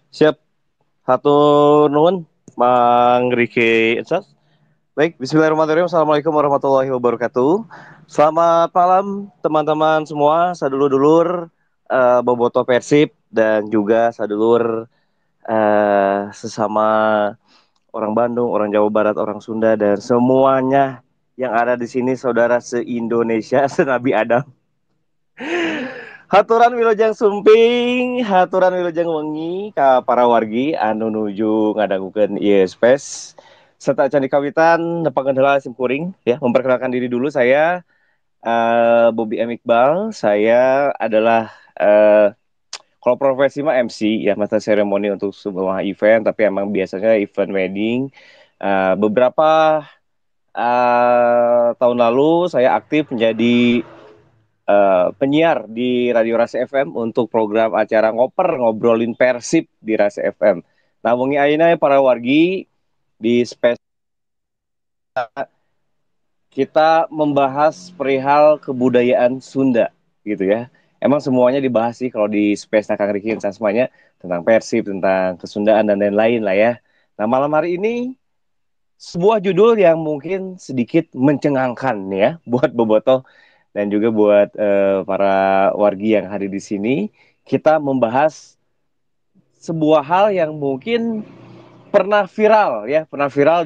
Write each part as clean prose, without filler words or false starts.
Siap, hatur nuhun, Mang Riki Ensat. Baik, bismillahirrahmanirrahim. Assalamualaikum warahmatullahi wabarakatuh. Selamat malam teman-teman semua, sadulur-dulur, Boboto Persib, dan juga sadulur sesama orang Bandung, orang Jawa Barat, orang Sunda, dan semuanya yang ada di sini, saudara se-Indonesia, senabi Adam. Haturan Wilujeng Sumping, haturan Wilujeng Wengi, ka para wargi anu nuju ngadangukeun ieu space. Serta candi kawitan nepangeun heula simkuring ya, memperkenalkan diri dulu saya Bobby M Iqbal. Saya adalah kalau profesi mah MC ya, master ceremony untuk sebuah event, tapi emang biasanya event wedding. Beberapa tahun lalu saya aktif menjadi penyiar di Radio Rasi FM untuk program acara ngoper ngobrolin Persib di Rasi FM. Nah, wengi ayeuna para wargi di space kita membahas perihal kebudayaan Sunda gitu ya. Emang semuanya dibahas sih kalau di space Kang Riki semuanya tentang Persib, tentang kesundaan dan lain-lain lah ya. Nah, malam hari ini sebuah judul yang mungkin sedikit mencengangkan ya buat Boboto dan juga buat para wargi yang hadir di sini. Kita membahas sebuah hal yang mungkin pernah viral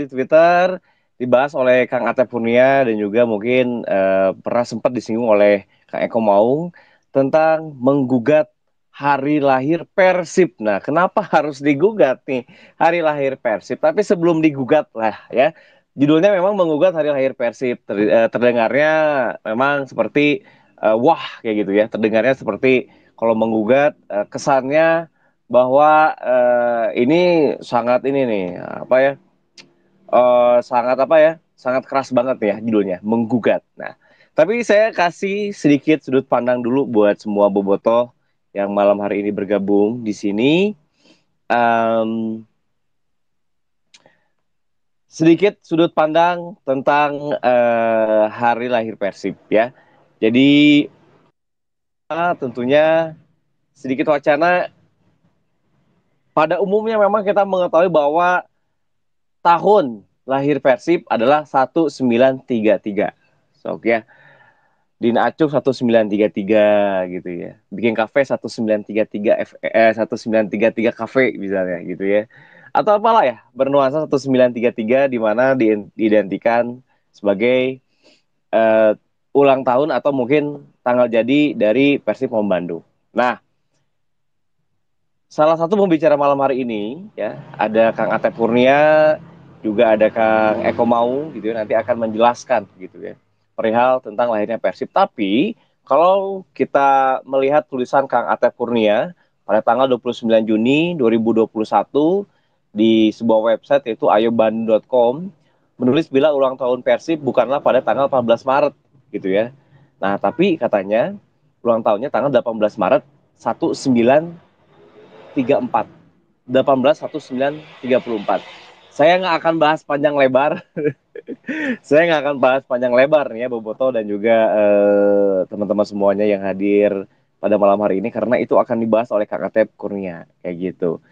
di Twitter, dibahas oleh Kang Atep Kurnia dan juga mungkin pernah sempat disinggung oleh Kang Eko Maung tentang menggugat hari lahir Persib. Nah, kenapa harus digugat nih hari lahir Persib? Tapi sebelum digugat lah ya, judulnya memang menggugat hari lahir Persib. Terdengarnya memang seperti wah kayak gitu ya. Terdengarnya seperti kalau menggugat kesannya bahwa ini sangat ini nih apa ya sangat apa ya sangat keras banget ya judulnya menggugat. Nah, tapi saya kasih sedikit sudut pandang dulu buat semua bobotoh yang malam hari ini bergabung di sini. Em, Sedikit sudut pandang tentang hari lahir Persib ya. Jadi tentunya sedikit wacana pada umumnya memang kita mengetahui bahwa tahun lahir Persib adalah 1933. So, ya, Dina Acuk 1933 gitu ya. Bikin kafe 1933 1933 kafe misalnya gitu ya. Atau apalah ya, bernuansa 1933 di mana diidentikan sebagai eh, ulang tahun atau mungkin tanggal jadi dari Persib Home Bandung. Nah, salah satu pembicara malam hari ini ya ada Kang Atep Kurnia, juga ada Kang Eko Mau gitu ya, nanti akan menjelaskan gitu ya perihal tentang lahirnya Persib. Tapi kalau kita melihat tulisan Kang Atep Kurnia pada tanggal 29 Juni 2021 di sebuah website yaitu ayobandung.com menulis bila ulang tahun Persib bukanlah pada tanggal 14 Maret gitu ya. Nah, tapi katanya ulang tahunnya tanggal 18 Maret 1934. 18 1934. Saya nggak akan bahas panjang lebar. Saya nggak akan bahas panjang lebar nih ya Boboto dan juga teman-teman semuanya yang hadir pada malam hari ini karena itu akan dibahas oleh Kak Atep Kurnia kayak gitu.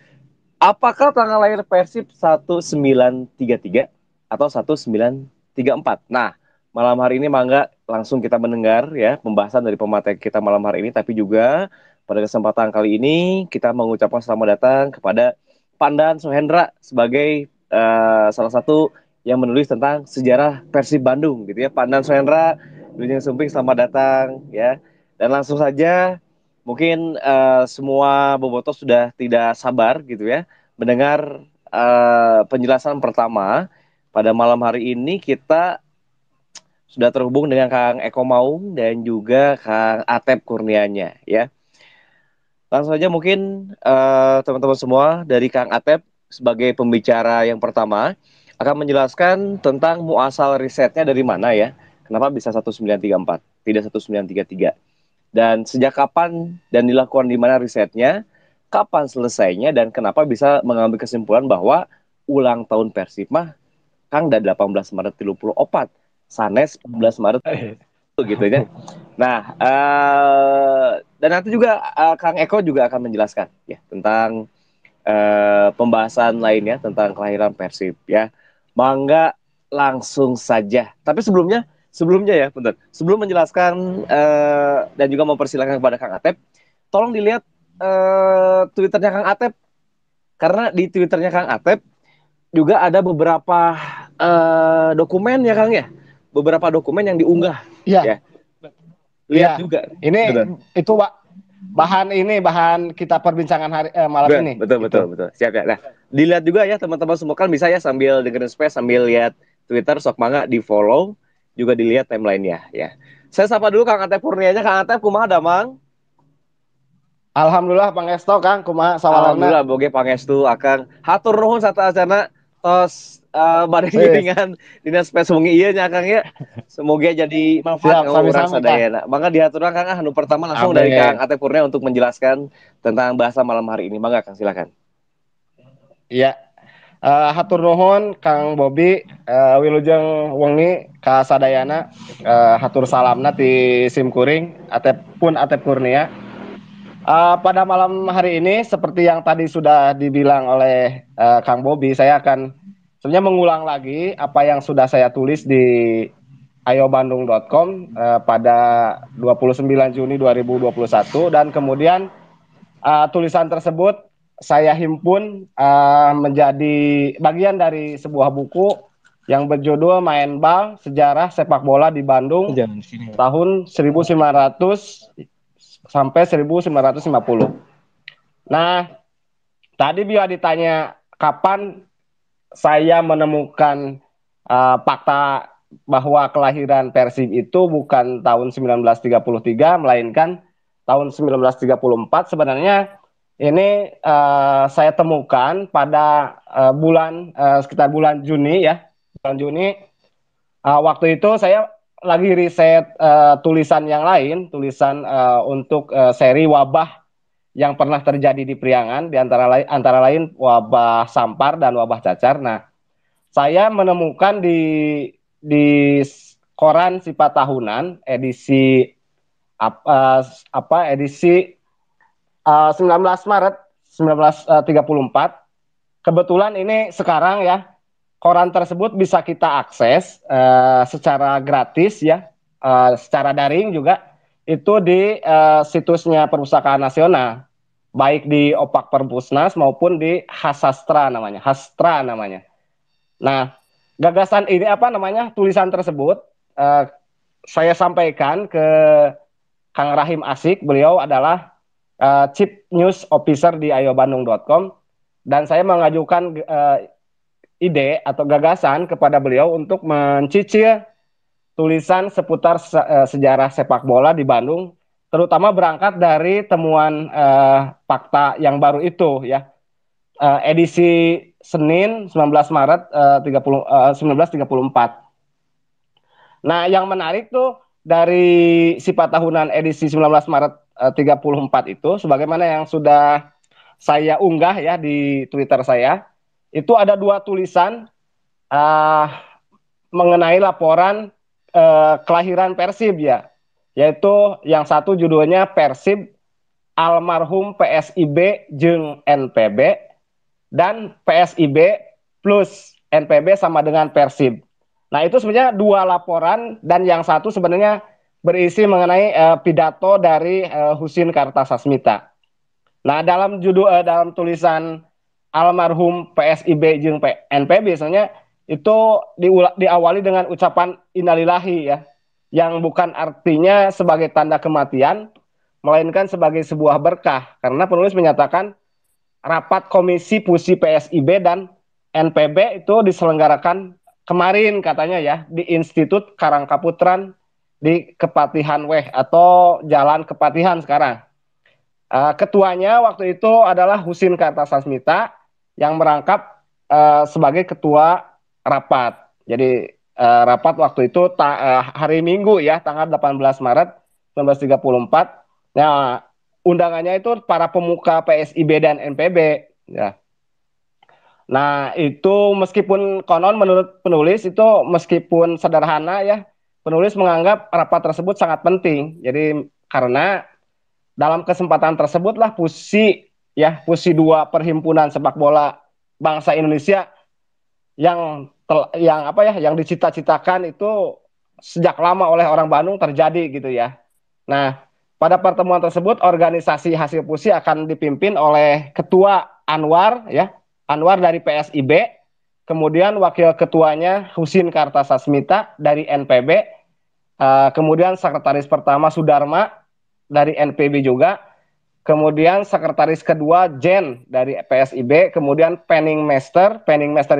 Apakah tanggal lahir Persib 1933 atau 1934? Nah, malam hari ini mangga langsung kita mendengar ya pembahasan dari pemateri kita malam hari ini, tapi juga pada kesempatan kali ini kita mengucapkan selamat datang kepada Pandan Sohendra sebagai salah satu yang menulis tentang sejarah Persib Bandung gitu ya. Pandan Sohendra, Wilujeng Sumping, selamat datang ya. Dan langsung saja mungkin semua bobotoh sudah tidak sabar gitu ya mendengar penjelasan pertama. Pada malam hari ini kita sudah terhubung dengan Kang Eko Maung dan juga Kang Atep Kurnianya ya. Langsung saja mungkin teman-teman semua dari Kang Atep sebagai pembicara yang pertama akan menjelaskan tentang muasal risetnya dari mana ya. Kenapa bisa 1934, tidak 1933. Dan sejak kapan dan dilakukan di mana risetnya, kapan selesainya, dan kenapa bisa mengambil kesimpulan bahwa ulang tahun Persib mah Kang dan 18 Maret 34, sanes 14 Maret gitu ya. Nah, dan nanti juga Kang Eko juga akan menjelaskan ya tentang pembahasan lainnya tentang kelahiran Persib ya. Mangga langsung saja. Tapi sebelumnya ya, bentar. Sebelum menjelaskan dan juga mempersilahkan kepada Kang Atep, tolong dilihat Twitternya Kang Atep karena di Twitternya Kang Atep juga ada beberapa dokumen ya Kang ya, beberapa dokumen yang diunggah Iya, ya. iya. Lihat juga, Ini betul. itu bahan kita perbincangan malam Betul, ini betul, itu. betul, betul. Siap ya. Nah, dilihat juga ya teman-teman semua kan bisa ya sambil dengerin space, sambil lihat Twitter, sok mangga di follow, juga dilihat timelinenya ya. Saya sapa dulu Kang Atep Purnianya, Kang Atep, kumaha damang? Alhamdulillah Pangesto Kang kumaha sawalarna. Alhamdulillah boge pangestu akang hatur nuhun sata acana tos bade Sis, ngiringan dina space wengi ieu nya Kang ya. Semoga jadi manfaat siap kanggo urang sami-sami Kang. sadayana. Mangga diaturna Kang anu pertama langsung dari Kang Amin. Atep Purnia untuk menjelaskan tentang bahasa malam hari ini. Mangga Kang silakan. Iya. Hatur nuhun Kang Bobi, wilujeng wengi ka sadayana, hatur salamna ti Simkuring Atep Kurnia. Pada malam hari ini seperti yang tadi sudah dibilang oleh Kang Bobi, saya akan sebenarnya mengulang lagi apa yang sudah saya tulis di ayobandung.com pada 29 Juni 2021, dan kemudian tulisan tersebut saya himpun menjadi bagian dari sebuah buku yang berjudul Main Bal Sejarah Sepak Bola di Bandung Jangan di sini. tahun 1900 sampai 1950. Nah, tadi bila ditanya kapan saya menemukan fakta bahwa kelahiran Persib itu bukan tahun 1933 melainkan tahun 1934, sebenarnya ini saya temukan pada sekitar bulan Juni ya. Bulan Juni waktu itu saya lagi riset tulisan yang lain, tulisan untuk seri wabah yang pernah terjadi di Priangan, di antara lain wabah sampar dan wabah cacar. Nah, saya menemukan di koran Sifat Tahunan edisi edisi 19 Maret 1934. Kebetulan ini sekarang ya, koran tersebut bisa kita akses secara gratis ya, secara daring juga, itu di situsnya Perpustakaan Nasional, baik di Opak Perpusnas maupun di Hasastra namanya, Hastra namanya. Nah, gagasan ini tulisan tersebut eh, saya sampaikan ke Kang Rahim Asik. Beliau adalah Chief News Officer di ayobandung.com, dan saya mengajukan ide atau gagasan kepada beliau untuk mencicil tulisan seputar sejarah sepak bola di Bandung, terutama berangkat dari temuan fakta yang baru itu ya, edisi Senin 19 Maret 1934. Nah, yang menarik tuh dari Sifat Tahunan edisi 19 Maret 34 itu, sebagaimana yang sudah saya unggah ya di Twitter saya, itu ada dua tulisan uh, mengenai laporan kelahiran Persib ya, yaitu yang satu judulnya Persib almarhum PSIB jeung NPB, dan PSIB plus NPB sama dengan Persib. Nah, itu sebenarnya dua laporan, dan yang satu sebenarnya berisi mengenai pidato dari Husin Kartasasmita. Nah, dalam tulisan almarhum PSIB jeung NPB biasanya itu diawali dengan ucapan innalillahi ya, yang bukan artinya sebagai tanda kematian, melainkan sebagai sebuah berkah, karena penulis menyatakan rapat komisi pusi PSIB dan NPB itu diselenggarakan kemarin katanya ya di Institut Karangkaputran di Kepatihan Weh atau Jalan Kepatihan sekarang. Ketuanya waktu itu adalah Husin Kartasasmita yang merangkap sebagai ketua rapat. Jadi rapat waktu itu hari Minggu ya, tanggal 18 Maret 1934. Nah, undangannya itu para pemuka PSIB dan NPB ya. Nah, itu meskipun konon menurut penulis itu meskipun sederhana ya, penulis menganggap rapat tersebut sangat penting. Jadi karena dalam kesempatan tersebutlah Pusi ya, Pusi 2 Perhimpunan Sepak Bola Bangsa Indonesia yang dicita-citakan itu sejak lama oleh orang Bandung terjadi gitu ya. Nah, pada pertemuan tersebut organisasi hasil Pusi akan dipimpin oleh Ketua Anwar ya, Anwar dari PSIB, kemudian wakil ketuanya Husin Kartasasmita dari NPB, kemudian sekretaris pertama Sudarma dari NPB juga, kemudian sekretaris kedua Jen dari PSIB, kemudian Penning Master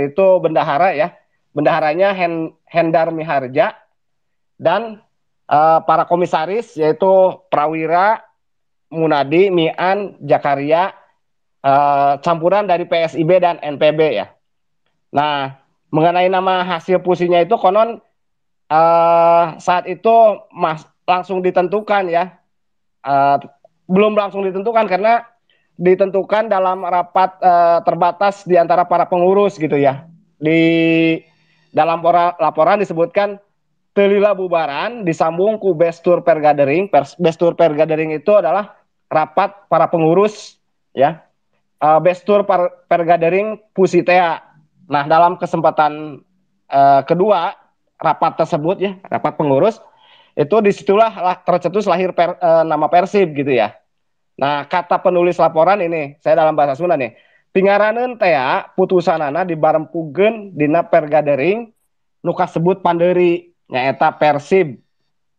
itu bendahara ya, bendaharanya Hendar Miharja, dan para komisaris yaitu Prawira, Munadi, Mian, Jakaria, campuran dari PSIB dan NPB ya. Nah, mengenai nama hasil pusinya itu konon saat itu langsung ditentukan ya, belum langsung ditentukan karena ditentukan dalam rapat terbatas di antara para pengurus gitu ya. Di dalam laporan disebutkan telila bubaran disambung ku bestur pergadering. Bestur pergadering itu adalah rapat para pengurus ya. Bestur pergadering pusitea. Nah, dalam kesempatan kedua rapat tersebut ya, rapat pengurus, itu disitulah tercetus lahir nama Persib gitu ya. Nah, kata penulis laporan ini, saya dalam bahasa Sunda nih. Pingaraneun tea putusanana dibarempugeun dina pergadering nu kasebut panderi nyaeta Persib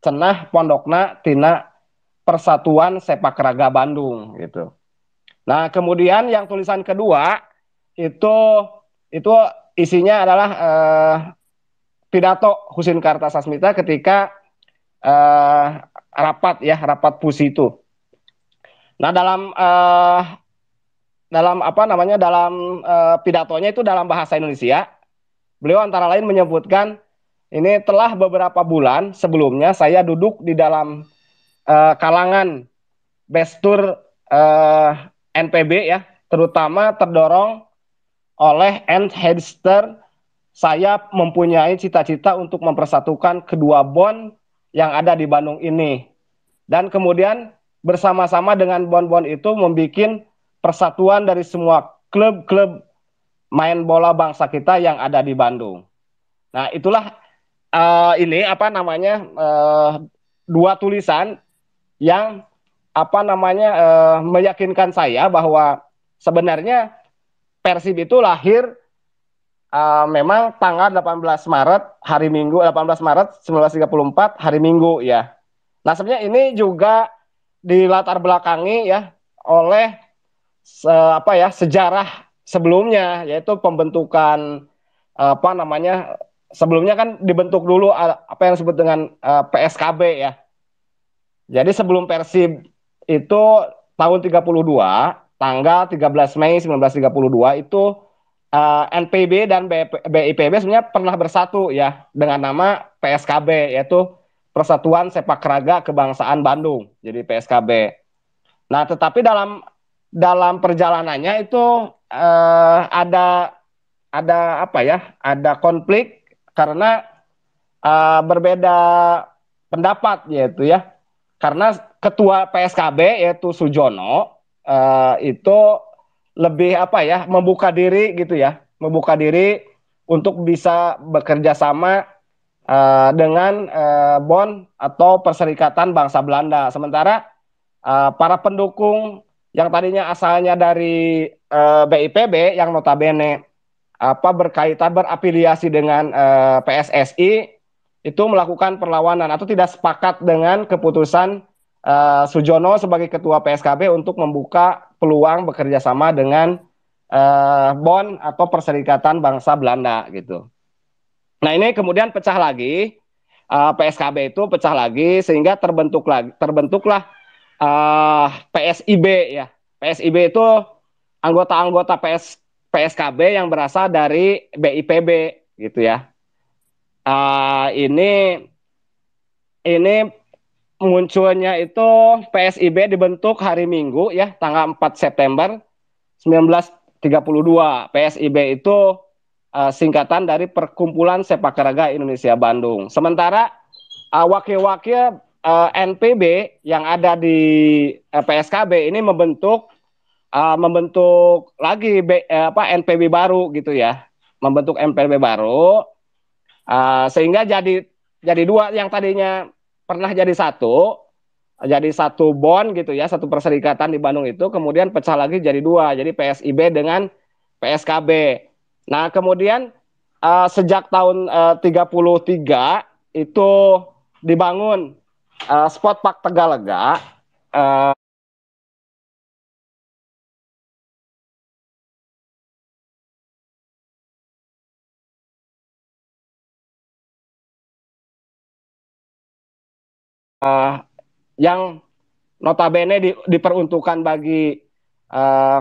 cenah pondokna tina Persatuan Sepak Raga Bandung gitu. Nah, kemudian yang tulisan kedua itu itu isinya adalah pidato Husin Kartasasmita ketika rapat Pusi itu. Nah, dalam pidatonya itu dalam bahasa Indonesia, beliau antara lain menyebutkan ini telah beberapa bulan sebelumnya saya duduk di dalam kalangan bestur NPB ya, terutama terdorong oleh Ernst Hedster. Saya mempunyai cita-cita untuk mempersatukan kedua bon yang ada di Bandung ini, dan kemudian bersama-sama dengan bon-bon itu membuat persatuan dari semua klub-klub main bola bangsa kita yang ada di Bandung. Nah, itulah dua tulisan yang meyakinkan saya bahwa sebenarnya Persib itu lahir memang tanggal 18 Maret hari Minggu, 18 Maret 1934 hari Minggu ya. Nah, sebenarnya ini juga dilatar belakangi ya oleh sejarah sebelumnya, yaitu pembentukan sebelumnya kan dibentuk dulu apa yang disebut dengan PSKB ya. Jadi sebelum Persib itu tahun 32, tanggal 13 Mei 1932 itu NPB dan BIPB sebenarnya pernah bersatu ya dengan nama PSKB, yaitu Persatuan Sepak Raga Kebangsaan Bandung, jadi PSKB. Nah, tetapi dalam perjalanannya itu ada konflik karena berbeda pendapat yaitu ya, karena ketua PSKB yaitu Sujono itu lebih membuka diri gitu ya, membuka diri untuk bisa bekerja sama dengan BON atau Perserikatan Bangsa Belanda. Sementara para pendukung yang tadinya asalnya dari BIPB yang notabene berafiliasi dengan PSSI itu melakukan perlawanan atau tidak sepakat dengan keputusan Sujono sebagai ketua PSKB untuk membuka peluang bekerja sama dengan BON atau Perserikatan Bangsa Belanda gitu. Nah, ini kemudian pecah lagi, PSKB itu pecah lagi sehingga terbentuklah PSIB ya. PSIB itu anggota-anggota PSKB yang berasal dari BIPB gitu ya. Ini munculnya itu PSIB dibentuk hari Minggu ya, tanggal 4 September 1932. PSIB itu singkatan dari Perkumpulan Sepak Raga Indonesia Bandung. Sementara wakil-wakil NPB yang ada di PSKB ini membentuk membentuk lagi NPB baru gitu ya, membentuk NPB baru, sehingga jadi dua, yang tadinya pernah jadi satu BON gitu ya, satu perserikatan di Bandung itu, kemudian pecah lagi jadi dua, jadi PSIB dengan PSKB. Nah, kemudian sejak tahun 33 itu dibangun Sport Park Tegalega, uh, yang notabene diperuntukkan bagi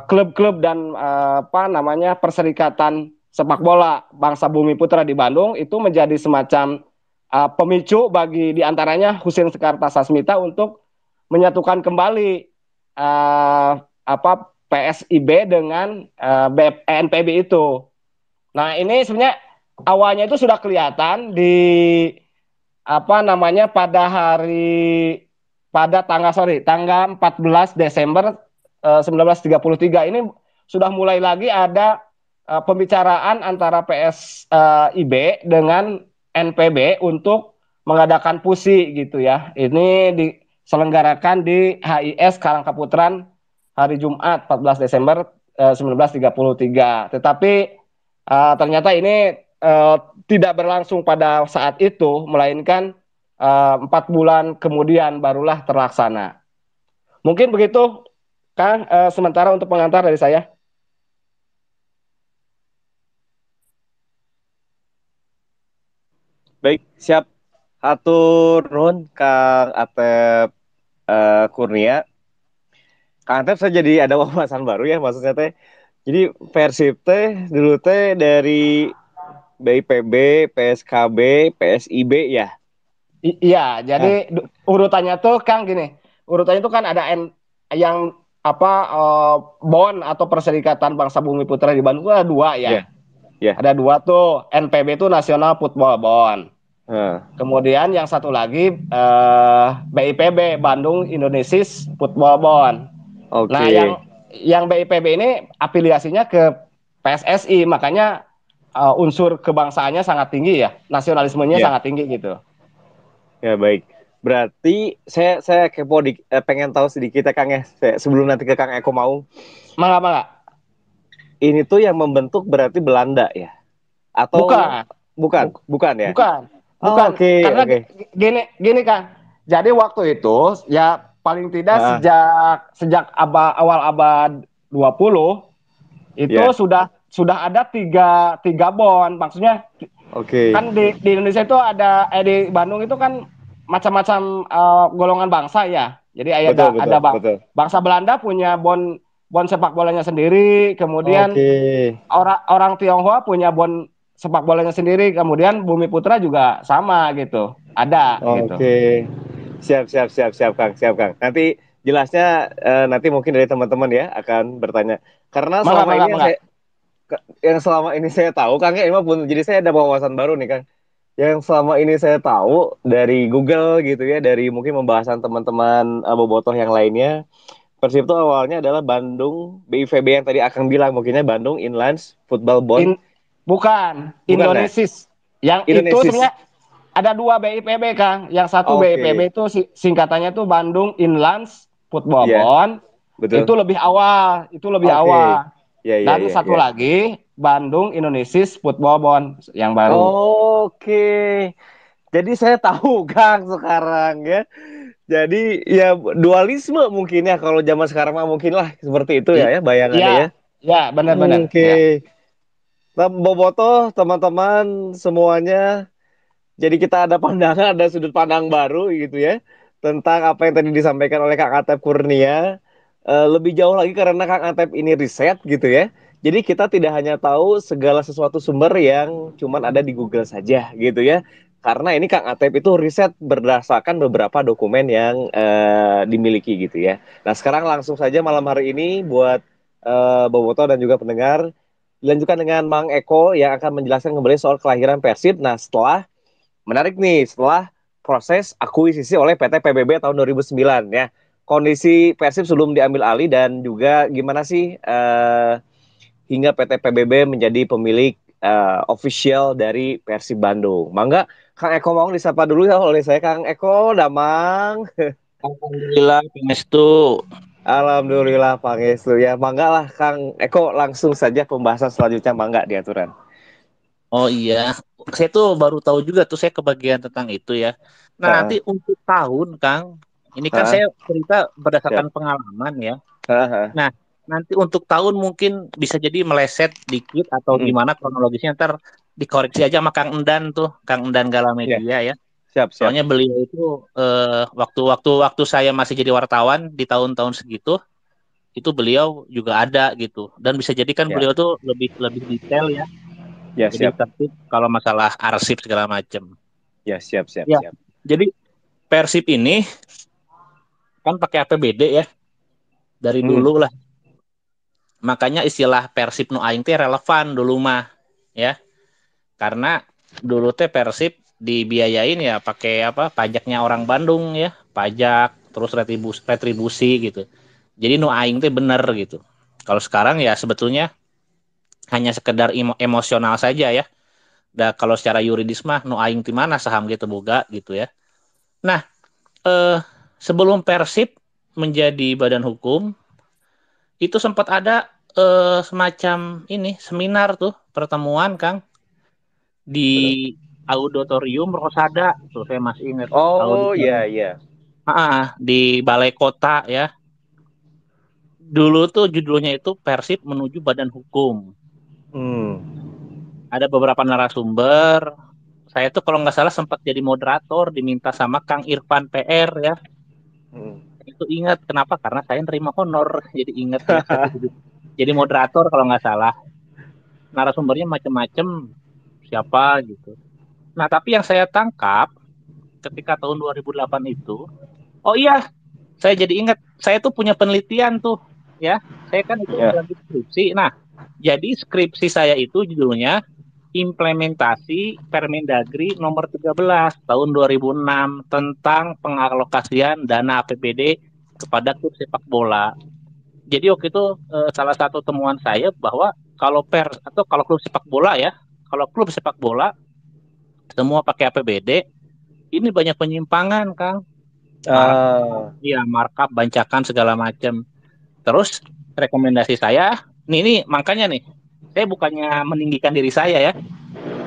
klub-klub dan apa namanya perserikatan sepak bola Bangsa Bumi Putra di Bandung, itu menjadi semacam pemicu bagi diantaranya Husin Sekartasasmita untuk menyatukan kembali apa PSIB dengan NPB itu. Nah, ini sebenarnya awalnya itu sudah kelihatan di apa namanya pada tanggal 14 Desember 1933 ini sudah mulai lagi ada pembicaraan antara PSIB dengan NPB untuk mengadakan pusi gitu ya. Ini diselenggarakan di HIS Karangkaputran hari Jumat 14 Desember 1933. Tetapi ternyata ini tidak berlangsung pada saat itu, melainkan 4 bulan kemudian barulah terlaksana. Mungkin begitu, Kang. Sementara untuk pengantar dari saya. Baik, siap. Hatur nuhun Kang Atep Kurnia. Kang Atep saya jadi ada wawasan baru ya, maksudnya teh. Jadi Persib teh dulu teh dari BIPB, PSKB, PSIB ya. Iya, Nah, jadi urutannya tuh Kang gini. Urutannya tuh kan ada yang apa BON atau Perserikatan Bangsa Bumi Putra di Bandung tuh ada dua ya. ya, ya. Ada dua tuh. NPB itu National Football Bond. Nah, Kemudian yang satu lagi BIPB, Bandung Indonesian Football Bond. Nah, oke. yang BIPB ini afiliasinya ke PSSI, makanya unsur kebangsaannya sangat tinggi ya, nasionalismenya Ya, sangat tinggi gitu. ya baik. Berarti saya kepo pengen tahu sedikit ya Kang ya. Sebelum nanti ke Kang Eko mau. Mangga, mangga. Ini tuh yang membentuk berarti Belanda ya? Atau Bukan, bukan? Buk- Bukan ya? bukan, Oh, bukan. oke, Karena oke. gini, gini Kang. Jadi waktu itu ya paling tidak Ah, sejak awal abad 20 itu ya, sudah ada tiga bond. Maksudnya oke. kan di Indonesia itu ada di Bandung itu kan macam-macam golongan bangsa ya. Jadi Betul, ada betul, betul. bangsa Belanda punya bon sepak bolanya sendiri, kemudian Oke. orang orang Tionghoa punya bon sepak bolanya sendiri, kemudian Bumi Putra juga sama gitu. Ada gitu. Oke. Siap, siap, siap, siap, Kang. Siap, Kang. Nanti jelasnya nanti mungkin dari teman-teman ya akan bertanya. Karena Mangga, selama mangga, ini mangga. yang selama ini saya tahu, Kang ya, emang pun jadi saya ada wawasan baru nih, Kang. Yang selama ini saya tahu dari Google gitu ya, dari mungkin pembahasan teman-teman bobotoh yang lainnya, Persib itu awalnya adalah Bandung BIVB yang tadi akan bilang mungkinnya Bandung Inland Football Bond, In, bukan bukan nah? Indonesis. Yang itu Indonesis. sebenarnya ada dua BIPB Kang. Yang satu BIPB Oke, itu singkatannya itu Bandung Inland Football iya, Bond. betul. Itu lebih awal, itu lebih Oke, awal. ya, ya, Dan ya, satu ya. lagi Bandung Indonesis Football Bond yang baru. Oke, jadi saya tahu Kang sekarang ya. Jadi ya dualisme mungkin ya kalau zaman sekarang mah mungkin lah seperti itu ya bayangannya ya. Iya, ya benar-benar. Ya. Oke. Nah, Boboto, teman-teman semuanya. Jadi kita ada pandangan, ada sudut pandang baru gitu ya tentang apa yang tadi disampaikan oleh Kang Atep Kurnia. Lebih jauh lagi karena Kang Atep ini riset gitu ya. Jadi kita tidak hanya tahu segala sesuatu sumber yang cuman ada di Google saja gitu ya. Karena ini Kang Atep itu riset berdasarkan beberapa dokumen yang dimiliki gitu ya. Nah sekarang langsung saja malam hari ini buat Boboto dan juga pendengar dilanjutkan dengan Mang Eko yang akan menjelaskan kembali soal kelahiran Persib. Nah setelah menarik nih setelah proses akuisisi oleh PT PBB tahun 2009 ya. kondisi Persib sebelum diambil alih dan juga gimana sih hingga PT PBB menjadi pemilik official dari Persib Bandung. Mangga, Kang Eko mau disapa dulu ya oleh saya. Kang Eko, Damang. Alhamdulillah, Pangestu. Alhamdulillah, Pangestu ya. Mangga lah, Kang Eko, langsung saja pembahasan selanjutnya. Mangga di aturan. Oh iya, saya tuh baru tahu juga tuh saya kebagian tentang itu ya. Nah nanti Heeh, untuk tahun, Kang, ini kan heeh, saya cerita berdasarkan siap. pengalaman ya. Heeh, heeh. Nah nanti untuk tahun mungkin bisa jadi meleset dikit atau Mm-mm. gimana kronologisnya ntar dikoreksi aja sama Kang Endan tuh, Kang Endan Ya, Galamedia ya. siap, siap. Soalnya beliau itu waktu saya masih jadi wartawan di tahun-tahun segitu, itu beliau juga ada gitu. Dan bisa jadi kan Ya, beliau tuh lebih lebih detail ya, ya, lebih siap. tertib kalau masalah arsip segala macam. Ya, siap, siap, Ya, siap. jadi Persib ini kan pakai APBD ya dari Hmm, dulu lah. Makanya istilah Persib nu aing teh relevan dulu mah ya. Karena dulu teh Persib dibiayain ya pakai apa? Pajaknya orang Bandung ya, pajak terus retribusi gitu. Jadi nu aing teh bener gitu. Kalau sekarang ya sebetulnya hanya sekedar emosional saja ya. Dan kalau secara yuridis mah nu aing ti mana saham gitu boga gitu ya. Nah, eh, sebelum Persib menjadi badan hukum, itu sempat ada semacam ini seminar tuh pertemuan Kang di betul. auditorium Rosada tuh saya masih ingat Oh, auditorium iya, iya. di Balai Kota ya. Dulu tuh judulnya itu Persib menuju Badan Hukum. Hmm. Ada beberapa narasumber. Saya tuh kalau nggak salah sempat jadi moderator diminta sama Kang Irfan PR ya. Hmm. Itu ingat kenapa? Karena saya nerima honor. Jadi ingat ya. Jadi moderator kalau nggak salah. Narasumbernya macam-macam siapa gitu. Nah, tapi yang saya tangkap ketika tahun 2008 itu, oh iya, saya jadi ingat, saya tuh punya penelitian tuh, ya. Saya kan itu Ya. lagi skripsi. Nah, jadi skripsi saya itu judulnya Implementasi Permendagri nomor 13 tahun 2006 tentang pengalokasian dana APBD kepada klub sepak bola. Jadi waktu itu salah satu temuan saya bahwa kalau atau kalau klub sepak bola ya, kalau klub sepak bola semua pakai APBD, ini banyak penyimpangan, Kang. Markup, Ah, ya markup, bancakan segala macam. Terus rekomendasi saya, ini makanya nih, saya bukannya meninggikan diri saya ya.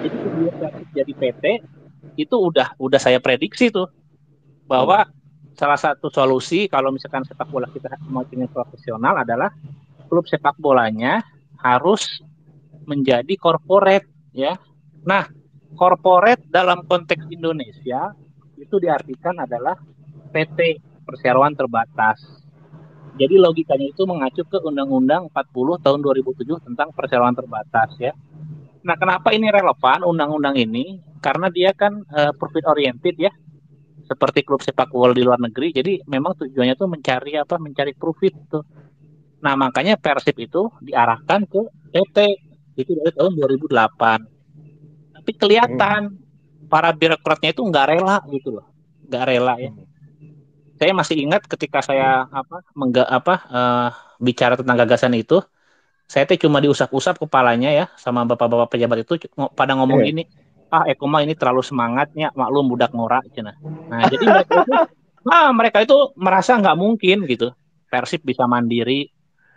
Jadi sebelum Persib jadi PT, itu udah saya prediksi tuh bahwa hmm. salah satu solusi kalau misalkan sepak bola kita mau ingin profesional adalah klub sepak bolanya harus menjadi corporate ya. Nah, corporate dalam konteks Indonesia itu diartikan adalah PT Perseroan Terbatas. Jadi logikanya itu mengacu ke Undang-Undang 40 tahun 2007 tentang perseroan terbatas ya. Nah, kenapa ini relevan undang-undang ini? Karena dia kan profit oriented ya, seperti klub sepak bola di luar negeri. Jadi memang tujuannya tuh mencari apa? Mencari profit tuh. Nah, makanya Persib itu diarahkan ke PT itu dari tahun 2008. Tapi Hmm. kelihatan para birokratnya itu nggak rela gitu loh, nggak rela ya. Hmm. Saya masih ingat ketika saya bicara tentang gagasan itu, saya tuh cuma diusap-usap kepalanya ya sama bapak-bapak pejabat itu pada ngomong Iya. gini, ah Eko mah ini terlalu semangatnya, maklum budak ngora cina. Nah jadi mereka itu merasa nggak mungkin gitu, Persib bisa mandiri,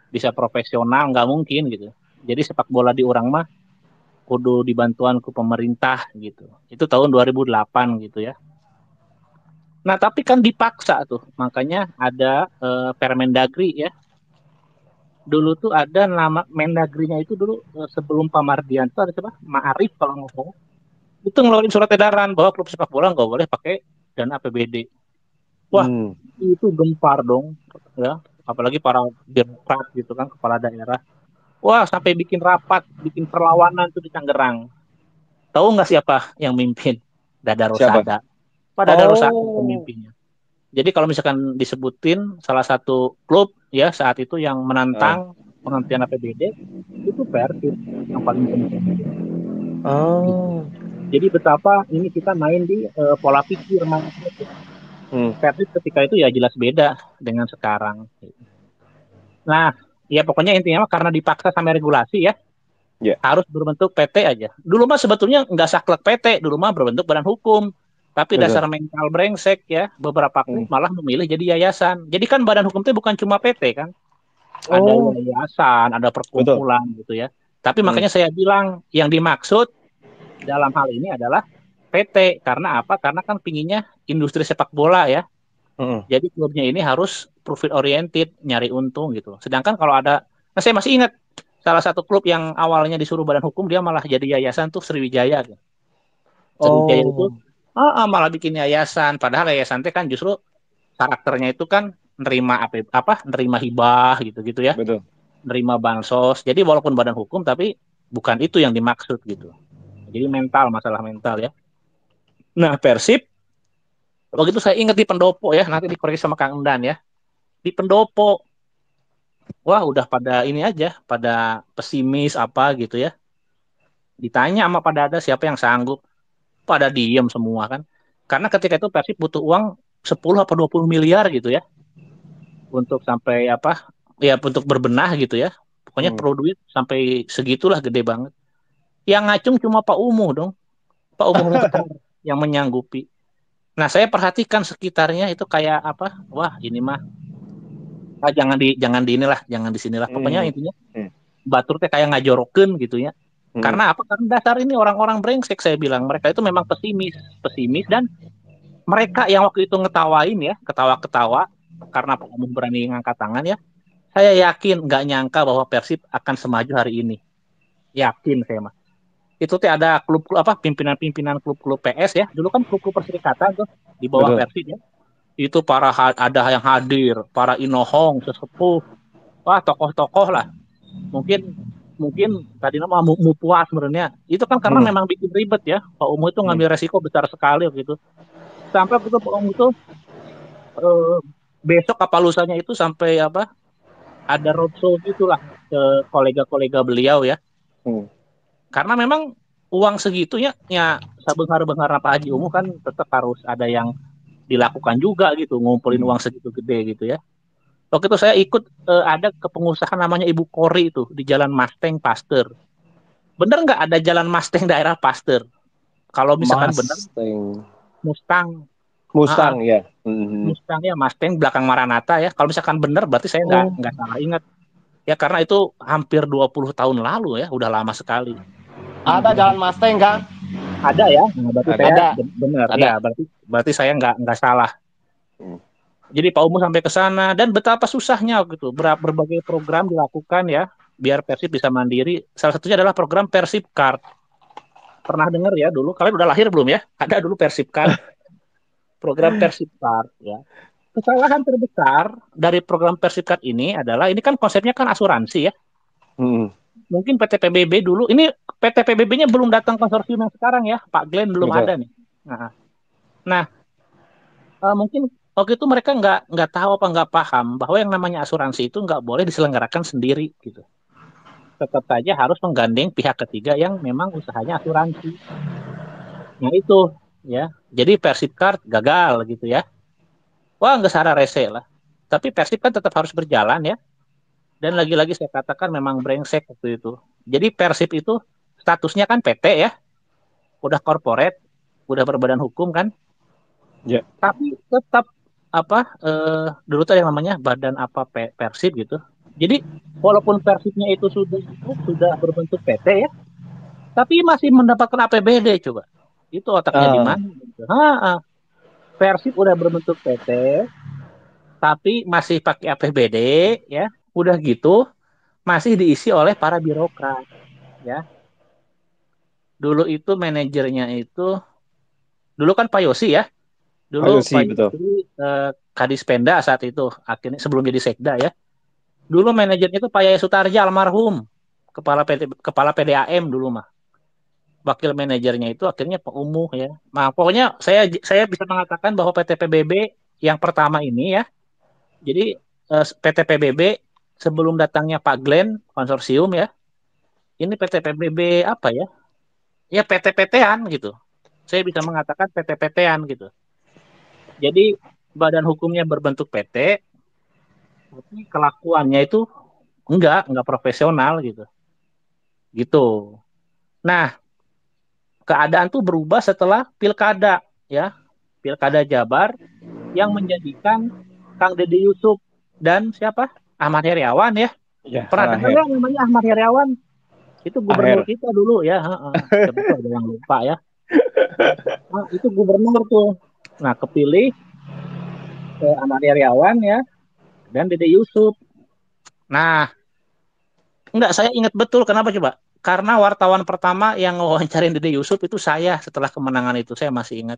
bisa profesional nggak mungkin gitu. Jadi sepak bola di orang mah kudu dibantuan ke pemerintah gitu. Itu tahun 2008 gitu ya. Nah, tapi kan dipaksa tuh. Makanya ada Permendagri ya. Dulu tuh ada nama Mendagrinya itu dulu sebelum Pak Mardian itu ada siapa? Ma'arif kalau nggak salah. Itu ngeluarin surat edaran bahwa klub sepak bola nggak boleh pakai dana APBD. Wah, Hmm. itu gempar dong ya. Apalagi para birokrat gitu kan, kepala daerah. Wah, sampai bikin rapat, bikin perlawanan tuh di Tangerang. Tahu nggak siapa yang mimpin? Dada Siapa? Rosada. Pak Dada Rosada Oh. pemimpinnya. Jadi kalau misalkan disebutin salah satu klub ya saat itu yang Ah. menantang penghentian APBD itu Persib yang paling kencang tuh. Gitu. Oh. Jadi betapa ini kita main di pola pikir mindset ya. Persib ketika itu ya jelas beda dengan sekarang. Nah, ya pokoknya intinya karena dipaksa sama regulasi ya, harus berbentuk PT aja. Dulu mah sebetulnya nggak saklek PT, dulu mah berbentuk badan hukum. Tapi Betul. dasar mental brengsek ya, beberapa klub malah memilih jadi yayasan. Jadi kan badan hukum itu bukan cuma PT kan, ada yayasan, ada perkumpulan gitu ya. Tapi makanya saya bilang yang dimaksud dalam hal ini adalah PT. Karena apa? Karena kan pinginnya industri sepak bola ya. Jadi klubnya ini harus profit oriented, nyari untung gitu. Sedangkan kalau ada, nah saya masih ingat salah satu klub yang awalnya disuruh badan hukum dia malah jadi yayasan tuh Sriwijaya. Gitu. Sriwijaya itu malah bikin yayasan, padahal yayasan itu kan justru karakternya itu kan nerima nerima hibah gitu-gitu ya. Betul. Nerima bansos. Jadi walaupun badan hukum tapi bukan itu yang dimaksud gitu. Jadi masalah mental ya. Nah, Persib waktu itu saya ingat di Pendopo ya, nanti dikoreksi sama Kang Endan ya. Di Pendopo, wah udah pada ini aja, pada pesimis apa gitu ya. Ditanya sama pada ada siapa yang sanggup, pada diem semua kan. Karena ketika itu Persib butuh uang 10 apa 20 miliar gitu ya. Untuk sampai ya untuk berbenah gitu ya. Pokoknya perlu duit sampai segitulah gede banget. Yang ngacung cuma Pak Umuh dong. Pak Umuh Mukhtar yang menyanggupi. Nah, saya perhatikan sekitarnya itu kayak apa? Wah, ini mah jangan di sinilah. Pokoknya intinya batur teh kayak ngajorokeun gitu ya. Karena apa? Karena dasar ini orang-orang brengsek saya bilang. Mereka itu memang pesimis dan mereka yang waktu itu ngetawain ya, ketawa-ketawa karena Pak Umuh berani ngangkat tangan ya. Saya yakin nggak nyangka bahwa Persib akan semaju hari ini. Yakin saya mah. Itu teh ada klub-klub pimpinan-pimpinan klub-klub PS ya. Dulu kan klub-klub perserikatan tuh di bawah Persib ya. Itu ada yang hadir, para inohong, sesepuh, wah tokoh-tokoh lah. Mungkin tadi nama Mupuas sebenarnya. Itu kan karena memang bikin ribet ya. Pak Umuh itu ngambil resiko besar sekali gitu. Sampai betul Pak Umuh itu besok apa lusanya itu sampai ada roadshow gitulah ke kolega-kolega beliau ya. Karena memang uang segitunya ya sabenghar-benghar Pak Haji Umuh kan tetap harus ada yang dilakukan juga gitu, ngumpulin uang segitu gede gitu ya. Waktu itu saya ikut ada ke pengusaha namanya Ibu Kori itu di Jalan Masteng Pasteur. Bener nggak ada Jalan Masteng daerah Pasteur? Kalau misalkan bener, Mustang. Ya. Mustang ya, Mustang belakang Maranatha ya. Kalau misalkan bener berarti saya nggak salah ingat. Ya karena itu hampir 20 tahun lalu ya, udah lama sekali. Ada Jalan Mustang kan? Ada ya, nah, berarti ada. saya benar ya, berarti saya nggak salah. Jadi Pak Umuh sampai ke sana dan betapa susahnya gitu, berbagai program dilakukan ya, biar Persib bisa mandiri. Salah satunya adalah program Persib Card. Pernah dengar ya dulu? Kalian udah lahir belum ya? Ada dulu Persib Card. Program Persib Card ya. Kesalahan terbesar dari program Persib Card ini adalah ini kan konsepnya kan asuransi ya. Mungkin PT PBB dulu, ini PT PBB-nya belum datang konsorsium yang sekarang ya, Pak Glenn belum ada nih. Nah, mungkin waktu itu mereka nggak tahu apa nggak paham bahwa yang namanya asuransi itu nggak boleh diselenggarakan sendiri gitu. Tetap saja harus menggandeng pihak ketiga yang memang usahanya asuransi. Nah itu ya, jadi Persib Card gagal gitu ya. Wah nggak salah rese lah. Tapi Persib kan tetap harus berjalan ya. Dan lagi-lagi saya katakan memang brengsek waktu itu. Jadi Persib itu statusnya kan PT ya, udah corporate, udah berbadan hukum kan. Ya. Tapi tetap dulu tuh yang namanya badan Persib gitu. Jadi walaupun Persibnya itu sudah berbentuk PT ya, tapi masih mendapatkan APBD coba. Itu otaknya di mana? Gitu. Persib udah berbentuk PT, tapi masih pakai APBD ya. Udah gitu masih diisi oleh para birokrat ya. Dulu itu manajernya itu dulu kan Pak Yosi ya. Dulu Pak Yosi Kadis Penda saat itu akhirnya sebelum jadi Sekda ya. Dulu manajernya itu Pak Yaya Sutarja almarhum, kepala PDAM dulu mah. Wakil manajernya itu akhirnya Pak Umuh ya. Nah, pokoknya saya bisa mengatakan bahwa PT PBB yang pertama ini ya. Jadi PT PBB sebelum datangnya Pak Glenn konsorsium ya. Ini PT PBB apa ya? Ya PT-PT-an gitu. Saya bisa mengatakan PT-PT-an gitu. Jadi badan hukumnya berbentuk PT, tapi kelakuannya itu enggak profesional gitu. Gitu. Nah, keadaan tuh berubah setelah pilkada ya. Pilkada Jabar yang menjadikan Kang Deddy Yusuf dan siapa? Ahmad Heriawan ya. Ya, Pernah dengar Aher. nggak namanya Ahmad Heriawan? Itu gubernur Aher. kita dulu ya. Heeh. Siapa tuh ada yang lupa ya. Nah, itu gubernur tuh. Nah, kepilih Ahmad Heriawan ya dan Deddy Yusuf. Nah, enggak, saya ingat betul kenapa coba? Karena wartawan pertama yang wawancarin Dede Yusuf itu saya setelah kemenangan itu, saya masih ingat.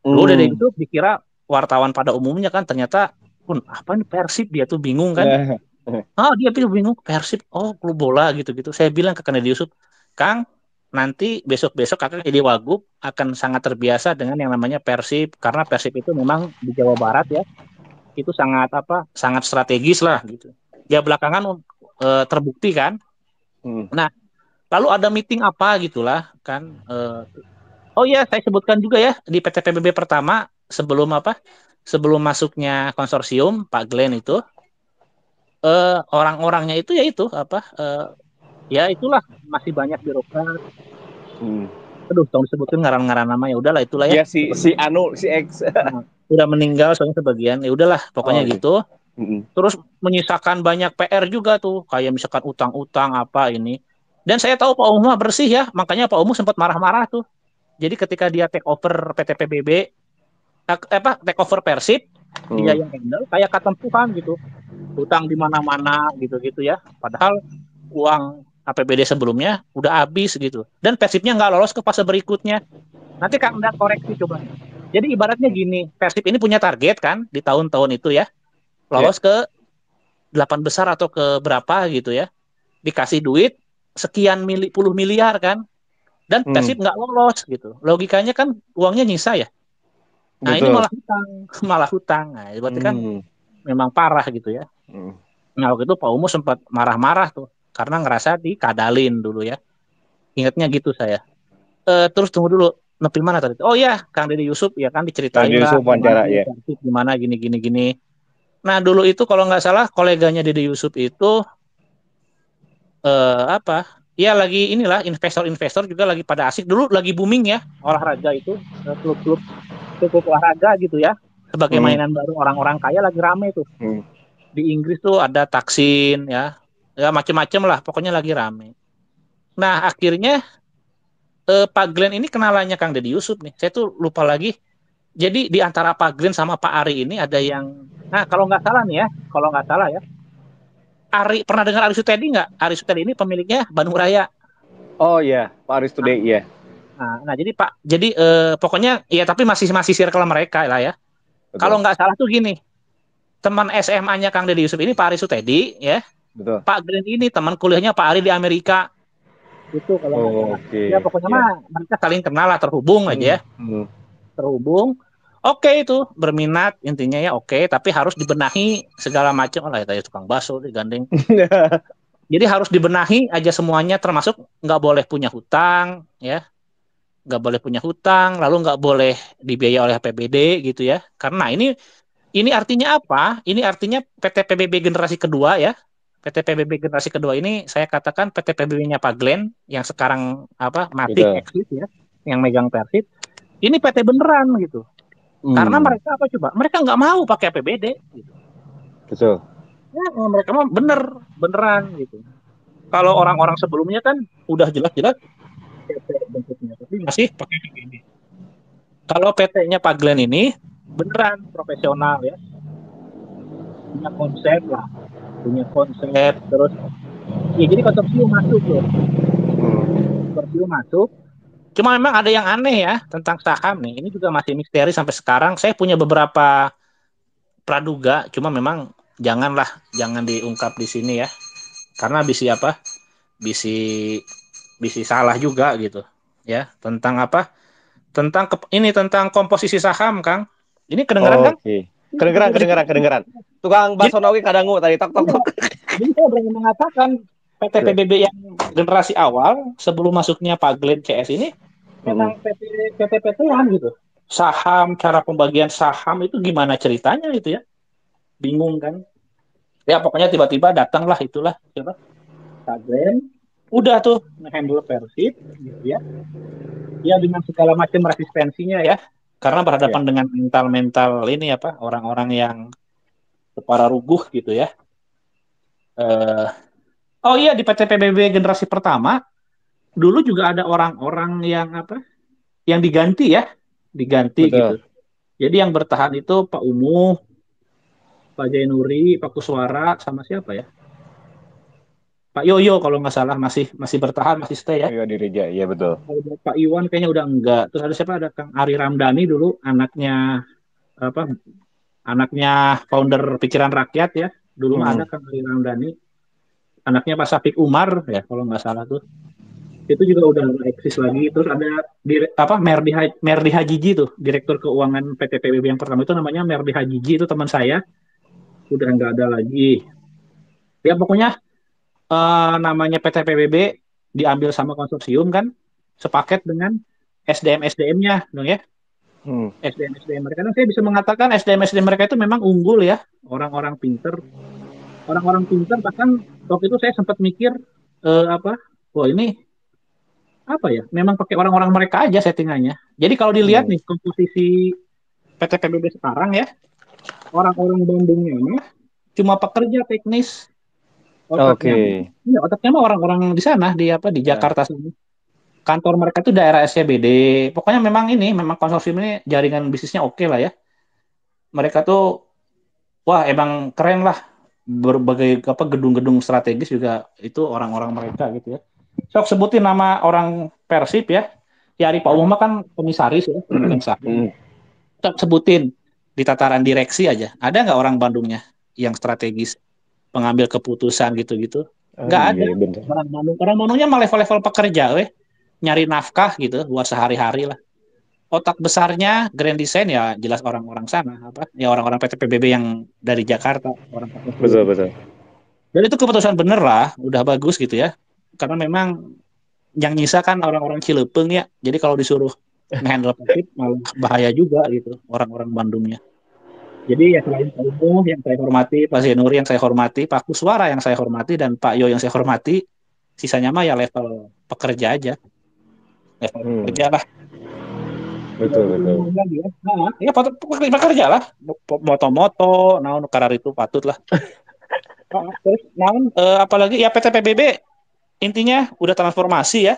Dulu Dede Hmm. Yusuf dikira wartawan pada umumnya kan, ternyata pun apa ini Persib, dia tuh bingung kan. Nah, Oh, dia bingung Persib, oh klub bola gitu-gitu. Saya bilang ke Kang Dede Yusuf, Kang, nanti besok-besok Kakak jadi Wagub akan sangat terbiasa dengan yang namanya Persib, karena Persib itu memang di Jawa Barat ya, itu sangat apa? Sangat strategis lah gitu. Ya belakangan terbukti kan. hmm. Nah, lalu ada meeting apa gitulah kan. Oh ya, saya sebutkan juga ya di PT PBB pertama sebelum apa? Sebelum masuknya konsorsium Pak Glenn itu orang-orangnya itu ya itu apa? Ya itulah masih banyak birokrat. Hmm. Aduh, tolong disebutin ngaran-ngaran nama ya udahlah itulah ya. Ya si Anu si X. Nah, udah meninggal soalnya sebagian. Ya udahlah, pokoknya Oh, oke. gitu. Hmm. Terus menyisakan banyak PR juga tuh, kayak misalkan utang-utang apa ini. Dan saya tahu Pak Omu bersih ya, makanya Pak Omu sempat marah-marah tuh. Jadi ketika dia take over PT PBB, take over Persib, dia Hmm. yang handle kayak ketempuhan gitu. Utang di mana-mana gitu-gitu ya. Padahal uang APBD sebelumnya udah habis gitu. Dan Persibnya nggak lolos ke fase berikutnya. Nanti Kang Anda koreksi coba. Jadi ibaratnya gini, Persib ini punya target kan di tahun-tahun itu ya, Ya. lolos ke 8 besar atau ke berapa gitu ya. Dikasih duit sekian puluh miliar kan. Dan Hmm. Persib nggak lolos gitu. Logikanya kan uangnya nyisa ya. Nah ini Betul. malah hutang, malah hutang. Nah, berarti kan Hmm. memang parah gitu ya. Hmm. Nah waktu itu Pak Umu sempat marah-marah tuh karena ngerasa dikadalin dulu ya. Ingatnya gitu saya. Terus tunggu dulu, nepi mana tadi? Oh ya, Kang Deddy Yusuf ya kan Kang diceritain lah Yusuf gimana wawancara dulu ya. Persib gimana gini gini gini. Nah dulu itu kalau nggak salah koleganya Deddy Yusuf itu apa? Ya lagi inilah investor-investor juga lagi pada asik dulu lagi booming ya olahraga itu klub-klub cukup olahraga gitu ya sebagai Hmm. mainan baru orang-orang kaya lagi rame tuh Hmm. di Inggris tuh ada Taksin ya macem-macem lah pokoknya lagi rame. Nah akhirnya Pak Glenn ini kenalannya Kang Deddy Yusuf nih, saya tuh lupa lagi. Jadi di antara Pak Glenn sama Pak Ari ini ada yang, nah kalau nggak salah nih ya, kalau nggak salah ya, Ari pernah dengar Ari Sutedi nggak? Ari Sutedi ini pemiliknya Bandung Raya. Oh ya, Pak Aris Nah, Today ya. nah jadi pokoknya ya tapi masih masih circle mereka lah ya. Kalau Betul. nggak salah tuh gini, teman SMA-nya Kang Deddy Yusuf ini Pak Ari Sutedi ya. Betul. Pak Glenn ini teman kuliahnya Pak Ari di Amerika. Itu kalau nggak salah. Ya Oke, pokoknya ya. mah mereka saling kenal lah, terhubung aja ya. Hmm. Hmm. Terhubung. Oke itu berminat intinya ya oke, tapi harus dibenahi segala macam lah ya tukang bakso digandeng. Jadi harus dibenahi aja semuanya termasuk nggak boleh punya hutang ya, nggak boleh punya hutang, lalu nggak boleh dibiayai oleh APBD gitu ya. Karena ini artinya apa? Ini artinya PT PBB generasi kedua ya. PT PBB generasi kedua ini saya katakan PT PBB-nya Pak Glenn yang sekarang apa mati Betul. eksis ya, yang megang Persib. Ini PT beneran gitu. Karena Hmm. mereka apa coba? Mereka nggak mau pakai APBD gitu. Betul. Ya, mereka mah beneran gitu. Kalau orang-orang sebelumnya kan udah jelas-jelas PT bentuknya, tapi masih pakai APBD. Kalau PT-nya Pak Glenn ini beneran profesional ya, punya konsep lah, punya konsep terus ya jadi konsorsium masuk loh, konsorsium masuk. Cuma memang ada yang aneh ya tentang saham nih. Ini juga masih misteri sampai sekarang. Saya punya beberapa praduga, cuma memang jangan diungkap di sini ya. Karena bisa apa? Bisa bisa salah juga gitu. Ya, tentang apa? Tentang komposisi saham, Kang. Ini kedengeran, Kang? Oke. Kedengeran. Tukang Jadi, bakso nawi kadangu tadi tok tok iya, tok. jadi saya berani mengatakan PT PBB yang generasi awal sebelum masuknya Pak Glenn CS ini Hmm. memang PT PT-an gitu. saham, cara pembagian saham itu gimana ceritanya itu ya? Bingung kan? Ya pokoknya tiba-tiba datanglah itulah siapa? Instagram. Udah tuh nge-handle Persib gitu ya. Ya dengan segala macam resistensinya ya. Karena Ya. berhadapan dengan mental-mental ini apa orang-orang yang kepala ruguh gitu ya. Eh, oh iya di PT PBB generasi pertama dulu juga ada orang-orang yang apa? Yang diganti ya, diganti gitu. Betul. Jadi yang bertahan itu Pak Umuh, Pak Jainuri, Pak Kuswara, sama siapa ya? Pak Yoyo kalau nggak salah masih masih bertahan, masih stay ya. Iya Dirija, iya betul. Kalau Pak Iwan kayaknya udah enggak. Terus ada siapa? Ada Kang Ari Ramdhani dulu, anaknya apa? Anaknya founder Pikiran Rakyat ya. Dulu mah ada Mm-mm. Kang Ari Ramdhani, anaknya Pak Safik Umar ya kalau nggak salah tuh. Itu juga udah nggak eksis lagi. Terus ada apa Merdi Hajiji tuh, Direktur Keuangan PT PBB yang pertama itu namanya Merdi Hajiji, itu teman saya, udah nggak ada lagi. Ya pokoknya namanya PT PBB diambil sama konsorsium kan, sepaket dengan SDM SDM-nya dong ya. Hmm. SDM SDM mereka, kan saya bisa mengatakan SDM SDM mereka itu memang unggul ya, orang-orang pinter, orang-orang pinter. Bahkan waktu itu saya sempat mikir apa, wah ini apa ya, memang pakai orang-orang mereka aja settingannya. Jadi kalau dilihat Hmm. nih komposisi PT PBB sekarang ya, orang-orang Bandungnya mah cuma pekerja teknis, Oke. otaknya ya, otaknya mah orang-orang di sana di apa di Nah, Jakarta sana. Kantor mereka itu daerah SCBD. Pokoknya memang ini memang konsorsium ini jaringan bisnisnya oke lah ya. Mereka tuh wah emang keren lah, berbagai apa gedung-gedung strategis juga itu orang-orang mereka gitu ya. Sok sebutin nama orang Persib ya. Ya Ari Pak Umar kan komisaris ya, pemegang saham. hmm. Sok sebutin di tataran direksi aja. Ada nggak orang Bandungnya yang strategis, pengambil keputusan gitu-gitu? Oh Nggak iya ada. ya bener. Orang Bandungnya mah level-level pekerja, weh, nyari nafkah gitu buat sehari-hari lah. Otak besarnya Grand Design ya jelas orang-orang sana apa ya, orang-orang PT PBB yang dari Jakarta, orang Betul konsorsium. betul. Dan itu keputusan bener lah, udah bagus gitu ya. Karena memang yang nyisa kan orang-orang Cilepeung ya. Jadi kalau disuruh ngehandle Persib malah bahaya juga gitu orang-orang Bandungnya. Jadi ya selain Pak Umuh yang saya hormati, Pak Zenuri yang saya hormati, Pak Kuswara yang saya hormati, dan Pak Yo yang saya hormati, sisanya mah ya level pekerja aja, level Hmm. pekerja lah. Tidak Betul butuh betul. ngomong lagi ya. Nah, ya pekerja lah, moto-moto, nah karar itu patut lah. Nah, terus, nah, apalagi ya PT PBB intinya udah transformasi ya,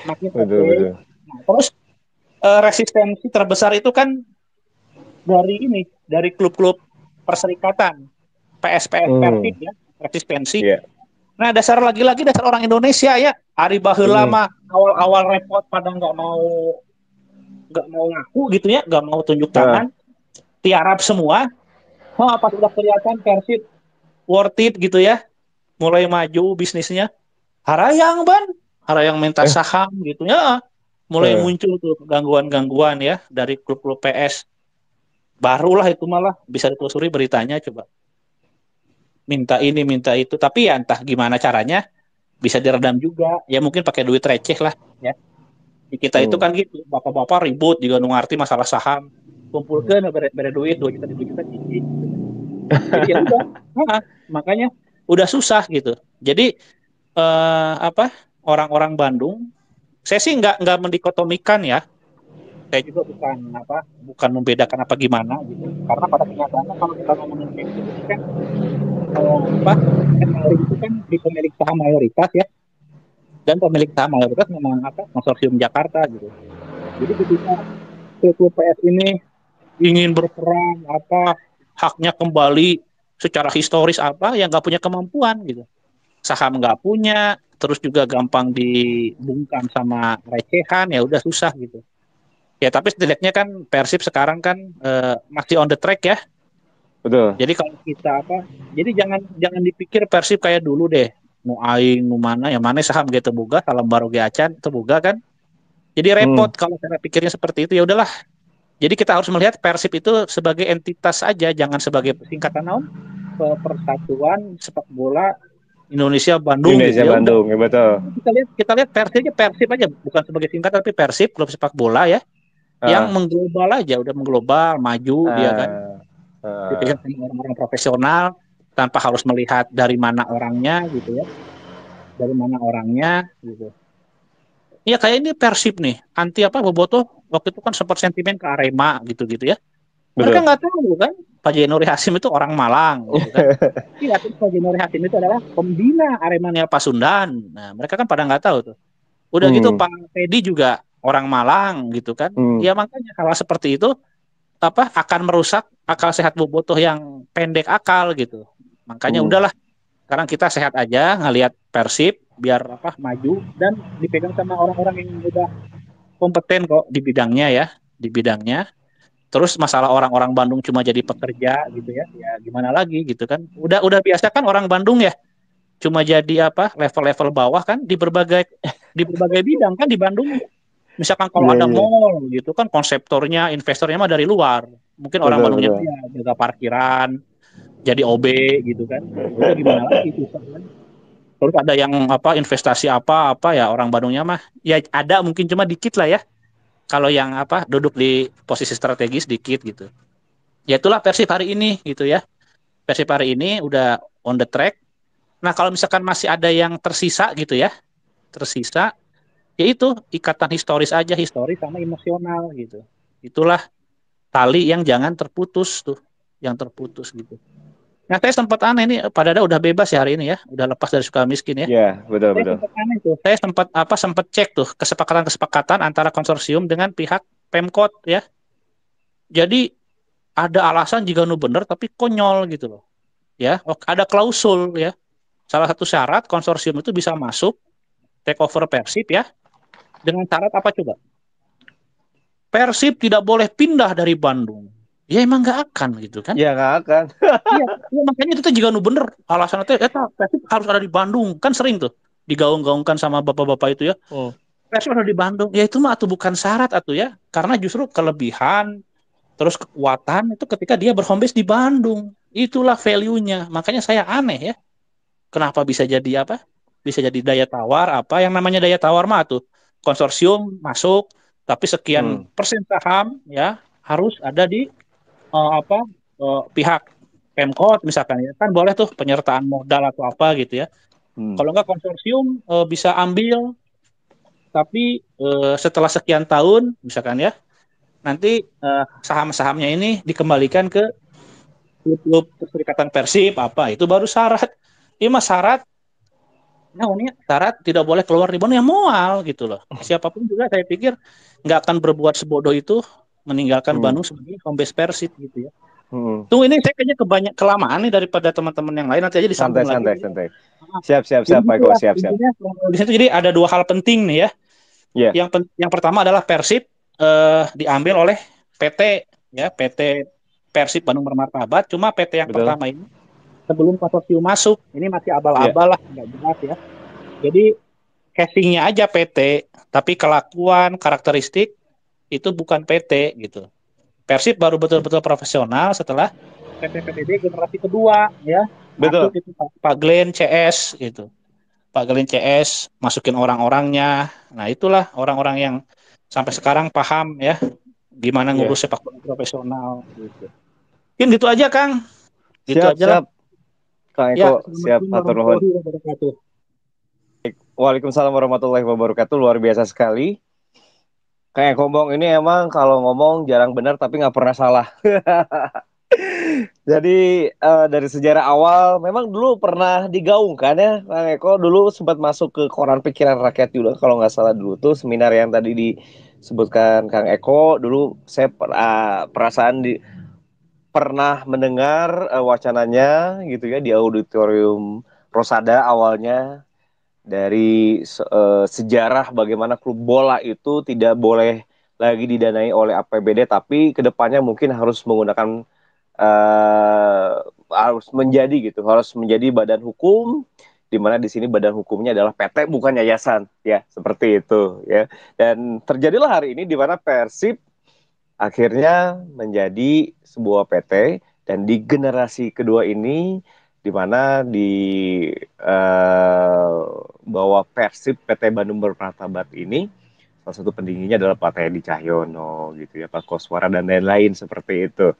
makin Betul oke. betul. Nah, terus resistensi terbesar itu kan dari ini, dari klub-klub perserikatan, PSPS Hmm. Persib ya, resistensi. Iya. Nah, dasar lagi-lagi dasar orang Indonesia ya. Ari baheula Hmm. mah awal-awal repot pada nggak mau ngaku gitu ya, nggak mau tunjuk Ah, tangan, tiarap semua. Oh, pas udah kelihatan Persib worth it gitu ya, mulai maju bisnisnya, harayang ban, harayang minta eh, saham gitu ya, mulai eh. muncul tuh gangguan-gangguan ya dari klub-klub PS. Barulah itu malah bisa ditelusuri beritanya, coba minta ini minta itu, tapi ya entah gimana caranya bisa diredam juga ya, mungkin pakai duit receh lah ya. Di kita itu Hmm. kan gitu, bapak-bapak ribut juga ngerti masalah saham, kumpulkan bere duit 2 juta 3 juta cici gitu. Jadi ya udah, nah, makanya udah susah gitu. Jadi apa, orang-orang Bandung, saya sih nggak mendikotomikan ya. Saya juga bukan membedakan apa gimana gitu. Karena pada kenyataannya kalau kita ngomongin pensiun ini kan apa, MLI itu kan di pemilik saham mayoritas ya, dan pemilik saham mayoritas memang apa, konsorsium Jakarta gitu. Jadi ketika klub PS ini ingin berperan apa, haknya kembali secara historis apa, yang nggak punya kemampuan gitu, saham nggak punya, terus juga gampang dibungkam sama recehan, ya udah susah gitu ya. Tapi setidaknya kan Persib sekarang kan masih on the track ya. Betul. Jadi kalau kita apa, jadi jangan jangan dipikir Persib kayak dulu deh, mau aing mau mana ya, mana saham gitu boga salam baroge acan itu boga kan. Jadi repot Hmm. kalau cara pikirnya seperti itu. Ya udahlah, jadi kita harus melihat Persib itu sebagai entitas aja, jangan sebagai singkatan naon, Persatuan Sepak Bola Indonesia Bandung gitu. Indonesia Ya udah, Bandung ya betul. kita lihat Persib aja, Persib aja, bukan sebagai singkatan tapi Persib klub sepak bola ya. yang Ah, mengglobal aja, udah mengglobal, maju dia kan, dipegang ah. sama orang-orang profesional tanpa harus melihat dari mana orangnya gitu ya, dari mana orangnya gitu. Ya kayak ini Persib nih, anti apa Bobotoh waktu itu kan sempat sentimen ke Arema gitu-gitu ya. Mereka Betul. nggak tahu kan, Pak Jainuri Hasim itu orang Malang gitu kan. Iya, terus Pak Jainuri Hasim itu adalah pembina Aremania Pasundan. Nah, mereka kan pada nggak tahu tuh. Udah gitu Hmm, Pak Teddy juga orang Malang gitu kan. hmm, Ya makanya hal seperti itu apa akan merusak akal sehat Bobotoh yang pendek akal gitu. Makanya hmm, udahlah, sekarang kita sehat aja ngelihat Persib biar apa maju dan dipegang sama orang-orang yang udah kompeten kok di bidangnya ya, di bidangnya. Terus masalah orang-orang Bandung cuma jadi pekerja gitu ya, ya gimana lagi gitu kan. Udah biasa kan orang Bandung ya, cuma jadi apa level-level bawah kan di berbagai bidang kan di Bandung. Misalkan kalau iya, ada iya, mall gitu kan konseptornya, investornya mah dari luar. Mungkin orang betul, Bandungnya betul. ya jaga parkiran, jadi OB gitu kan. Ya udah gimana lagi susah kan. Terus ada yang apa investasi apa ya orang Bandungnya mah ya ada mungkin cuma dikit lah ya. Kalau yang apa duduk di posisi strategis dikit gitu. Ya itulah Persib hari ini gitu ya. Persib hari ini udah on the track. Nah, kalau misalkan masih ada yang tersisa gitu ya, tersisa, yaitu ikatan historis aja, historis sama emosional gitu. Itulah tali yang jangan terputus tuh, yang terputus gitu. Nah, saya sempat aneh nih, Pak Dada udah bebas ya hari ini ya, udah lepas dari suka miskin ya. Iya, betul, Saya betul. sempat aneh tuh, saya sempat cek tuh kesepakatan-kesepakatan antara konsorsium dengan pihak Pemkot ya. Jadi ada alasan jika nu bener tapi konyol gitu loh. Ya, ada klausul ya. Salah satu syarat konsorsium itu bisa masuk take over Persib ya dengan syarat apa coba? Persib tidak boleh pindah dari Bandung. Ya emang nggak akan gitu kan? Ya nggak akan. Iya, ya, makanya itu tuh juga nu bener alasan itu Persib harus ada di Bandung kan sering tuh digaung-gaungkan sama bapak-bapak itu ya. Hmm, Persib ada di Bandung. Ya itu mah atau bukan syarat atau ya karena justru kelebihan terus kekuatan itu ketika dia berhome base di Bandung. Itulah value-nya. Makanya saya aneh ya. Kenapa bisa jadi apa? Bisa jadi daya tawar apa yang namanya daya tawar mah tuh konsorsium masuk tapi sekian hmm, persen saham ya harus ada di apa pihak Pemkot misalkan ya kan boleh tuh penyertaan modal atau apa gitu ya. hmm. Kalau nggak konsorsium bisa ambil tapi setelah sekian tahun misalkan ya nanti saham-sahamnya ini dikembalikan ke klub Perserikatan Persib apa itu baru syarat. Ini mah syarat. Nah, ini syarat tidak boleh keluar di Bandung yang mual gitu loh. Siapapun juga saya pikir nggak akan berbuat sebodoh itu meninggalkan Hmm, Bandung sebagai home base Persib gitu ya. hmm. Tunggu ini saya kayaknya kelamaan nih daripada teman-teman yang lain nanti aja Santai, disambung lagi. santai, santai. Siap, siap, Jadi siap, Pak Eko, gitulah siap, siap. intinya di situ jadi ada dua hal penting nih ya. Iya, Yang pertama adalah Persib diambil oleh PT ya PT Persib Bandung Bermartabat. Cuma PT yang betul. pertama ini sebelum konsorsium masuk ini masih Iya, abal-abal lah nggak jelas ya. Jadi casingnya aja PT, tapi kelakuan, karakteristik itu bukan PT gitu. Persib baru betul-betul profesional setelah PT-PTB generasi kedua ya masuk betul. itu Pak Glenn CS gitu. Pak Glenn CS masukin orang-orangnya. Nah itulah orang-orang yang sampai sekarang paham ya gimana Iya. ngurus sepak bola profesional gitu. Mungkin gitu aja Kang, gitu Siap, aja lah. siap. Kang Ya, Eko, siap, assalamualaikum hatur nuhun. warahmatullahi wabarakatuh. Waalaikumsalam warahmatullahi wabarakatuh. Luar biasa sekali. Kayak ngomong ini emang kalau ngomong jarang benar tapi nggak pernah salah. Jadi dari sejarah awal memang dulu pernah digaungkan ya Kang Eko dulu sempat masuk ke koran pikiran rakyat juga kalau nggak salah dulu tuh seminar yang tadi disebutkan Kang Eko dulu saya perasaan pernah mendengar wacananya gitu ya di auditorium Rosada awalnya dari sejarah bagaimana klub bola itu tidak boleh lagi didanai oleh APBD tapi kedepannya mungkin harus menggunakan eh, harus menjadi gitu harus menjadi badan hukum di mana di sini badan hukumnya adalah PT bukan yayasan ya seperti itu ya dan terjadilah hari ini di mana Persib akhirnya menjadi sebuah PT dan di generasi kedua ini di mana di bawah Persib PT Bandung Bermartabat ini salah satu pendinginnya adalah Pak Teddy Cahyono gitu ya, Pak Koswara dan lain-lain seperti itu.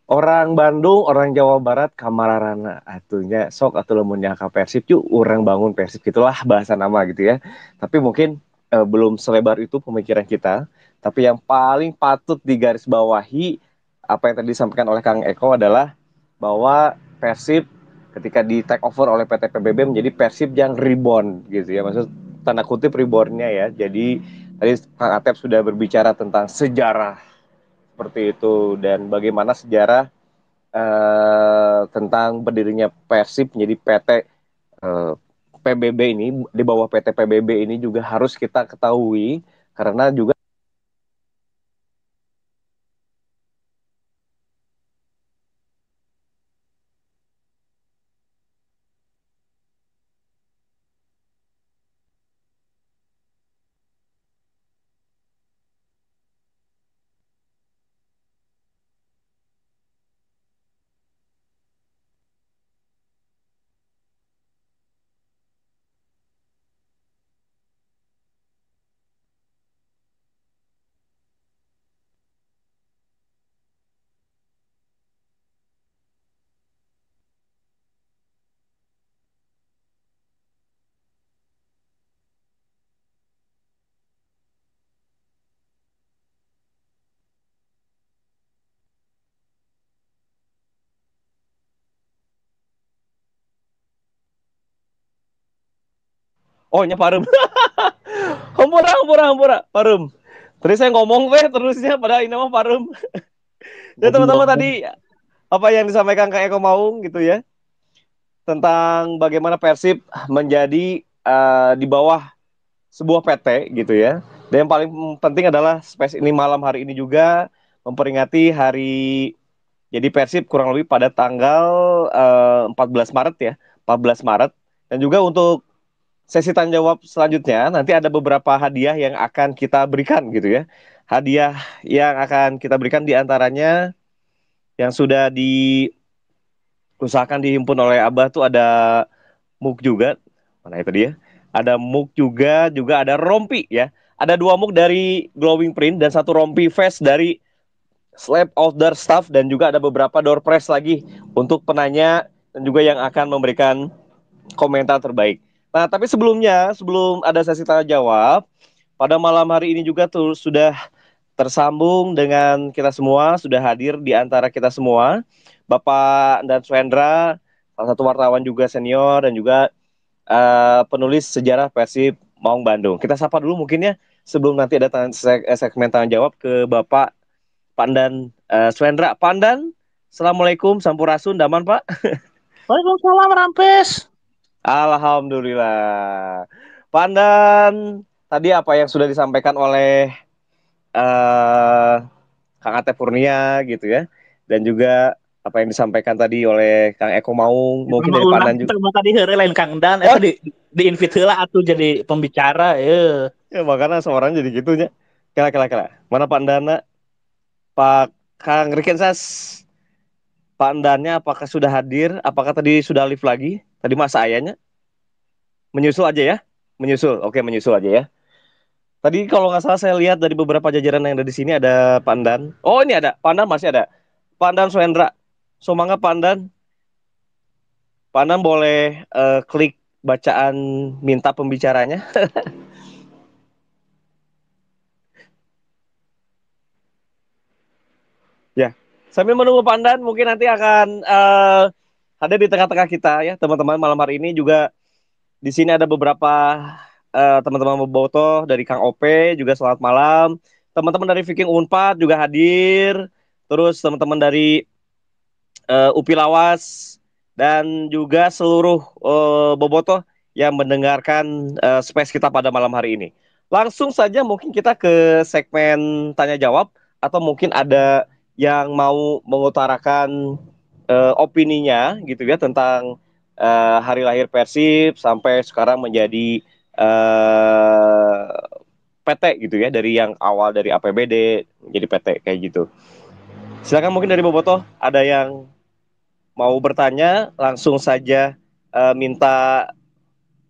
Orang Bandung, orang Jawa Barat, kamararana atunya sok atau lemunnya ka Persib yuk, orang bangun Persib gitulah bahasa nama gitu ya. Tapi mungkin belum selebar itu pemikiran kita. Tapi yang paling patut digarisbawahi apa yang tadi disampaikan oleh Kang Eko adalah bahwa Persib ketika di take over oleh PT PBB menjadi Persib yang reborn gitu ya. Maksud tanda kutip rebornnya ya. Jadi tadi Kang Atep sudah berbicara tentang sejarah seperti itu dan bagaimana sejarah tentang berdirinya Persib menjadi PT PBB ini, di bawah PT PBB ini juga harus kita ketahui karena juga oh nya Parum. Hampura hampura hampura Parum. Tadi saya ngomong terusnya pada ini mah Parum. Dan teman-teman tadi apa yang disampaikan Kak Eko Maung gitu ya tentang bagaimana Persib menjadi di bawah sebuah PT gitu ya. Dan yang paling penting adalah space ini malam hari ini juga memperingati hari jadi Persib kurang lebih pada tanggal 14 Maret ya, 14 Maret. Dan juga untuk sesi tanya jawab selanjutnya nanti ada beberapa hadiah yang akan kita berikan gitu ya. Hadiah yang akan kita berikan diantaranya yang sudah diusahakan dihimpun oleh Abah tuh ada mug juga. Mana itu dia? Ada mug juga ada rompi ya. Ada 2 mug dari Glowing Print dan 1 rompi vest dari Slab Outdoor Staff dan juga ada beberapa door prize lagi untuk penanya dan juga yang akan memberikan komentar terbaik. Nah, tapi sebelumnya, sebelum ada sesi tanya jawab, pada malam hari ini juga tuh sudah tersambung dengan kita semua, sudah hadir di antara kita semua, Bapak Dan Swendra, salah satu wartawan juga senior dan juga penulis sejarah Persib Maung Bandung. Kita sapa dulu mungkin ya, sebelum nanti ada segmen tanya jawab ke Bapak Pandan Swendra. Pandan, Assalamualaikum, Sampurasun, Daman Pak. Waalaikumsalam Rampes. Alhamdulillah. Pandan, tadi apa yang sudah disampaikan oleh Kang Ate Purnia gitu ya, dan juga apa yang disampaikan tadi oleh Kang Eko Maung, mungkin dari Pandan juga. Tadi lain Kang Dan, di invite lah atau jadi pembicara, ya. Ya makanya seorang jadi gitunya. Kala. Mana Pandana? Pak Kang Rikensas. Pak Andannya apakah sudah hadir? Apakah tadi sudah live lagi? Tadi masa ayahnya? Menyusul aja ya? Menyusul. Oke, menyusul aja ya. Tadi kalau nggak salah saya lihat dari beberapa jajaran yang ada di sini ada Pandan. Oh ini ada, Pandan masih ada. Pandan Swendra. Semangat Pandan. Pandan boleh klik bacaan minta pembicaranya. Ya, sambil menunggu Pandan mungkin nanti akan ada di tengah-tengah kita ya teman-teman malam hari ini juga di sini ada beberapa teman-teman Bobotoh dari Kang Ope juga selamat malam. Teman-teman dari Viking Unpad juga hadir. Terus teman-teman dari UPI Lawas dan juga seluruh Bobotoh yang mendengarkan space kita pada malam hari ini. Langsung saja mungkin kita ke segmen tanya jawab atau mungkin ada yang mau mengutarakan opininya gitu ya tentang hari lahir Persib sampai sekarang menjadi PT gitu ya dari yang awal dari APBD menjadi PT kayak gitu. Silakan mungkin dari Bobotoh ada yang mau bertanya langsung saja minta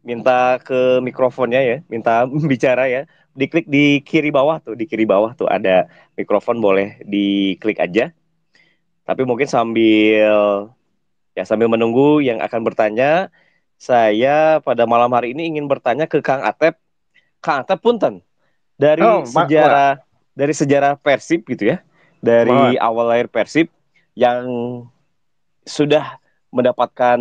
minta ke mikrofonnya ya, minta bicara ya. Diklik di kiri bawah tuh, di kiri bawah tuh ada mikrofon, boleh diklik aja. Tapi mungkin sambil menunggu yang akan bertanya, saya pada malam hari ini ingin bertanya ke Kang Atep. Kang Atep punten, Oh, dari sejarah Persib gitu ya. Dari mohon. awal lahir Persib yang sudah mendapatkan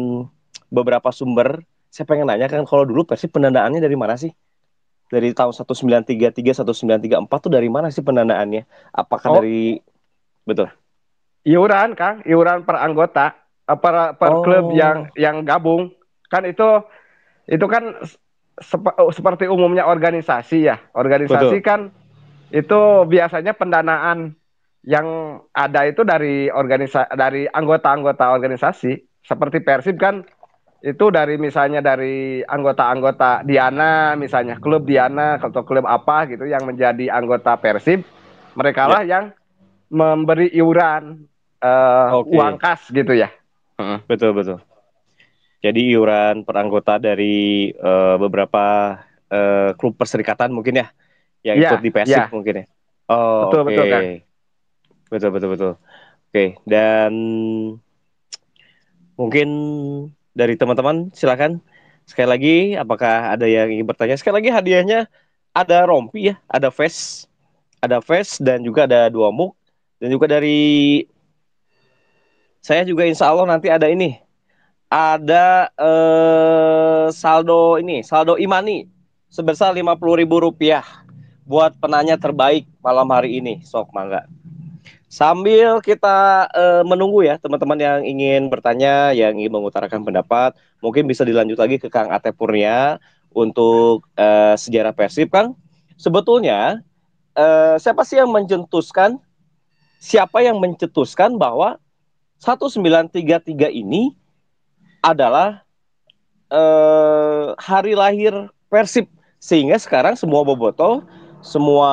beberapa sumber. Saya pengen nanya kan, kalau dulu Persib pendanaannya dari mana sih? Dari tahun 1933, 1934 tuh dari mana sih pendanaannya? Apakah Oh, dari betul? iuran Kang, iuran per anggota, per klub Oh, yang gabung. Kan itu kan seperti umumnya organisasi ya. betul. Organisasi kan itu biasanya pendanaan yang ada itu dari anggota-anggota organisasi. Seperti Persib kan itu dari misalnya dari anggota-anggota Diana, misalnya klub Diana atau klub apa gitu yang menjadi anggota Persib, mereka Ya, lah yang memberi iuran uang oke. kas gitu ya. Heeh. Betul, betul. Jadi iuran per anggota dari beberapa klub perserikatan mungkin ya, yang ikut Iya, di Persib iya, mungkin ya. Oh, betul oke. betul Kang. Betul, betul, betul. Oke, dan mungkin dari teman-teman silakan sekali lagi, apakah ada yang ingin bertanya? Sekali lagi hadiahnya ada rompi ya, ada vest dan juga ada 2 mug, dan juga dari saya juga insya Allah nanti ada ini, ada saldo imani sebesar Rp50.000 buat penanya terbaik malam hari ini. Sok mangga. Sambil kita menunggu ya teman-teman yang ingin bertanya, yang ingin mengutarakan pendapat, mungkin bisa dilanjut lagi ke Kang Atep Purnia untuk sejarah Persib, Kang. Sebetulnya siapa yang mencetuskan bahwa 1933 ini adalah hari lahir Persib, sehingga sekarang semua bobotoh, semua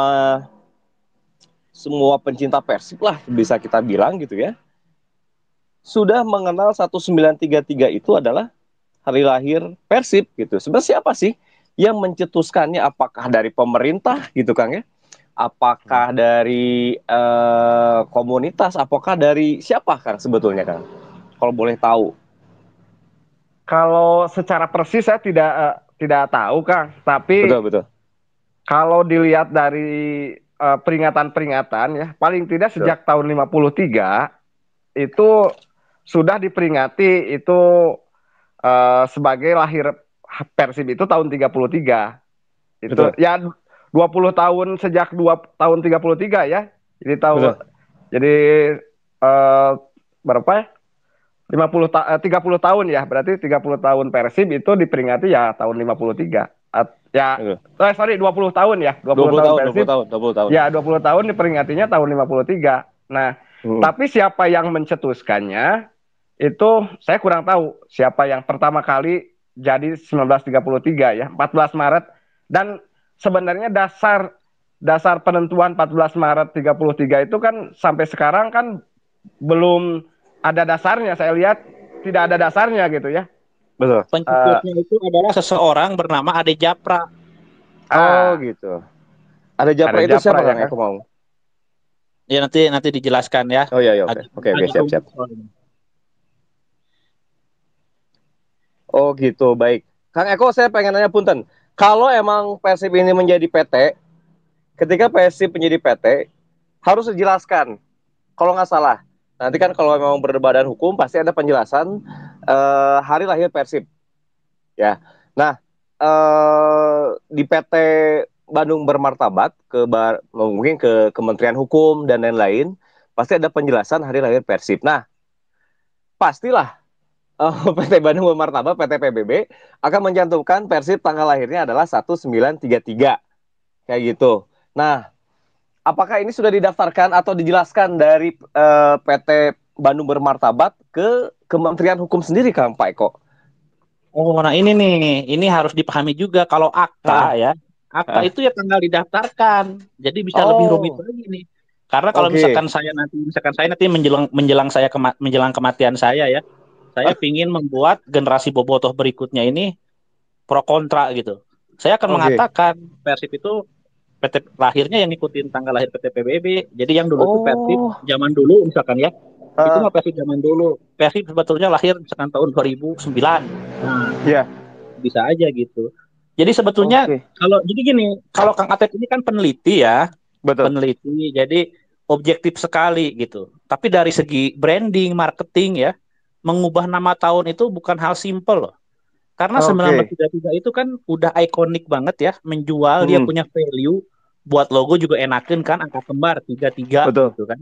semua pencinta Persib lah bisa kita bilang gitu ya, sudah mengenal 1933 itu adalah hari lahir Persib gitu. Sebenarnya siapa sih yang mencetuskannya? Apakah dari pemerintah gitu Kang ya? Apakah dari komunitas? Apakah dari siapa Kang sebetulnya Kang? Kalau boleh tahu. Kalau secara persis saya tidak tahu Kang, Betul, tapi betul. kalau dilihat dari peringatan-peringatan ya, paling tidak Betul. sejak tahun 53 itu sudah diperingati itu sebagai lahir Persib itu tahun 33. Itu Betul. ya 20 tahun sejak tahun 33 ya. Jadi Betul. jadi eh, berapa ya? 30 tahun ya. Berarti 30 tahun Persib itu diperingati ya tahun 53. Ya, Betul. sorry 20 tahun ya. 20 20 tahun tahun, 20 Persib. tahun, 20 tahun. Ya, 20 tahun diperingatinya tahun 53. Nah, Hmm. tapi siapa yang mencetuskannya itu saya kurang tahu. Siapa yang pertama kali jadi 1933 ya, 14 Maret, dan sebenarnya dasar penentuan 14 Maret 33 itu kan sampai sekarang kan belum ada dasarnya. Saya lihat tidak ada dasarnya gitu ya. Betul. Eh, Pencetusnya itu adalah seseorang bernama Ade Japra. Oh ah, gitu. Ada ada Japra itu siapa Japra ya Kang? kan. Aku mau. Ya nanti dijelaskan ya. Oh iya, iya, oke. Agak Oke, oke, agak siap, rumit siap. soalnya. Oh gitu, baik. Kang Eko, saya pengen nanya punten. Kalau emang Persib ini menjadi PT, ketika Persib menjadi PT, harus dijelaskan. Kalau nggak salah, nanti kan kalau memang berbadan hukum pasti ada penjelasan hari lahir Persib. Ya. Nah, di PT Bandung Bermartabat mungkin ke Kementerian Hukum dan lain-lain, pasti ada penjelasan hari lahir Persib. Nah, pastilah PT Bandung Bermartabat, PT PBB akan mencantumkan Persib tanggal lahirnya adalah 1933. Kayak gitu. Nah, apakah ini sudah didaftarkan atau dijelaskan dari PT Bandung Bermartabat ke Kementerian Hukum sendiri, Kang Pak Eko? Oh, nah ini nih, ini harus dipahami juga kalau akta Ah, ya. Akta ah. itu ya tinggal didaftarkan. Jadi bisa lebih rumit Oh, lagi nih. Karena kalau oke. misalkan saya nanti menjelang kematian saya ya, saya pingin membuat generasi bobotoh berikutnya ini pro kontra gitu. Saya akan Oke. mengatakan Persib itu PT lahirnya yang ngikutin tanggal lahir PT PBB. Jadi yang dulu tuh Persib Oh, zaman dulu misalkan ya. Itu ah, mah Persib zaman dulu. Persib sebetulnya lahir misalkan tahun 2009. Nah, ya, bisa aja gitu. Jadi sebetulnya oke, kalau jadi gini, kalau Kang Atep ini kan peneliti ya, betul. peneliti. Jadi objektif sekali gitu. Tapi dari segi branding, marketing ya, mengubah nama tahun itu bukan hal simple loh. Karena Oke, 1933 itu kan udah ikonik banget ya, menjual dia mm, punya value, buat logo juga enakin kan, angka kembar 33 betul. gitu kan.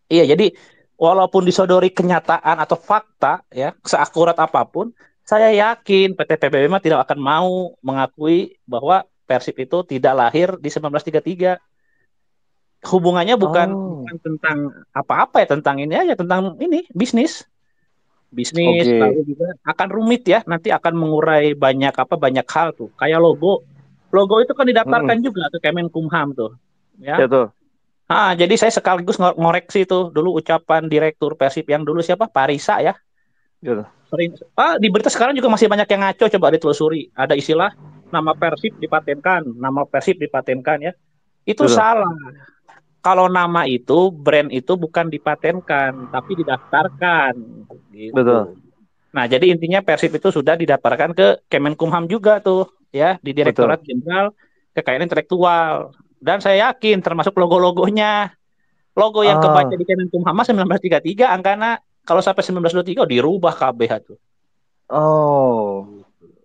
Iya, jadi walaupun disodori kenyataan atau fakta ya, seakurat apapun, saya yakin PT PBB mah tidak akan mau mengakui bahwa Persib itu tidak lahir di 1933. Hubungannya bukan Oh, bukan tentang apa-apa ya, tentang ini aja, tentang ini bisnis. Bisnis lalu oke. juga akan rumit ya, nanti akan mengurai banyak apa banyak hal tuh. Kayak logo. Logo itu kan Mm, didaftarkan juga ke Kemenkumham tuh. Ya. ya tuh. Jadi saya sekaligus ngoreksi tuh dulu ucapan Direktur Persib yang dulu siapa? Parisa ya. Ya tuh. Sering di berita sekarang juga masih banyak yang ngaco, coba ditelusuri. Ada istilah nama Persib dipatenkan, nama Persib dipatenkan ya. Itu Betul. salah. Kalau nama itu, brand itu bukan dipatenkan, tapi didaftarkan Betul. gitu. Nah, jadi intinya Persib itu sudah didaftarkan ke Kemenkumham juga tuh, ya, di Betul. Direktorat Jenderal Kekayaan Intelektual. Dan saya yakin termasuk logo-logonya. Logo yang kebaca Ah, di Kemenkumham 1933, angkana kalau sampai 1923 dirubah KBH tuh. oh,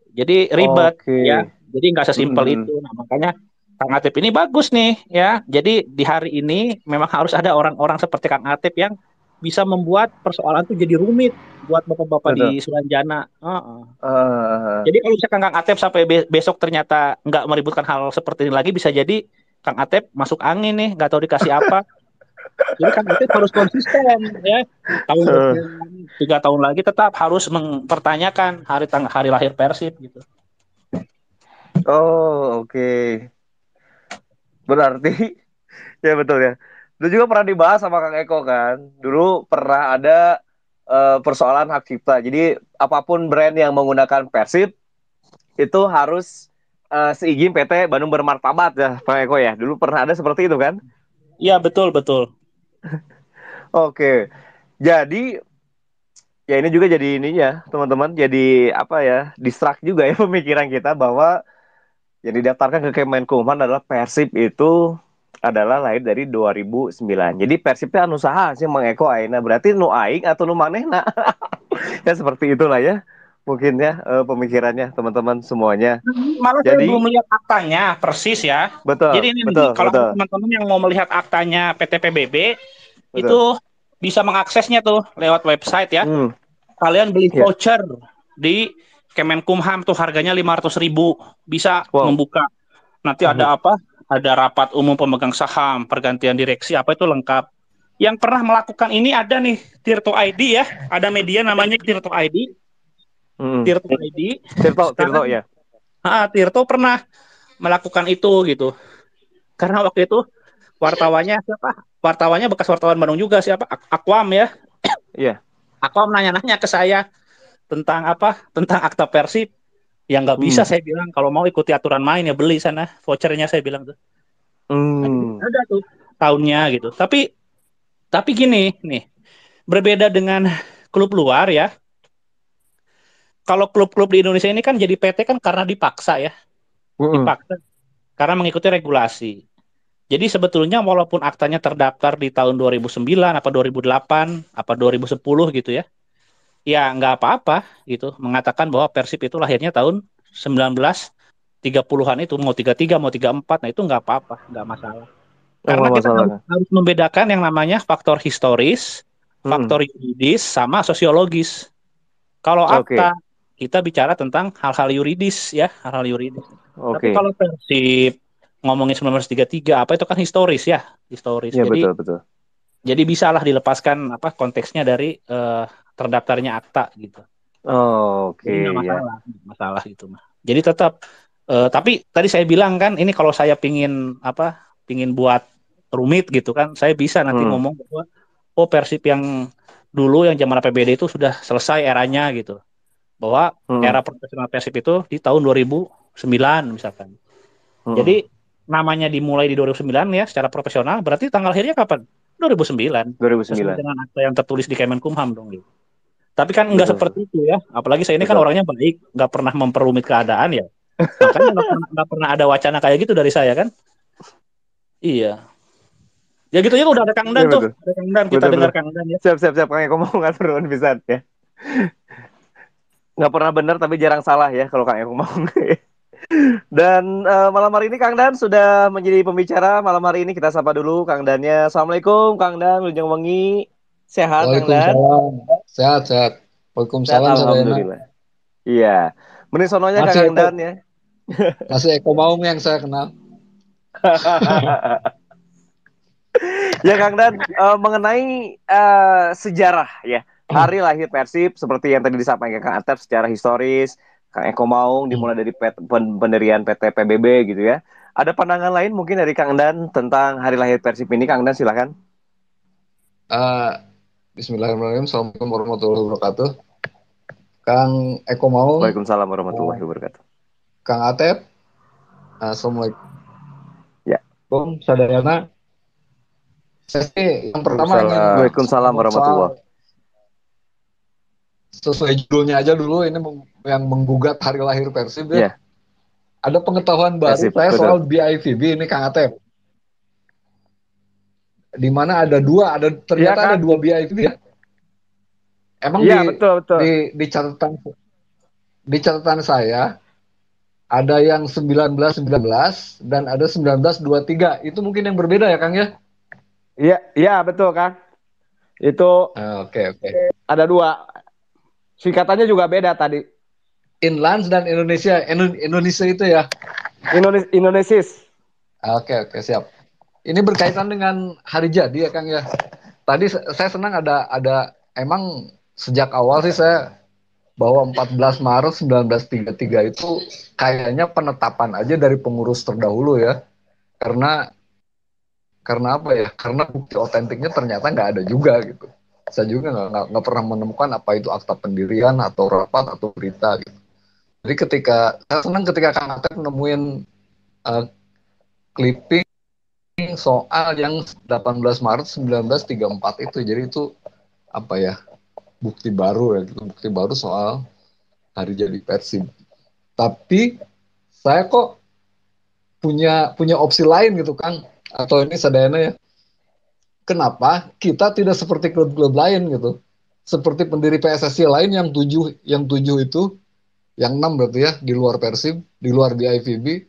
Jadi ribet ya. oke. Jadi nggak sesimpel Mm, itu. Nah, makanya Kang Atip ini bagus nih ya. Jadi di hari ini memang harus ada orang-orang seperti Kang Atip yang bisa membuat persoalan itu jadi rumit buat bapak-bapak di betul. Sulanjana. Heeh. Ah, Jadi kalau misalkan Kang Atep sampai besok ternyata nggak meributkan hal seperti ini lagi, bisa jadi Kang Atep masuk angin nih, nggak tahu dikasih apa. Jadi Kang Atep harus konsisten ya. Tahun ah. depan, 3 tahun lagi tetap harus mempertanyakan hari lahir Persib gitu. Oh, oke. Berarti, ya betul ya. Itu juga pernah dibahas sama Kang Eko kan. Dulu pernah ada persoalan hak cipta. Jadi apapun brand yang menggunakan Persib itu harus seizin PT Bandung Bermartabat ya, Kang Eko ya. Dulu pernah ada seperti itu kan? Iya betul betul. Oke. Jadi ya ini juga jadi ininya, teman-teman. Jadi apa ya? Distract juga ya pemikiran kita bahwa yang didaftarkan ke Kemenkumham adalah Persib itu adalah lahir dari 2009. Jadi Persibnya anu saha sih Mang Eko ayeuna berarti nu aing atau nu manehna. Ya seperti itulah ya. Mungkin ya pemikirannya teman-teman semuanya. Malah saya belum Jadi melihat aktanya persis ya. Jadi betul, ini nih, betul, kalau ada betul. teman-teman yang mau melihat aktanya PT PBB, itu Betul. bisa mengaksesnya tuh lewat website ya. Hmm, Kalian beli ya. voucher di Kemenkumham tuh harganya 500.000, bisa Wow. membuka. Nanti Mhm. ada apa? Ada rapat umum pemegang saham, pergantian direksi, apa itu lengkap. Yang pernah melakukan ini ada nih Tirto ID ya, ada media namanya Tirto ID. Hmm. Tirto ID. Tirto, Tirto Sekarang ya. Tirto pernah melakukan itu gitu. Karena waktu itu wartawannya siapa? Wartawannya bekas wartawan Bandung juga siapa? Aquam ya. Iya. Aquam nanya-nanya ke saya tentang apa? Tentang akta Persib. Ya nggak bisa Hmm. saya bilang. Kalau mau ikuti aturan main ya beli sana vouchernya saya bilang tuh. Hmm. Ada tuh tahunnya gitu. Tapi gini nih, berbeda dengan klub luar ya. Kalau klub-klub di Indonesia ini kan jadi PT kan karena dipaksa ya, Hmm. dipaksa karena mengikuti regulasi. Jadi sebetulnya walaupun aktanya terdaftar di tahun 2009, apa 2008, apa 2010 gitu ya, ya nggak apa-apa gitu. Mengatakan bahwa Persib itu lahirnya tahun 1930-an itu, mau 33, mau 34, nah itu nggak apa-apa, nggak masalah. Oh, Karena nggak kita masalah harus, kan. harus membedakan yang namanya faktor historis, Hmm. faktor yuridis, sama sosiologis. Kalau Oke. akta, kita bicara tentang hal-hal yuridis ya, hal-hal yuridis. Tapi Oke. kalau Persib ngomongin 1933 apa itu kan historis ya, historis. Ya Jadi betul, betul. bisalah dilepaskan apa konteksnya dari terdaftarnya akta gitu. Oh, Jadi nggak oke ya. masalah, nggak masalah gitu mah. Jadi tetap tapi tadi saya bilang kan ini kalau saya pingin apa, pingin buat rumit gitu kan, saya bisa nanti Hmm. ngomong bahwa oh Persib yang dulu yang zaman APBD itu sudah selesai eranya gitu. bahwa Hmm. era profesional Persib itu di tahun 2009 misalkan. Hmm. Jadi namanya dimulai di 2009 ya secara profesional, berarti tanggal lahirnya kapan? 2009. Sesuai 2009. dengan akta yang tertulis di Kemenkumham dong gitu. Tapi kan enggak Betul. seperti itu ya. Apalagi saya ini kan Betul. orangnya baik, nggak pernah memperumit keadaan ya. Makanya nggak pernah ada wacana kayak gitu dari saya kan. Iya. Ya gitu ya udah ada Kang Iya Dan tuh. betul. Ada Kang Dan, kita Betul dengar betul. Kang Dan ya. Siap siap siap. Kang Eko mau ngatur bisa ya. Nggak pernah benar tapi jarang salah ya kalau Kang Eko mau. Dan malam hari ini Kang Dan sudah menjadi pembicara malam hari ini, kita sapa dulu Kang Dannya. Assalamualaikum Kang Dan, Lujeng Wengi. Sehat Kang Dan? Waalaikumsalam. Sehat, sehat. Sehat Waalaikumsalam, Sadayana. alhamdulillah. Iya. Mending sononya Masih Kang Eko, Dan ya. masih Eko Maung yang saya kenal. Ya Kang Dan, mengenai sejarah ya hari lahir Persib seperti yang tadi disampaikan Kang Atep secara historis, Kang Eko Maung dimulai dari pendirian PT PBB gitu ya. Ada pandangan lain mungkin dari Kang Dan tentang hari lahir Persib ini, Kang Dan silakan. Eh, Bismillahirrahmanirrahim. Assalamualaikum warahmatullahi wabarakatuh. Kang Eko Maung, Waalaikumsalam eh, warahmatullahi wabarakatuh. Kang Atep, Assalamualaikum, Ya. Sadayana. Saya sih yang pertama ingin Waalaikumsalam. Waalaikumsalam ngomong soal warahmatullahi. sesuai judulnya aja dulu, ini yang menggugat hari lahir Persib ya. Ya, Ada pengetahuan baru Persib saya betul. soal BIVB ini, Kang Atep. Di mana ada dua, ternyata Iya ada kan? dua BIVB ya. Emang Iya betul betul. di catatan saya ada yang 1919 dan ada 1923. Itu mungkin yang berbeda ya, Kang ya? Iya iya betul kan. Itu Oke. ada dua. Singkatannya juga beda tadi. Inlands dan Indonesia. Indonesia itu ya. Indonesis. Oke, siap. Ini berkaitan dengan hari jadi ya, Kang ya. Tadi saya senang ada emang sejak awal sih saya bahwa 14 Maret 1933 itu kayaknya penetapan aja dari pengurus terdahulu ya. Karena apa ya? Karena bukti otentiknya ternyata nggak ada juga gitu. Saya juga nggak pernah menemukan apa itu akta pendirian atau rapat atau berita gitu. Jadi saya senang ketika Kang Atep nemuin uh, clipping soal yang 18 Maret 1934 itu. Jadi itu apa ya? Bukti baru ya, gitu. Bukti baru soal hari jadi Persib. Tapi saya kok punya opsi lain gitu Kang, atau ini Sadayana ya, kenapa kita tidak seperti klub-klub lain gitu, seperti pendiri PSSI lain yang tujuh itu, yang enam berarti ya, di luar Persib, di luar BIVB,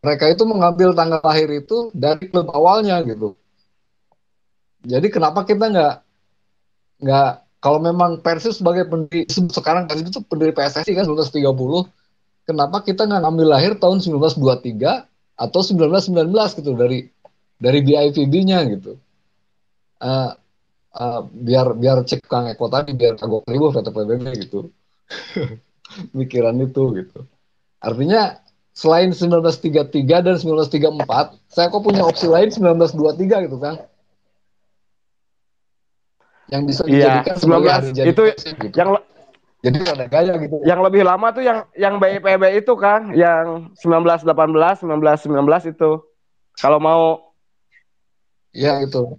mereka itu mengambil tanggal lahir itu dari klub awalnya gitu. Jadi kenapa kita nggak kalau memang Persib sebagai pendiri, sekarang Persib itu pendiri PSSI kan 1930, kenapa kita nggak ngambil lahir tahun 1923 atau 1919 gitu dari BIVB-nya gitu. Uh, biar cek Kang Eko tadi, biar kagok ribu kata PBB gitu. Pikiran itu gitu. Artinya selain 1933 dan 1934, saya kok punya opsi lain 1923 gitu Kang. Yang bisa Iya, dijadikan sebagai 19 hari jadi itu Persib gitu. yang Jadi ada gaya gitu. yang lebih lama tuh yang BIPB itu Kang, yang 1918, 1919 itu. Kalau mau Ya gitu.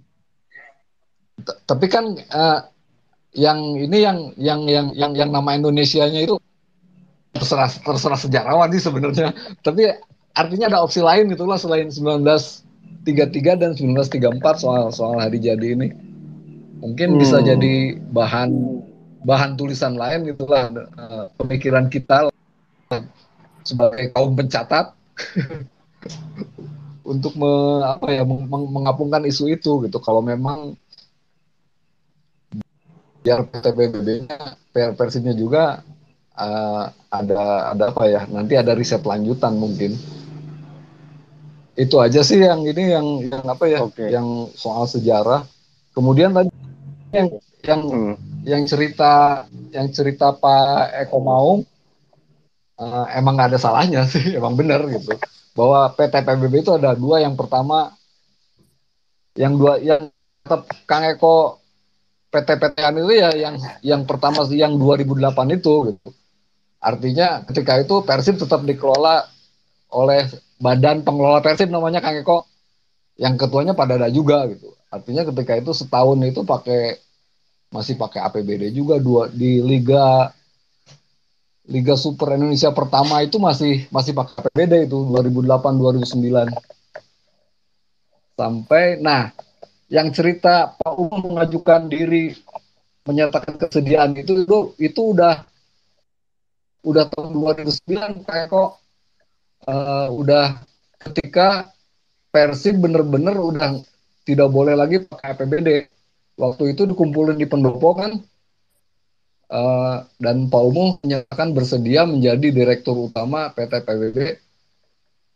Tapi kan yang ini yang nama Indonesianya itu terserah sejarawan sih sebenarnya. Tapi artinya ada opsi lain gitulah selain 1933 dan 1934 soal hari jadi ini. Mungkin bisa jadi bahan tulisan lain gitulah, pemikiran kita sebagai kaum pencatat untuk mengapungkan isu itu gitu. Kalau memang biar PT PBB-nya, Persibnya juga ada apa ya, nanti ada riset lanjutan mungkin. Itu aja sih yang ini yang apa ya, Oke. yang soal sejarah. Kemudian tadi yang yang yang cerita Pak Eko Maung, emang nggak ada salahnya sih, emang benar gitu, bahwa PT PBB itu ada dua. Yang pertama, yang tetap Kang Eko PT-PT-an itu ya yang pertama sih yang 2008 itu gitu. Artinya ketika itu Persib tetap dikelola oleh Badan Pengelola Persib namanya Kang Eko, yang ketuanya Pak Dada juga gitu. Artinya ketika itu setahun itu masih pakai APBD juga di Liga Super Indonesia pertama itu masih pakai APBD itu 2008 2009 sampai nah yang cerita Pak Umum mengajukan diri menyatakan kesediaan itu udah tahun 2009 kayak kok udah ketika Persib bener-bener udah tidak boleh lagi pakai APBD. Waktu itu dikumpulin di pendopo kan, dan Pak Umum menyatakan bersedia menjadi direktur utama PT PBB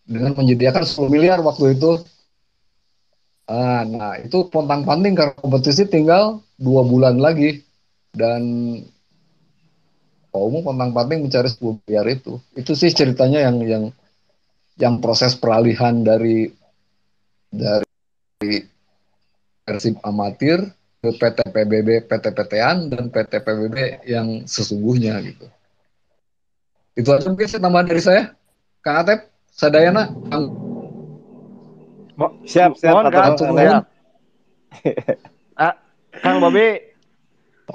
dengan menyediakan 10 miliar waktu itu. Nah itu pontang-panting karena kompetisi tinggal 2 bulan lagi dan Pak Umum pontang-panting mencari 10 miliar itu. Itu sih ceritanya yang proses peralihan dari Persib amatir ke PT PBB, PT PT-an dan PT PBB yang sesungguhnya gitu. Itu aja mungkin tambahan dari saya. Kang Atep, Sadayana, Kang Siap, Mohon Kang. Atur nuhun. Siap. Kang Bobi,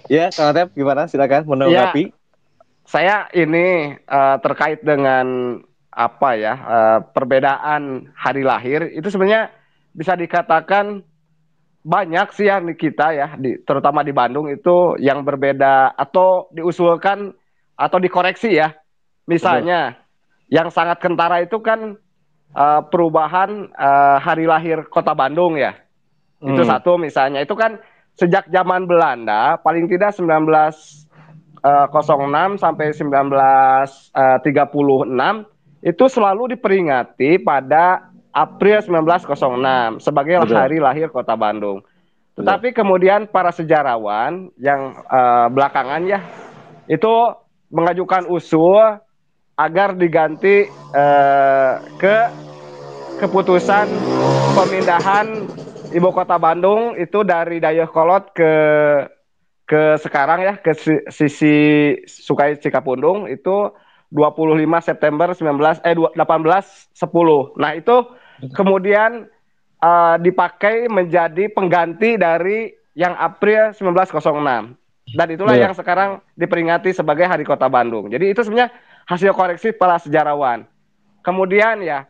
Ya, Kang Atep gimana? Silakan menanggapi. saya ini terkait dengan apa ya perbedaan hari lahir itu sebenarnya bisa dikatakan banyak sih yang di kita ya, terutama di Bandung itu yang berbeda atau diusulkan atau dikoreksi ya. Misalnya yang sangat kentara itu kan perubahan hari lahir Kota Bandung ya. Itu satu misalnya. Itu kan sejak zaman Belanda paling tidak 1906 sampai 1936 itu selalu diperingati pada April 1906 sebagai hari lahir Kota Bandung. Tetapi kemudian para sejarawan yang belakangan ya itu mengajukan usul agar diganti ke keputusan pemindahan ibu kota Bandung itu dari Dayakolot ke sekarang ya ke sisi Sungai Cikapundung itu 25 September 1810. Nah, itu kemudian dipakai menjadi pengganti dari yang April 1906. Dan itulah yang sekarang diperingati sebagai Hari Kota Bandung. Jadi itu sebenarnya hasil koreksi para sejarawan. Kemudian ya,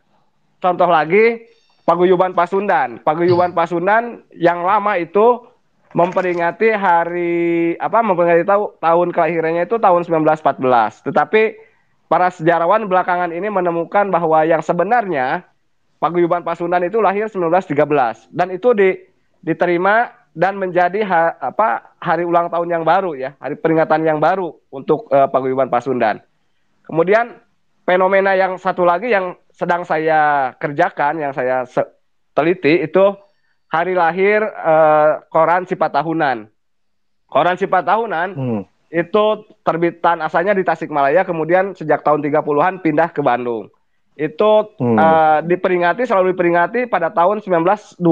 contoh lagi Paguyuban Pasundan. Paguyuban Pasundan yang lama itu memperingati memperingati tahun kelahirannya itu tahun 1914. Tetapi para sejarawan belakangan ini menemukan bahwa yang sebenarnya Paguyuban Pasundan itu lahir 1913 dan itu diterima dan menjadi hari ulang tahun yang baru ya, hari peringatan yang baru untuk Paguyuban Pasundan. Kemudian fenomena yang satu lagi yang sedang saya kerjakan, yang saya teliti itu hari lahir koran Sifat Tahunan. Koran Sifat Tahunan itu terbitan asalnya di Tasikmalaya, kemudian sejak tahun 30-an pindah ke Bandung. Itu selalu diperingati pada tahun 1923.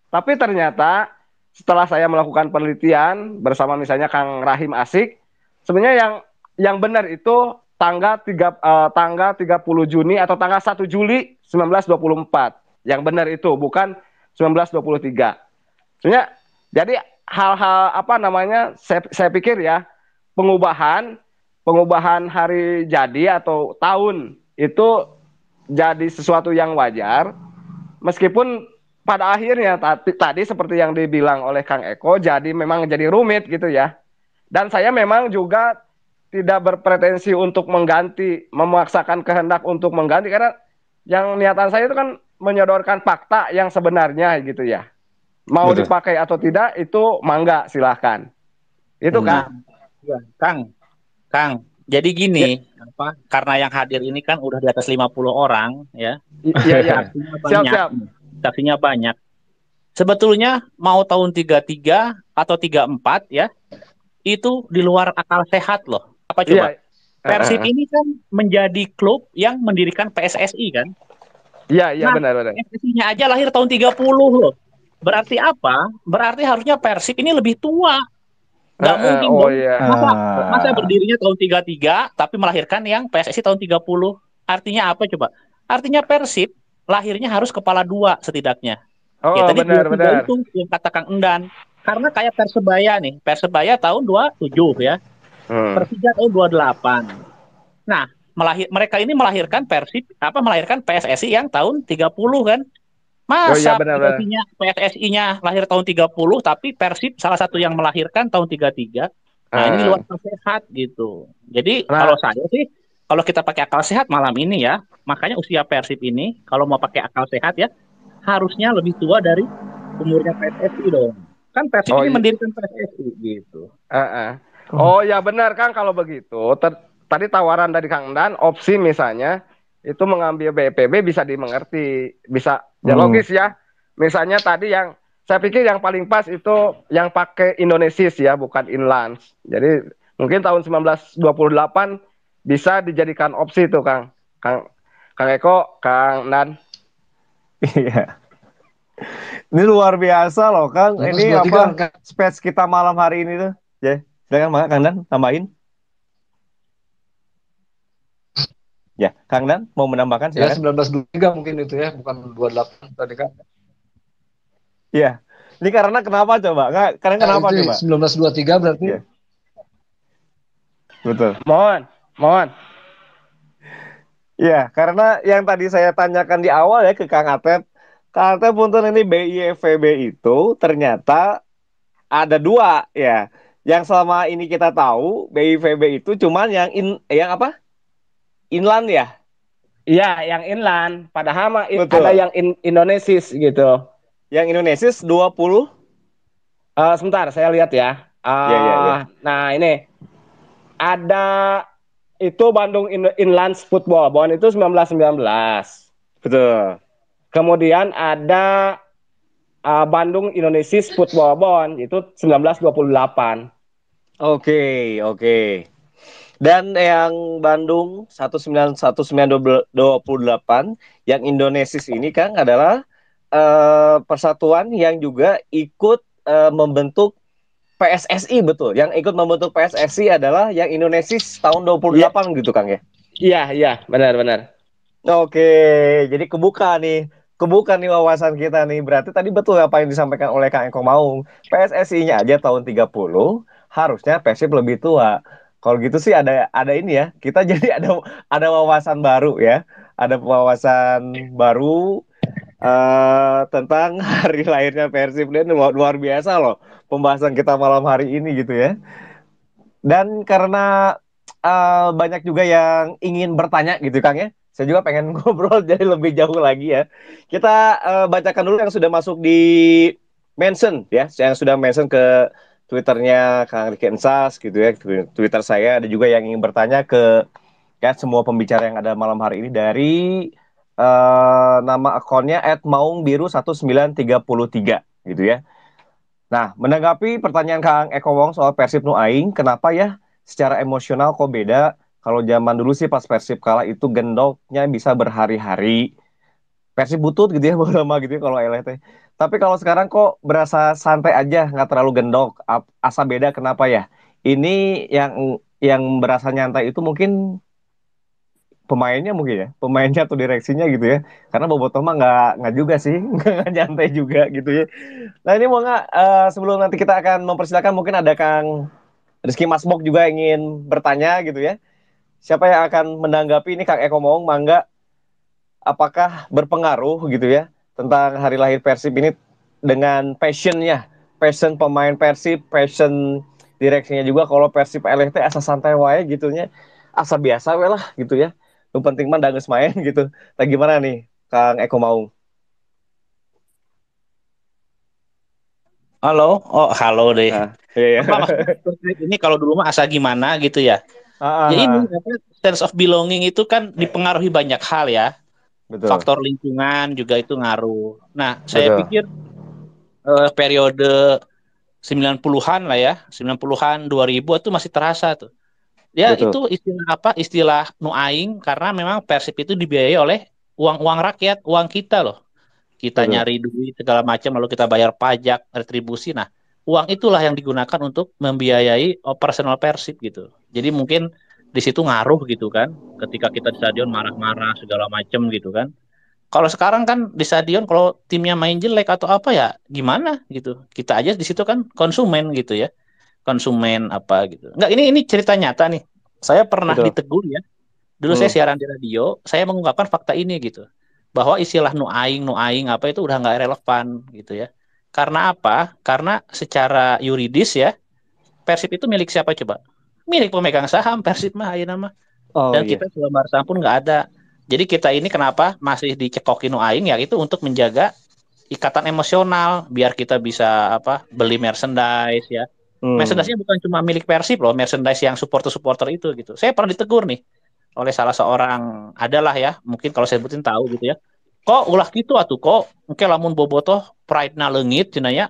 Tapi ternyata setelah saya melakukan penelitian bersama misalnya Kang Rahim Asik, sebenarnya yang benar itu tanggal 30 Juni atau tanggal 1 Juli 1924. Yang benar itu bukan 1923. Sebenarnya jadi hal-hal saya pikir ya pengubahan hari jadi atau tahun itu jadi sesuatu yang wajar meskipun pada akhirnya tadi seperti yang dibilang oleh Kang Eko memang jadi rumit gitu ya. Dan saya memang juga tidak berpretensi untuk memaksakan kehendak untuk mengganti karena yang niatan saya itu kan menyodorkan fakta yang sebenarnya gitu ya. Mau dipakai atau tidak itu mangga silahkan. Itu kan. Kang. Jadi gini, karena yang hadir ini kan udah di atas 50 orang ya. Iya. Saksinya banyak. Sebetulnya mau tahun 33 atau 34 ya, itu di luar akal sehat loh. Apa coba? Persib ini kan menjadi klub yang mendirikan PSSI kan? Iya, benar. PSSI-nya aja lahir tahun 30 loh. Berarti apa? Berarti harusnya Persib ini lebih tua. Nggak mungkin Oh dong. iya. Masa berdirinya tahun 33 tapi melahirkan yang PSSI tahun 30. Artinya apa coba? Artinya Persib lahirnya harus kepala dua setidaknya. Ya Oh tadi dua tiga benar. itu yang kata Kang Endan. Karena kayak Persebaya nih, Persebaya tahun 27 ya, Hmm. Persija tahun 28. Nah, mereka ini melahirkan melahirkan PSSI yang tahun 30 kan? Oh iya Masa benar. PSSI-nya lahir tahun 30 tapi Persib salah satu yang melahirkan tahun 33. Nah, ini luar Ah. biasa sehat gitu. Jadi kalau Nah, saya sih kalau kita pakai akal sehat malam ini ya, makanya usia Persib ini kalau mau pakai akal sehat ya harusnya lebih tua dari umurnya PSSI dong. Kan Persib oh ini iya. mendirikan PSSI gitu. Oh ya benar Kang kalau begitu. Tadi tawaran dari Kang Dan opsi misalnya itu mengambil BPB bisa dimengerti, bisa ya logis ya. Misalnya tadi yang saya pikir yang paling pas itu yang pakai Indonesis ya, bukan Inland. Jadi mungkin tahun 1928 bisa dijadikan opsi itu Kang. Kang Eko, Kang Dan. Iya. Ini luar biasa loh, Kang. Ini 1923 apa kan. space kita malam hari ini tuh. Ya, silakan Kang Dan tambahin. Ya, Kang Dan mau menambahkan Ya silakan. 1923 mungkin itu ya, bukan 28 tadi kan. Iya. Ini karena kenapa coba? Karena Ya kenapa itu coba? 1923 berarti. Ya, betul. Mohon. Iya, karena yang tadi saya tanyakan di awal ya ke Kang Atep. Kang Atep punten ini BIFVB itu ternyata ada dua ya. Yang selama ini kita tahu BIVB itu cuman yang apa? Inland ya. Iya, yang inland. Padahal ada Betul. yang Indonesis gitu. Yang Indonesia 20. Sebentar, saya lihat ya. Ya, ya, ya. Nah, ini ada itu Bandung Inland Football Bond itu 1919. Betul. Kemudian ada Bandung Indonesis Football Bond itu 1928. Oke, oke. Dan yang Bandung 191928 yang Indonesia ini Kang adalah persatuan yang juga ikut membentuk PSSI, betul. Yang ikut membentuk PSSI adalah yang Indonesia tahun Iya, 28 gitu Kang ya. iya, benar. Oke, jadi kebuka nih wawasan kita nih. Berarti tadi betul apa yang disampaikan oleh Kang Eko Maung. PSSI-nya aja tahun 30, harusnya Persib lebih tua. Kalau gitu sih ada ini ya. Kita jadi ada wawasan baru ya. Ada wawasan baru tentang hari lahirnya Persib, dan luar biasa loh pembahasan kita malam hari ini gitu ya. Dan karena banyak juga yang ingin bertanya gitu Kang ya. Saya juga pengen ngobrol jadi lebih jauh lagi ya. Kita bacakan dulu yang sudah masuk di mention ya, yang sudah mention ke Twitternya Kang Riki Ensas gitu ya, Twitter saya. Ada juga yang ingin bertanya ke ya semua pembicara yang ada malam hari ini dari nama akunnya @maungbiru1933 gitu ya. Nah, menanggapi pertanyaan Kang Eko Wong soal Persib Nu Aing, kenapa ya secara emosional kok beda? Kalau zaman dulu sih pas Persib kalah itu gendoknya bisa berhari-hari. Persib butut gitu ya, bodo lama gitu ya kalau LT. Tapi kalau sekarang kok berasa santai aja, nggak terlalu gendok. Asa beda kenapa ya? Ini yang berasa nyantai itu mungkin pemainnya mungkin ya, pemainnya atau direksinya gitu ya. Karena Bobotoh mah nggak juga sih, nggak nyantai juga gitu ya. Nah ini mau nggak sebelum nanti kita akan mempersilakan mungkin ada Kang Rizky Masbok juga ingin bertanya gitu ya. Siapa yang akan menanggapi ini Kang Eko Maung, mangga apakah berpengaruh gitu ya tentang hari lahir Persib ini dengan passion pemain Persib, passion direksinya juga. Kalau Persib LFT asa santai wae gitunya, asa biasa we lah gitu ya. Yang penting mah danges main gitu. Nah gimana nih Kang Eko Maung? Halo, oh halo deh. Nah, iya ya. Apa maksudnya terkait ini kalau dulu mah asa gimana gitu ya? Ah, Ya ah, ini ah. apa, sense of belonging itu kan dipengaruhi banyak hal ya. Betul, Faktor lingkungan juga itu ngaruh. Nah, saya betul, pikir periode 90-an lah ya, 90-an 2000 itu masih terasa tuh. Ya itu betul. istilah apa? Istilah nu aing karena memang Persib itu dibiayai oleh uang-uang rakyat, uang kita loh. kita Betul. nyari duit segala macam, lalu kita bayar pajak, retribusi. Nah, uang itulah yang digunakan untuk membiayai operasional Persib gitu. Jadi mungkin di situ ngaruh gitu kan, ketika kita di stadion marah-marah segala macam gitu kan. Kalau sekarang kan di stadion kalau timnya main jelek atau apa ya gimana gitu. Kita aja di situ kan konsumen gitu ya. Konsumen apa gitu. Enggak, ini cerita nyata nih. Saya pernah Betul. ditegur ya. Dulu saya Hmm. siaran di radio, saya mengungkapkan fakta ini gitu. Bahwa istilah nu aing apa itu udah nggak relevan gitu ya. Karena apa? Karena secara yuridis ya, Persib itu milik siapa coba? Milik pemegang saham Persib mah ayeuna mah. Oh Dan iya. kita selama saham pun nggak ada. Jadi kita ini kenapa masih dicekokin nu aing ya itu untuk menjaga ikatan emosional biar kita bisa apa beli merchandise ya. Hmm. Merchandise-nya bukan cuma milik Persib loh, merchandise yang supporter-supporter itu gitu. Saya pernah ditegur nih oleh salah seorang adalah ya, mungkin kalau saya sebutin tahu gitu ya. Kok ulah gitu atuh kok, engke lamun bobotoh pride-na leungit cenah ya,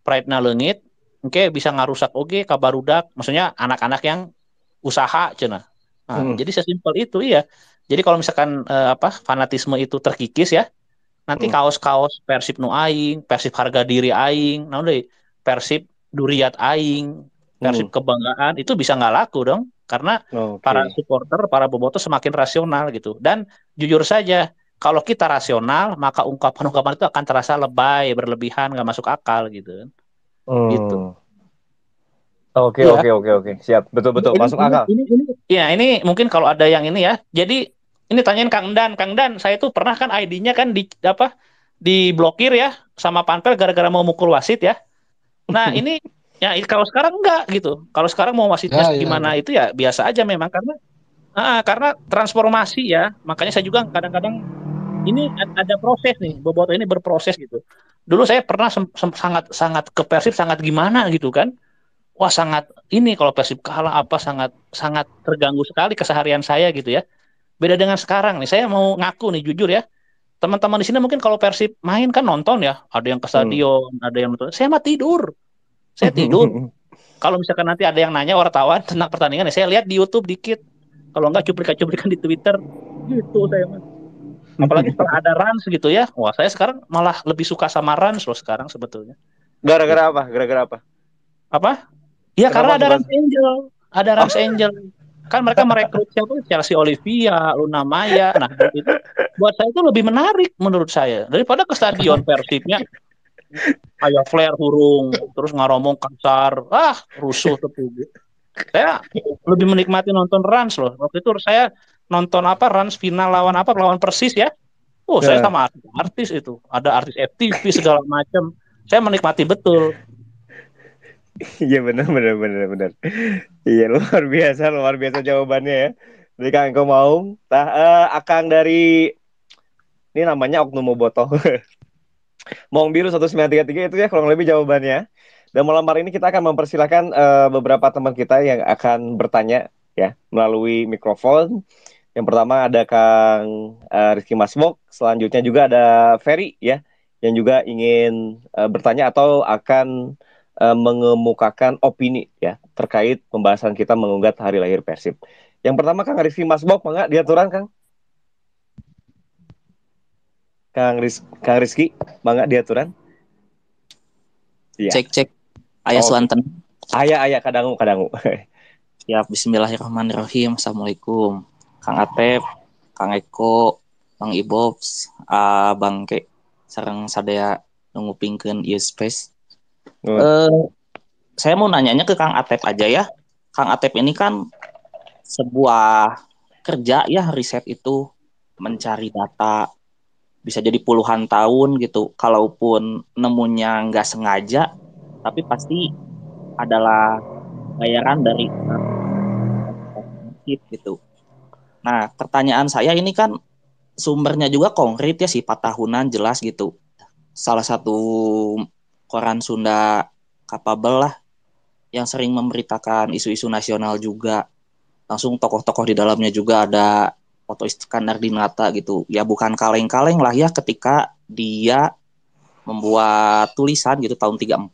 pride-na leungit, engke bisa ngarusak oge ka barudak, maksudnya anak-anak yang usaha cenah. Nah, Hmm. jadi sesimpel itu ya. Jadi kalau misalkan apa fanatisme itu terkikis ya, nanti Hmm. kaos-kaos Persib nu aing, Persib harga diri aing, nah udah Persib duriat aing, Hmm. Persib kebanggaan itu bisa nggak laku dong karena para Oke. supporter, para bobotoh semakin rasional gitu. Dan jujur saja, kalau kita rasional, maka ungkapan-ungkapan itu akan terasa lebay, berlebihan, nggak masuk akal gitu. Gitu. Hmm. Oke, Iya. oke, oke, oke. Siap. Betul, Ini, betul. ini, Masuk ini, akal. ini, ya ini mungkin kalau ada yang ini ya. Jadi ini tanyain Kang Dan, saya tuh pernah kan ID-nya kan di apa diblokir ya sama Panpel gara-gara mau mukul wasit ya. Nah ini ya kalau sekarang enggak gitu. Kalau sekarang mau wasitnya Ya, ya, gimana ya. itu ya biasa aja memang karena transformasi ya. Makanya saya juga kadang-kadang ini ada proses nih. Boboto ini berproses gitu. Dulu saya pernah sangat sangat ke Persib sangat gimana gitu kan. Wah sangat ini kalau Persib kalah apa sangat sangat terganggu sekali keseharian saya gitu ya. Beda dengan sekarang nih, saya mau ngaku nih jujur ya. Teman-teman di sini mungkin kalau Persib main kan nonton ya, ada yang ke Hmm. stadion, ada yang nonton. Saya mah tidur, saya tidur. Kalau misalkan nanti ada yang nanya wartawan tentang pertandingan, ya saya lihat di YouTube dikit. Kalau enggak cuplikan-cuplikan di Twitter, gitu saya mah. Apalagi setelah ada Rans gitu ya. Wah, saya sekarang malah lebih suka sama Rans loh sekarang sebetulnya. Gara-gara Gitu. apa? Gara-gara apa? Apa? Ya karena Kenapa ada suka? Rans Angel, ada Oh, Rans Angel. Kan mereka merekrut siapa? Chelsea Olivia, Luna Maya. Nah, itu buat saya itu lebih menarik menurut saya daripada ke stadion Persibnya kayak flare hurung terus ngaromong kasar, rusuh tepugu. Saya lebih menikmati nonton Rans loh. Waktu itu saya nonton apa Rans final lawan apa lawan Persis ya. Oh, saya ya. sama artis itu. Ada artis FTV segala macam. Saya menikmati betul. Iya benar, benar, benar, benar. Iya luar biasa jawabannya ya. Dari Kang Eko Maung. Tah, Akang dari ini namanya Oknum Bobotoh. Maung Biru 1933 itu ya kurang lebih jawabannya. Dan malam hari ini kita akan mempersilahkan beberapa teman kita yang akan bertanya ya melalui mikrofon. Yang pertama ada Kang Rizky Masmok, selanjutnya juga ada Ferry ya yang juga ingin bertanya atau akan mengemukakan opini ya terkait pembahasan kita mengunggat hari lahir Persib. Yang pertama Kang Rizky Masmok, mangga diaturan Kang. Kang Rizky, mangga diaturan. Iya. Cek cek ayah Oke. Swanten. Ayah kadangu kadangu. Siap, Bismillahirrahmanirrahim. Assalamualaikum. Kang Atep, Kang Eko, Bang Ibobs, Bang Ke, sareng sadaya nungupingkeun ieu space. Saya mau nanyanya ke Kang Atep aja ya. Kang Atep ini kan sebuah kerja ya, riset itu mencari data bisa jadi puluhan tahun gitu. Kalaupun nemunya nggak sengaja, tapi pasti adalah bayaran dari gitu. Nah, pertanyaan saya ini kan sumbernya juga konkret ya, sifat tahunan jelas gitu. Salah satu koran Sunda kapabel lah yang sering memberitakan isu-isu nasional juga. Langsung tokoh-tokoh di dalamnya juga ada Oto Iskandar Dinata gitu. Ya bukan kaleng-kaleng lah ya ketika dia membuat tulisan gitu tahun 34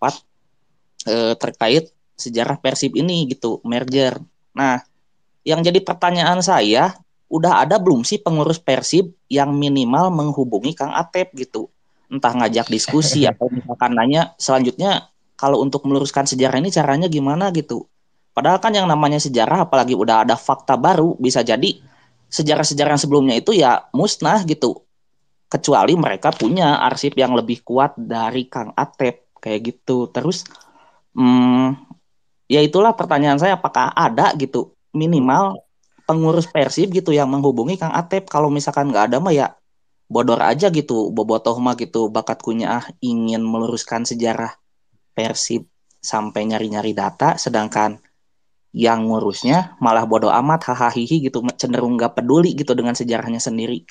terkait sejarah Persib ini gitu, merger. Nah, yang jadi pertanyaan saya, udah ada belum sih pengurus Persib yang minimal menghubungi Kang Atep gitu? entah ngajak diskusi atau misalkan nanya selanjutnya kalau untuk meluruskan sejarah ini caranya gimana gitu. Padahal kan yang namanya sejarah apalagi udah ada fakta baru bisa jadi sejarah-sejarah yang sebelumnya itu ya musnah gitu. Kecuali mereka punya arsip yang lebih kuat dari Kang Atep kayak gitu. Terus hmm, ya itulah pertanyaan saya apakah ada gitu minimal pengurus Persib gitu yang menghubungi Kang Atep. Kalau misalkan nggak ada mah ya bodor aja gitu, bobotoh mah gitu bakat kunyah ingin meluruskan sejarah Persib sampai nyari-nyari data, sedangkan yang ngurusnya malah bodoh amat, hahaha gitu, cenderung nggak peduli gitu dengan sejarahnya sendiri.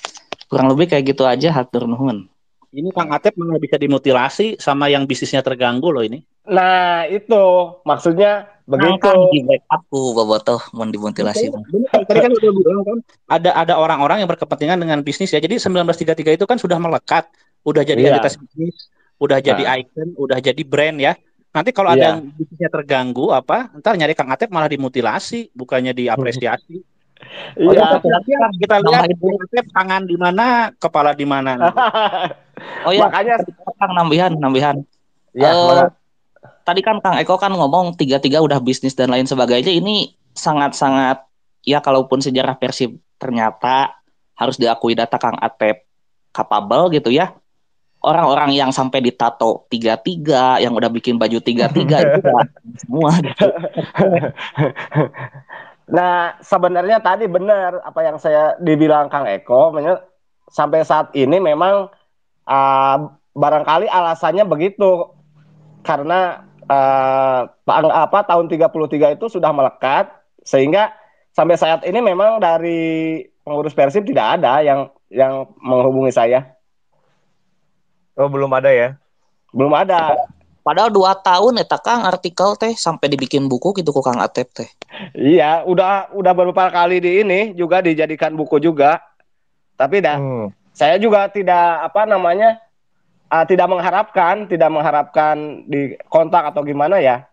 Kurang lebih kayak gitu aja, hatur nuhun. Ini Kang Atep malah bisa dimutilasi sama yang bisnisnya terganggu loh ini. Nah, itu maksudnya begitu. Kang di backup ku bobotoh mau dimutilasi mah. Tadi kan udah bilang kan ada orang-orang yang berkepentingan dengan bisnis ya. Jadi 1933 itu kan sudah melekat, udah jadi Iya. entitas bisnis, udah jadi Nah, icon, udah jadi brand ya. Nanti kalau ada yang iya. bisnisnya terganggu apa, ntar nyari Kang Atep malah dimutilasi, bukannya diapresiasi. Oh Iya. ya, siap. Kita lihat Nambahin dulu. Kang Atep tangan di mana, kepala di mana nanti. Oh ya, Makanya Kang nambahan. ya, Eh, tadi kan Kang Eko kan ngomong tiga-tiga udah bisnis dan lain sebagainya. Ini sangat-sangat ya kalaupun sejarah Persib ternyata harus diakui data Kang Atep capable gitu ya. Orang-orang yang sampai ditato tiga-tiga, yang udah bikin baju tiga-tiga itu udah semua gitu. Nah, sebenarnya tadi benar apa yang saya dibilang Kang Eko, sampai saat ini memang barangkali alasannya begitu karena tahun 33 itu sudah melekat sehingga sampai saat ini memang dari pengurus Persib tidak ada yang menghubungi saya. Oh, belum ada ya? Belum ada. Padahal 2 tahun eta Kang artikel teh sampai dibikin buku gitu ku Kang Atep teh. Iya, udah beberapa kali di ini juga dijadikan buku juga. Tapi saya juga tidak tidak mengharapkan di kontak atau gimana ya.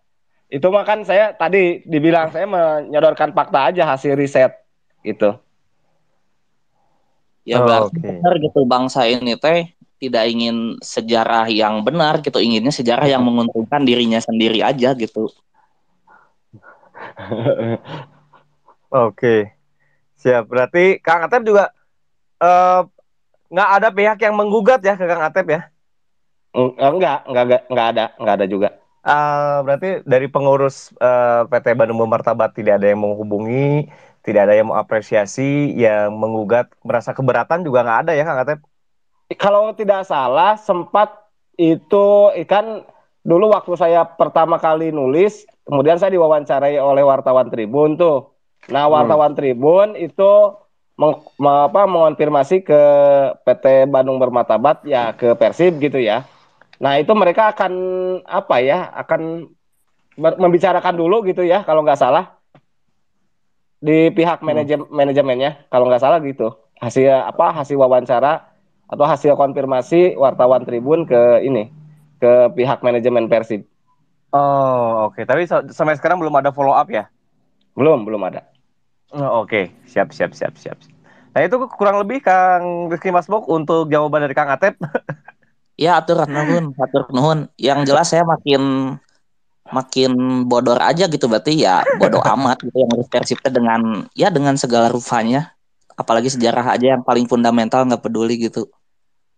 Itu mah kan saya tadi dibilang saya menyodorkan fakta aja hasil riset gitu. Ya berarti benar gitu bangsa ini teh tidak ingin sejarah yang benar gitu, inginnya sejarah yang menguntungkan dirinya sendiri aja gitu. Oke, siap. Berarti Kang Atep juga nggak ada pihak yang menggugat ya ke Kang Atep ya? Enggak ada juga. Berarti dari pengurus PT Bandung Bermartabat tidak ada yang menghubungi, tidak ada yang mengapresiasi, yang menggugat, merasa keberatan juga nggak ada ya Kang Atep? Kalau tidak salah sempat itu kan dulu waktu saya pertama kali nulis, kemudian saya diwawancarai oleh wartawan Tribun tuh. Nah, wartawan Tribun itu mengonfirmasi ke PT Bandung Bermartabat ya ke Persib gitu ya. Nah, itu mereka akan membicarakan dulu gitu ya kalau nggak salah di pihak manajemennya kalau nggak salah gitu. Hasil wawancara atau hasil konfirmasi wartawan Tribun ke pihak manajemen Persib. Oh, oke. Tapi sampai sekarang belum ada follow up ya? Belum ada. Oh, oke. Siap. Nah, itu kurang lebih Kang Rizky Masbok untuk jawaban dari Kang Atep. Ya atur nuhun. Yang jelas saya makin bodor aja gitu, berarti ya bodoh amat gitu yang harus Persib dengan segala rupanya. Apalagi sejarah aja yang paling fundamental nggak peduli gitu.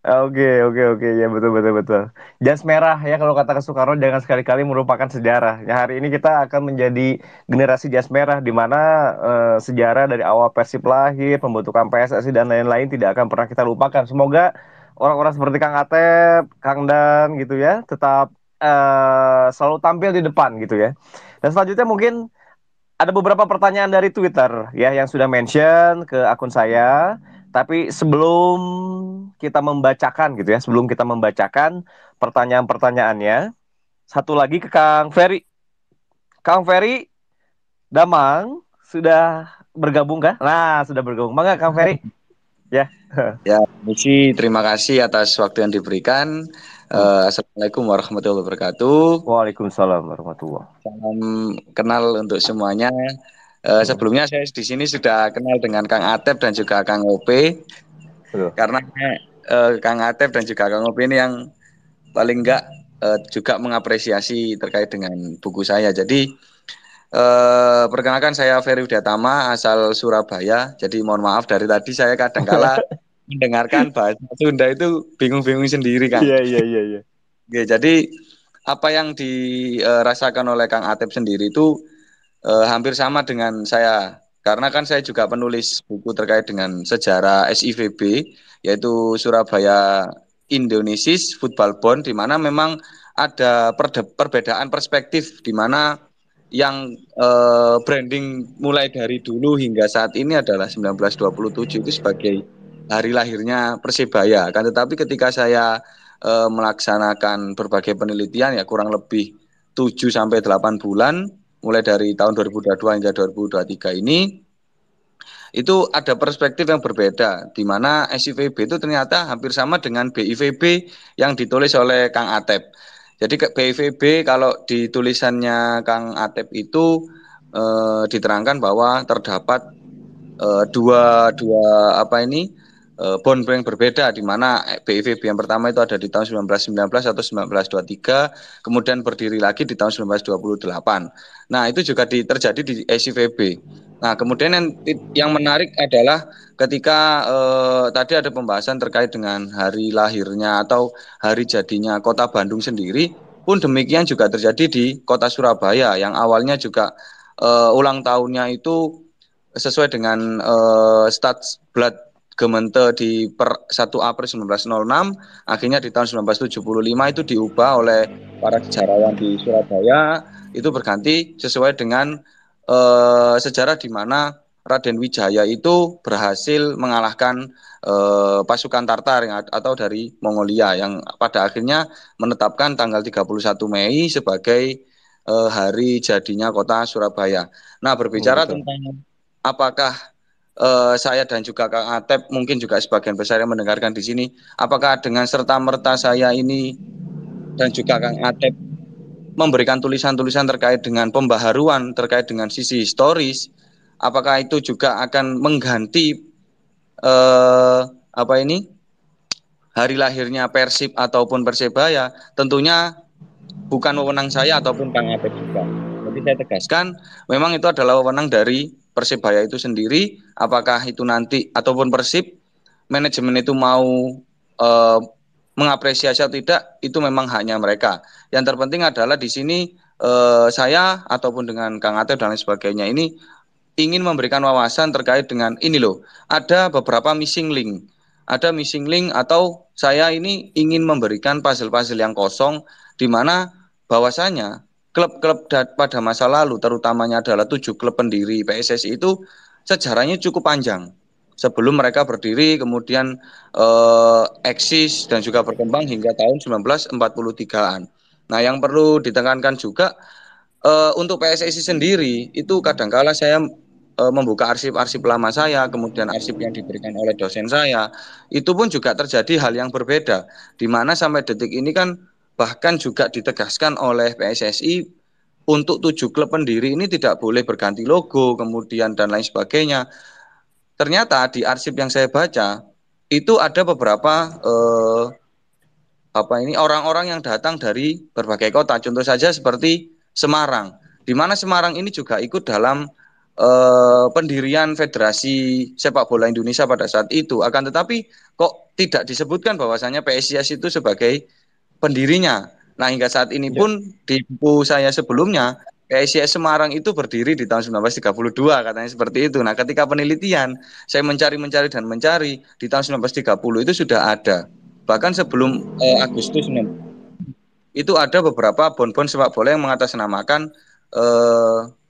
Oke. Ya, betul. Jas merah ya kalau kata Soekarno, jangan sekali-kali merupakan sejarah. Ya, hari ini kita akan menjadi generasi jas merah di mana sejarah dari awal Persib lahir, pembentukan PSSI dan lain-lain tidak akan pernah kita lupakan. Semoga orang-orang seperti Kang Atep, Kang Dan gitu ya, tetap selalu tampil di depan gitu ya. Dan selanjutnya mungkin ada beberapa pertanyaan dari Twitter ya yang sudah mention ke akun saya. Tapi sebelum kita membacakan gitu ya, sebelum kita membacakan pertanyaan-pertanyaannya, satu lagi ke Kang Ferry. Kang Ferry Damang sudah bergabung kah? Nah, sudah bergabung. Mangga Kang Ferry. Ya. Ya, Misi, terima kasih atas waktu yang diberikan. Assalamualaikum warahmatullahi wabarakatuh. Waalaikumsalam warahmatullahi. Salam kenal untuk semuanya. Sebelumnya saya di sini sudah kenal dengan Kang Atep dan juga Kang Ope. Karena Kang Atep dan juga Kang Opi ini yang paling enggak juga mengapresiasi terkait dengan buku saya. Jadi perkenalkan saya Ferry Widyatama asal Surabaya. Jadi mohon maaf dari tadi saya kadangkala mendengarkan bahasa Sunda itu bingung-bingung sendiri, Kang. Iya, iya, iya, iya. Oke, jadi apa yang dirasakan oleh Kang Atep sendiri itu hampir sama dengan saya. Karena kan saya juga penulis buku terkait dengan sejarah SIVB, yaitu Surabaya Indonesis Football Bond, di mana memang ada perbedaan perspektif, di mana yang branding mulai dari dulu hingga saat ini adalah 1927 itu sebagai hari lahirnya Persebaya. Kan tetapi ketika saya melaksanakan berbagai penelitian ya kurang lebih 7 sampai 8 bulan mulai dari tahun 2022 hingga 2023 ini itu ada perspektif yang berbeda di mana SIVB itu ternyata hampir sama dengan BIVB yang ditulis oleh Kang Atep. Jadi BIVB kalau di tulisannya Kang Atep itu diterangkan bahwa terdapat dua bond yang berbeda, di mana BIVB yang pertama itu ada di tahun 1919 atau 1923, kemudian berdiri lagi di tahun 1928. Nah, itu juga terjadi di SIVB. Nah, kemudian yang menarik adalah ketika tadi ada pembahasan terkait dengan hari lahirnya atau hari jadinya Kota Bandung sendiri, pun demikian juga terjadi di Kota Surabaya yang awalnya juga ulang tahunnya itu sesuai dengan Stadsblad Gemeente di per 1 April 1906, akhirnya di tahun 1975 itu diubah oleh para sejarawan di Surabaya, itu berganti sesuai dengan sejarah di mana Raden Wijaya itu berhasil mengalahkan pasukan Tartar atau dari Mongolia yang pada akhirnya menetapkan tanggal 31 Mei sebagai hari jadinya kota Surabaya. Nah, berbicara tentang apakah saya dan juga Kang Atep mungkin juga sebagian besar yang mendengarkan di sini, apakah dengan serta-merta saya ini dan juga Kang Atep memberikan tulisan-tulisan terkait dengan pembaharuan terkait dengan sisi historis, apakah itu juga akan mengganti hari lahirnya Persib ataupun Persebaya? Tentunya bukan wewenang saya ataupun Kang Atep juga. Jadi saya tegaskan, memang itu adalah wewenang dari Persebaya itu sendiri. Apakah itu nanti ataupun Persib manajemen itu mau mengapresiasi atau tidak, itu memang haknya mereka. Yang terpenting adalah di sini saya ataupun dengan Kang Atep dan lain sebagainya ini ingin memberikan wawasan terkait dengan ini loh. Ada beberapa missing link. Ada missing link atau saya ini ingin memberikan puzzle-puzzle yang kosong di mana bahwasanya klub-klub pada masa lalu terutamanya adalah 7 klub pendiri PSSI itu sejarahnya cukup panjang. Sebelum mereka berdiri kemudian eksis dan juga berkembang hingga tahun 1943-an. Nah, yang perlu ditekankan juga untuk PSSI sendiri itu kadangkala saya membuka arsip-arsip lama saya, kemudian arsip yang diberikan oleh dosen saya, itu pun juga terjadi hal yang berbeda, di mana sampai detik ini kan bahkan juga ditegaskan oleh PSSI untuk 7 klub pendiri ini tidak boleh berganti logo, kemudian dan lain sebagainya. Ternyata di arsip yang saya baca itu ada beberapa orang-orang yang datang dari berbagai kota. Contoh saja seperti Semarang, di mana Semarang ini juga ikut dalam pendirian Federasi Sepak Bola Indonesia pada saat itu. Akan tetapi kok tidak disebutkan bahwasanya PSIS itu sebagai pendirinya. Nah, hingga saat ini pun di buku saya sebelumnya, PSIS Semarang itu berdiri di tahun 1932, katanya seperti itu. Nah, ketika penelitian, saya mencari dan mencari, di tahun 1930 itu sudah ada. Bahkan sebelum Agustus itu ada beberapa bon-bon sepak bola yang mengatasnamakan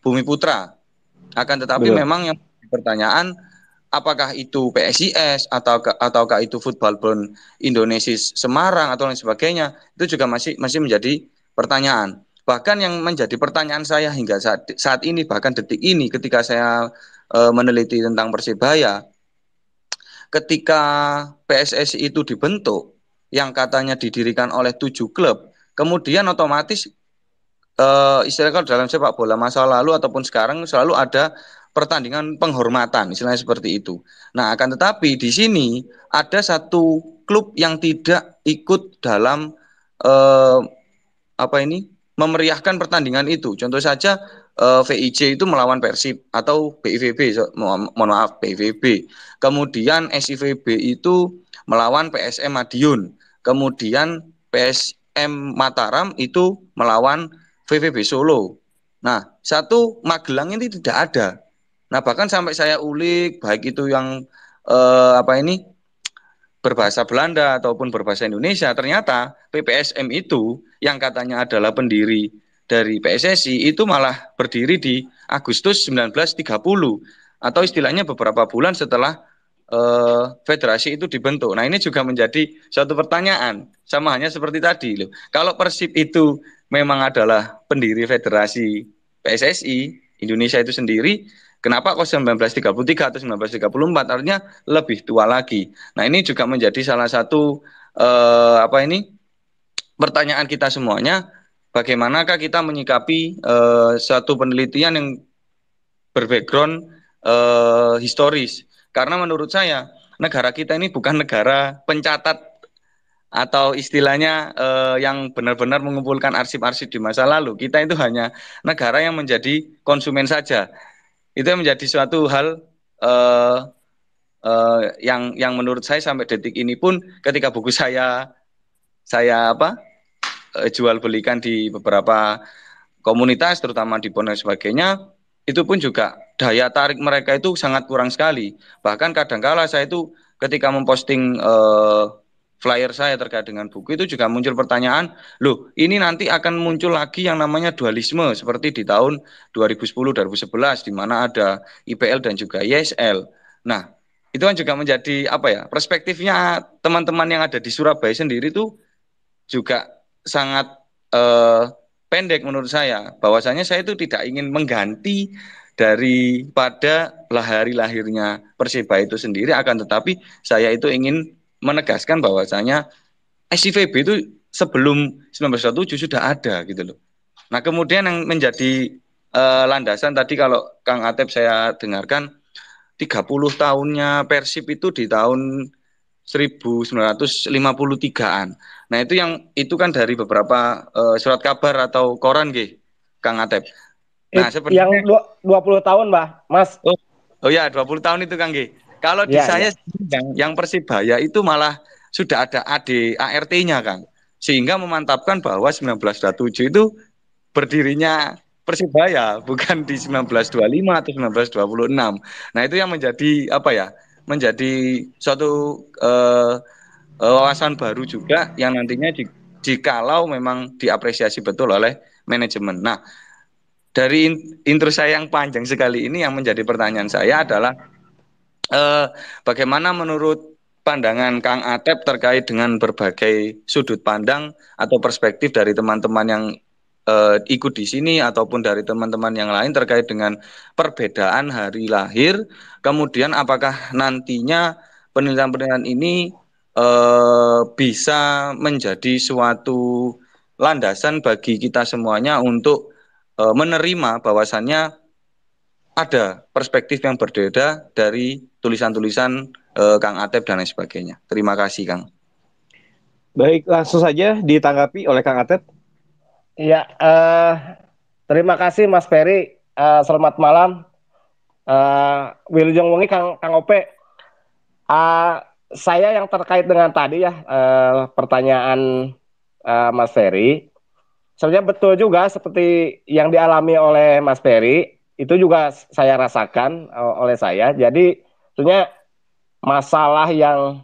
Bumi Putra. Akan tetapi memang yang pertanyaan apakah itu PSIS ataukah itu Football Bond Indonesia Semarang atau lain sebagainya, itu juga masih menjadi pertanyaan. Bahkan yang menjadi pertanyaan saya hingga saat ini, bahkan detik ini ketika saya meneliti tentang Persebaya, ketika PSSI itu dibentuk yang katanya didirikan oleh 7 klub, kemudian otomatis istilahnya dalam sepak bola masa lalu ataupun sekarang selalu ada pertandingan penghormatan, istilahnya seperti itu. Nah, akan tetapi di sini ada satu klub yang tidak ikut dalam memeriahkan pertandingan itu. Contoh saja VIJ itu melawan Persib atau BIVB, mohon maaf BIVB. Kemudian SIVB itu melawan PSM Madiun. Kemudian PSM Mataram itu melawan VVB Solo. Nah, satu Magelang ini tidak ada. Nah, bahkan sampai saya ulik baik itu yang berbahasa Belanda ataupun berbahasa Indonesia, ternyata PPSM itu yang katanya adalah pendiri dari PSSI itu malah berdiri di Agustus 1930 atau istilahnya beberapa bulan setelah federasi itu dibentuk. Nah, ini juga menjadi suatu pertanyaan, sama hanya seperti tadi loh. Kalau Persib itu memang adalah pendiri federasi PSSI Indonesia itu sendiri, kenapa kok 1933 atau 1934? Artinya lebih tua lagi. Nah, ini juga menjadi salah satu pertanyaan kita semuanya. Bagaimanakah kita menyikapi suatu penelitian yang berbackground historis? Karena menurut saya negara kita ini bukan negara pencatat atau istilahnya yang benar-benar mengumpulkan arsip-arsip di masa lalu. Kita itu hanya negara yang menjadi konsumen saja. Itu yang menjadi suatu hal yang menurut saya sampai detik ini pun ketika buku saya jual belikan di beberapa komunitas terutama di Pon dan sebagainya, itu pun juga daya tarik mereka itu sangat kurang sekali. Bahkan kadangkala saya itu ketika memposting flyer saya terkait dengan buku itu juga muncul pertanyaan, loh ini nanti akan muncul lagi yang namanya dualisme seperti di tahun 2010-2011 di mana ada IPL dan juga ISL. Nah, itu kan juga menjadi perspektifnya teman-teman yang ada di Surabaya sendiri itu juga sangat pendek menurut saya. Bahwasanya saya itu tidak ingin mengganti daripada hari lahirnya Persebaya itu sendiri, akan tetapi saya itu ingin menegaskan bahwasanya SIVB itu sebelum 1917 sudah ada gitu loh. Nah, kemudian yang menjadi landasan tadi kalau Kang Atep saya dengarkan 30 tahunnya Persib itu di tahun 1953-an. Nah, itu kan dari beberapa surat kabar atau koran nggih, Kang Atep. Nah, sebenarnya yang 20 tahun, Mbah, Mas. Oh ya, 20 tahun itu Kang nggih. Kalau di saya yang Persibaya itu malah sudah ada ART-nya, Kang. Sehingga memantapkan bahwa 1927 itu berdirinya Persibaya, bukan di 1925 atau 1926. Nah, itu yang menjadi menjadi suatu wawasan baru juga yang nantinya jikalau memang diapresiasi betul oleh manajemen. Nah, dari intro saya yang panjang sekali ini yang menjadi pertanyaan saya adalah bagaimana menurut pandangan Kang Atep terkait dengan berbagai sudut pandang atau perspektif dari teman-teman yang ikut di sini ataupun dari teman-teman yang lain terkait dengan perbedaan hari lahir, kemudian apakah nantinya penelitian-penelitian ini bisa menjadi suatu landasan bagi kita semuanya untuk menerima bahwasannya ada perspektif yang berbeda dari tulisan-tulisan Kang Atep dan lain sebagainya. Terima kasih, Kang. Baik, langsung saja ditanggapi oleh Kang Atep. Iya, terima kasih Mas Ferry. Selamat malam. Wilujeng wengi Kang Ope. Saya yang terkait dengan tadi ya pertanyaan Mas Ferry. Sebenarnya betul juga seperti yang dialami oleh Mas Ferry, itu juga saya rasakan oleh saya. Jadi tentunya masalah yang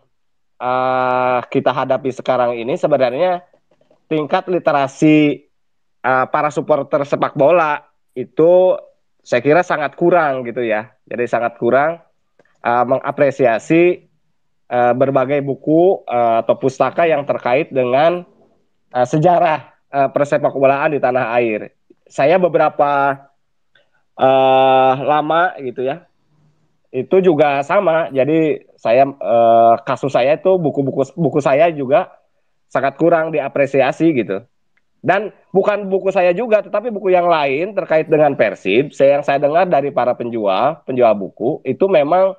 kita hadapi sekarang ini sebenarnya tingkat literasi para supporter sepak bola itu saya kira sangat kurang gitu ya. Jadi sangat kurang mengapresiasi berbagai buku atau pustaka yang terkait dengan sejarah persepak bolaan di tanah air. Saya beberapa lama gitu ya, itu juga sama. Jadi saya kasus saya itu buku saya juga sangat kurang diapresiasi gitu. Dan bukan buku saya juga, tetapi buku yang lain terkait dengan Persib, yang saya dengar dari para penjual buku itu memang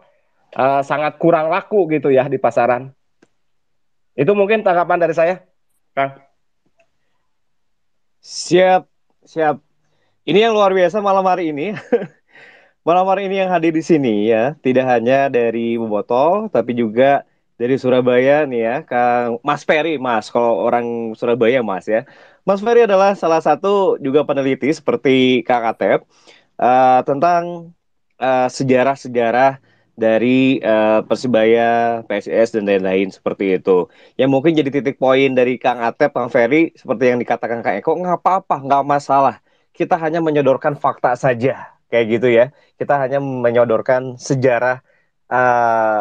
sangat kurang laku gitu ya di pasaran. Itu mungkin tanggapan dari saya, Kang. Siap, siap. Ini yang luar biasa malam hari ini. Malam hari ini yang hadir di sini ya, tidak hanya dari Boboto, tapi juga dari Surabaya nih ya, Kang Mas Ferry, Mas. Kalau orang Surabaya, Mas ya. Mas Ferry adalah salah satu juga peneliti seperti Kang Atep tentang sejarah-sejarah dari Persibaya, PSIS dan lain-lain seperti itu. Yang mungkin jadi titik poin dari Kang Atep, Kang Ferry, seperti yang dikatakan Kang Eko, nggak apa-apa, nggak masalah. Kita hanya menyodorkan fakta saja, kayak gitu ya. Kita hanya menyodorkan sejarah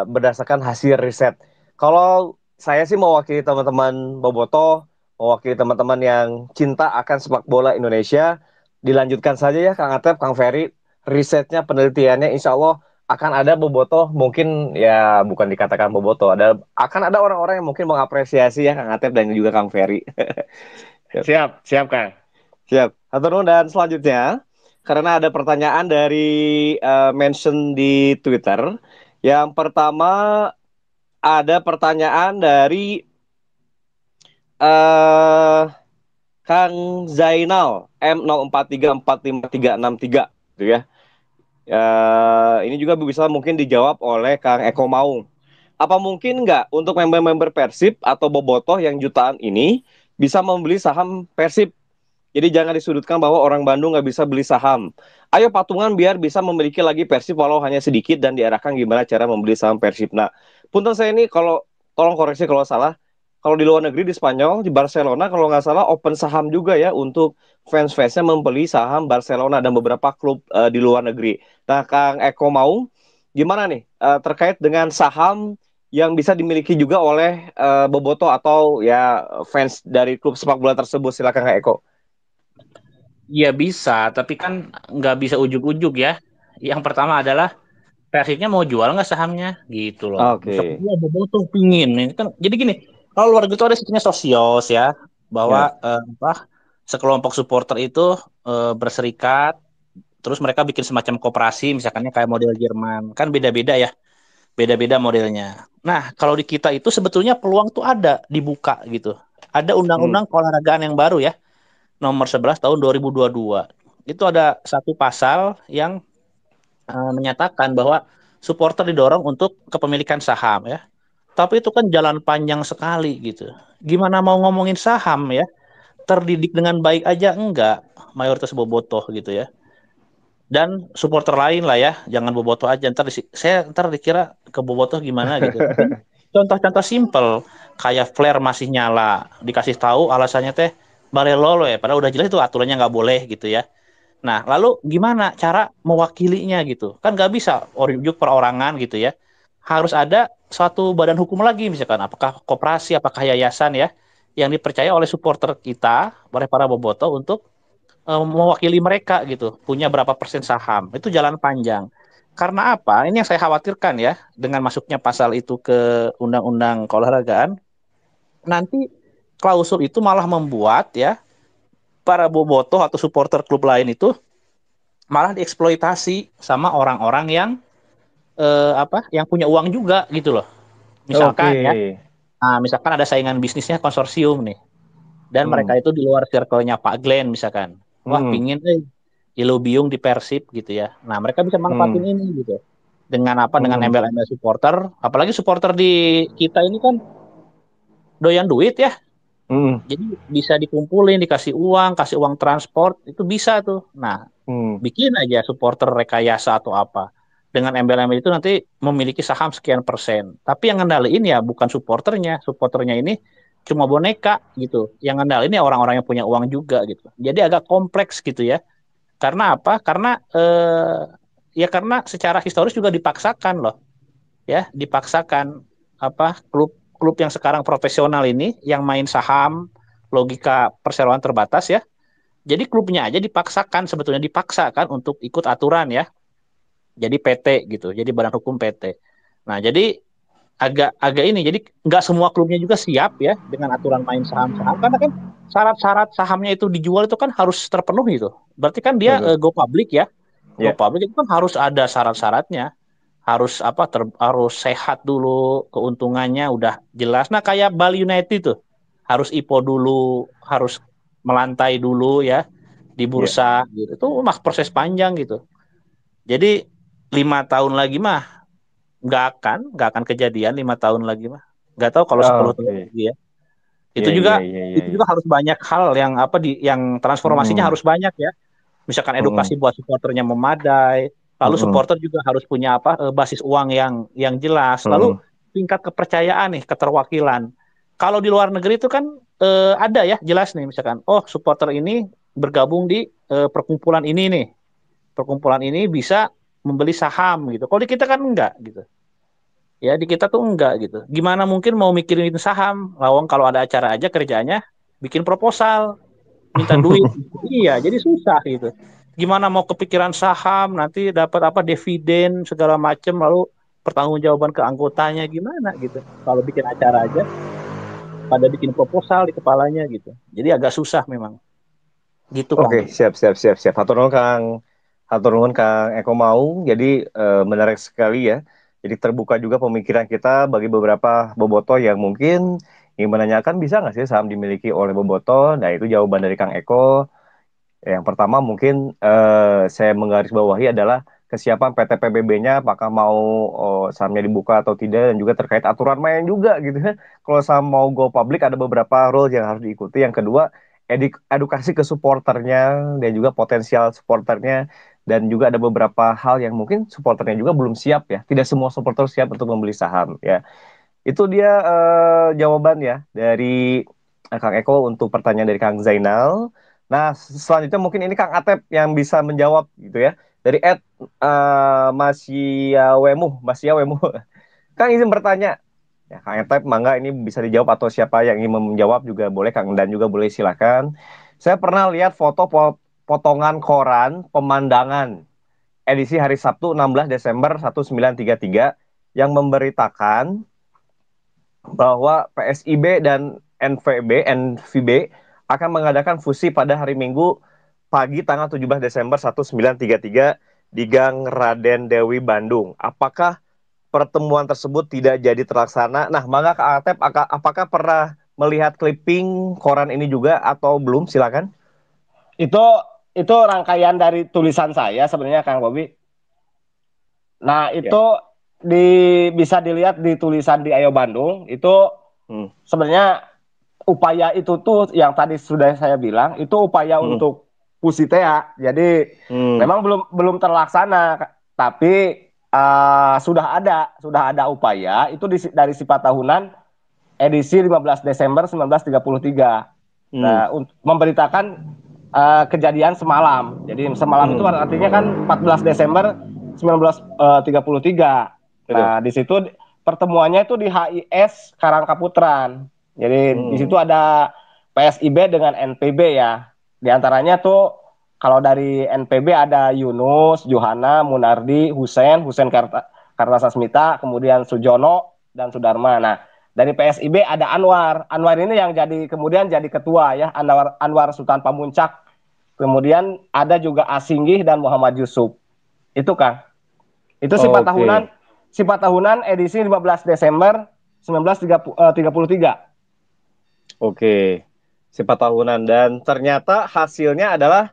berdasarkan hasil riset. Kalau saya sih mewakili teman-teman Boboto, mewakili teman-teman yang cinta akan sepak bola Indonesia, dilanjutkan saja ya Kang Atep, Kang Ferry, risetnya, penelitiannya insya Allah akan ada Boboto, mungkin ya bukan dikatakan Boboto, akan ada orang-orang yang mungkin mengapresiasi ya Kang Atep dan juga Kang Ferry. Siap, siap, Kang. Siap. Hatur nuhun. Dan selanjutnya, karena ada pertanyaan dari mention di Twitter. Yang pertama ada pertanyaan dari eh Kang Zainal M04345363 gitu ya. Ini juga bisa mungkin dijawab oleh Kang Eko Maung. Apa mungkin nggak untuk member-member Persib atau Bobotoh yang jutaan ini bisa membeli saham Persib? Jadi jangan disudutkan bahwa orang Bandung nggak bisa beli saham. Ayo patungan biar bisa memiliki lagi Persib walau hanya sedikit dan diarahkan gimana cara membeli saham Persib. Nah, punten saya ini kalau tolong koreksi kalau salah. Kalau di luar negeri di Spanyol, di Barcelona kalau nggak salah open saham juga ya untuk fans-fansnya membeli saham Barcelona dan beberapa klub di luar negeri. Nah, Kang Eko Maung, gimana nih terkait dengan saham yang bisa dimiliki juga oleh Boboto atau ya fans dari klub sepak bola tersebut? Silakan Kang Eko. Iya bisa, tapi kan nggak bisa ujuk-ujuk ya. Yang pertama adalah Persibnya mau jual nggak sahamnya, gitu loh. Bisa Oke. gua Bobotoh pingin. Ini kan, jadi gini, kalau luar gitu ada situnya sosios ya, Ya. bahwa sekelompok supporter itu berserikat, terus mereka bikin semacam koperasi, misalkannya kayak model Jerman, kan beda-beda ya, beda-beda modelnya. Nah, kalau di kita itu sebetulnya peluang tuh ada dibuka gitu. Ada Hmm. undang-undang keolahragaan yang baru ya, nomor 11 tahun 2022. Itu ada satu pasal yang menyatakan bahwa supporter didorong untuk kepemilikan saham ya. Tapi itu kan jalan panjang sekali gitu. Gimana mau ngomongin saham ya? Terdidik dengan baik aja enggak, mayoritas bobotoh gitu ya. Dan supporter lain lah ya, jangan bobotoh aja. Saya ntar dikira ke bobotoh gimana gitu. Tapi contoh-contoh simple kayak flare masih nyala, dikasih tahu alasannya teh barelolo ya, padahal udah jelas itu aturannya nggak boleh gitu ya. Nah, lalu gimana cara mewakilinya gitu? Kan nggak bisa ujuk perorangan gitu ya. Harus ada suatu badan hukum lagi, misalkan apakah koperasi, apakah yayasan ya, yang dipercaya oleh supporter kita, oleh para boboto untuk mewakili mereka gitu. Punya berapa persen saham. Itu jalan panjang. Karena apa? Ini yang saya khawatirkan ya, dengan masuknya pasal itu ke undang-undang keolahragaan, nanti klausul itu malah membuat ya para bobotoh atau supporter klub lain itu malah dieksploitasi sama orang-orang yang yang punya uang juga gitu loh. Oke. Misalkan ya, misalkan ada saingan bisnisnya konsorsium nih, dan Hmm. mereka itu di luar circle-nya Pak Glenn misalkan. Wah, Hmm. pingin Ilubiung di Persib gitu ya. Nah, mereka bisa manfaatin Hmm. ini gitu. Dengan apa? Dengan Hmm. embel-embel supporter, apalagi supporter di kita ini kan doyan duit ya. Hmm. Jadi bisa dikumpulin, kasih uang transport, itu bisa tuh. Nah, Hmm. bikin aja supporter rekayasa atau apa. Dengan embel-embel itu nanti memiliki saham sekian persen. Tapi yang ngendaliin ya bukan supporternya. Supporternya ini cuma boneka gitu. Yang ngendaliin ya orang-orang yang punya uang juga gitu. Jadi agak kompleks gitu ya. Karena apa? Karena secara historis juga dipaksakan loh. Ya, dipaksakan apa klub-klub yang sekarang profesional ini yang main saham logika perseroan terbatas ya. Jadi klubnya aja dipaksakan untuk ikut aturan ya. Jadi PT gitu, jadi badan hukum PT. Nah, jadi agak ini, jadi nggak semua klubnya juga siap ya dengan aturan main saham-saham karena kan syarat-syarat sahamnya itu dijual itu kan harus terpenuhi itu. Berarti kan dia Betul. go public ya. Go Ya. public itu kan harus ada syarat-syaratnya. harus apa harus sehat dulu, keuntungannya udah jelas. Nah, kayak Bali United tuh harus IPO dulu, harus melantai dulu ya di Iya. bursa gitu. Itu proses panjang gitu. Jadi 5 tahun lagi mah nggak akan kejadian 5 tahun lagi mah. Nggak tahu kalau 10 tahun Oke. lagi ya. Itu Iya, iya, juga iya, iya, itu iya. juga harus banyak hal yang yang transformasinya Mm-mm. harus banyak ya. Misalkan edukasi Mm-mm. buat supporternya memadai, lalu Mm-mm. supporter juga harus punya basis uang yang jelas, lalu Mm-mm. tingkat kepercayaan nih, keterwakilan. Kalau di luar negeri itu kan ada ya jelas nih, misalkan oh supporter ini bergabung di perkumpulan ini nih, perkumpulan ini bisa membeli saham gitu. Kalau di kita kan enggak gitu. Ya di kita tuh enggak gitu. Gimana mungkin mau mikirin saham? Lawang kalau ada acara aja kerjanya bikin proposal, minta duit. Iya, jadi susah gitu. Gimana mau kepikiran saham, nanti dapat apa dividen segala macam, lalu pertanggungjawaban ke anggotanya gimana gitu. Kalau bikin acara aja pada bikin proposal di kepalanya gitu. Jadi agak susah memang. Gitu Kang. Oke, siap, siap, siap, siap. Hatur nuhun Kang Eko mau. Jadi menarik sekali ya. Jadi terbuka juga pemikiran kita bagi beberapa bobotoh yang mungkin ingin menanyakan bisa nggak sih saham dimiliki oleh bobotoh. Nah itu jawaban dari Kang Eko. Yang pertama mungkin saya menggarisbawahi adalah kesiapan PT PBB-nya apakah mau sahamnya dibuka atau tidak dan juga terkait aturan main juga gitu ya. Kalau saham mau go public ada beberapa rules yang harus diikuti. Yang kedua edukasi ke supporternya dan juga potensial supporternya dan juga ada beberapa hal yang mungkin supporternya juga belum siap ya. Tidak semua supporter siap untuk membeli saham ya. Itu dia jawaban ya dari Kang Eko untuk pertanyaan dari Kang Zainal. Nah, selanjutnya mungkin ini Kang Atep yang bisa menjawab gitu ya. Dari Masya Wemu. Kang izin bertanya. Ya, Kang Atep, mangga ini bisa dijawab atau siapa yang ingin menjawab juga boleh, Kang Dan juga boleh silakan. Saya pernah lihat foto potongan koran pemandangan edisi hari Sabtu 16 Desember 1933 yang memberitakan bahwa PSIB dan NVB akan mengadakan fusi pada hari Minggu pagi tanggal 17 Desember 1933 di Gang Raden Dewi Bandung. Apakah pertemuan tersebut tidak jadi terlaksana? Nah, maka Kak Atep, apakah pernah melihat clipping koran ini juga atau belum? Silakan. Itu itu rangkaian dari tulisan saya sebenarnya Kang Bobi. Nah, Ya. itu bisa dilihat di tulisan di Ayo Bandung. Itu Hmm. sebenarnya upaya itu tuh yang tadi sudah saya bilang, itu upaya Hmm. untuk Pusitea. Jadi Hmm. memang belum belum terlaksana, tapi sudah ada upaya itu dari sifat tahunan edisi 15 Desember 1933. Hmm. Nah, untuk memberitakan kejadian semalam. Jadi semalam itu Hmm. artinya kan 14 Desember 1933. Betul. Nah, di situ pertemuannya itu di HIS Karangkaputran. Jadi di situ Hmm. ada PSIB dengan NPB ya. Di antaranya tuh kalau dari NPB ada Yunus, Johana, Munardi, Husen Kartasasmita, kemudian Sujono dan Sudarma. Nah, dari PSIB ada Anwar. Anwar ini yang kemudian jadi ketua ya, Anwar Sultan Pamuncak. Kemudian ada juga Asinggih dan Muhammad Yusuf. Itu Kang. Itu Oke. sifat tahunan edisi 15 Desember 1933. Oke. Sifat tahunan dan ternyata hasilnya adalah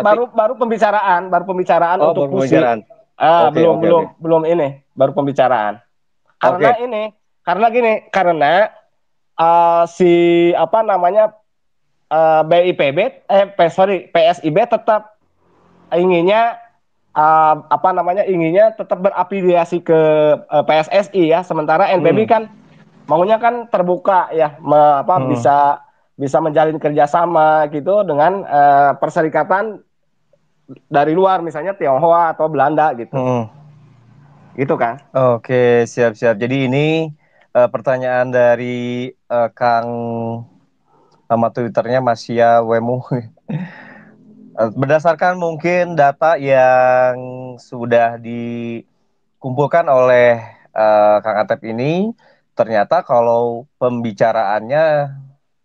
Baru baru pembicaraan oh untuk baru fusi. pembicaraan. Oke, Belum oke, belum oke. belum ini, baru pembicaraan. Karena Oke. ini, karena si apa namanya BIPB PSIB tetap inginnya inginnya tetap berafiliasi ke PSSI ya, sementara NPB Hmm. kan maunya kan terbuka ya, Hmm. bisa menjalin kerjasama gitu dengan perserikatan dari luar, misalnya Tionghoa atau Belanda gitu. Hmm. Gitu kan. Oke, siap-siap. Jadi ini pertanyaan dari Kang nama Twitternya Masya Wemu. Berdasarkan mungkin data yang sudah dikumpulkan oleh Kang Atep ini, ternyata kalau pembicaraannya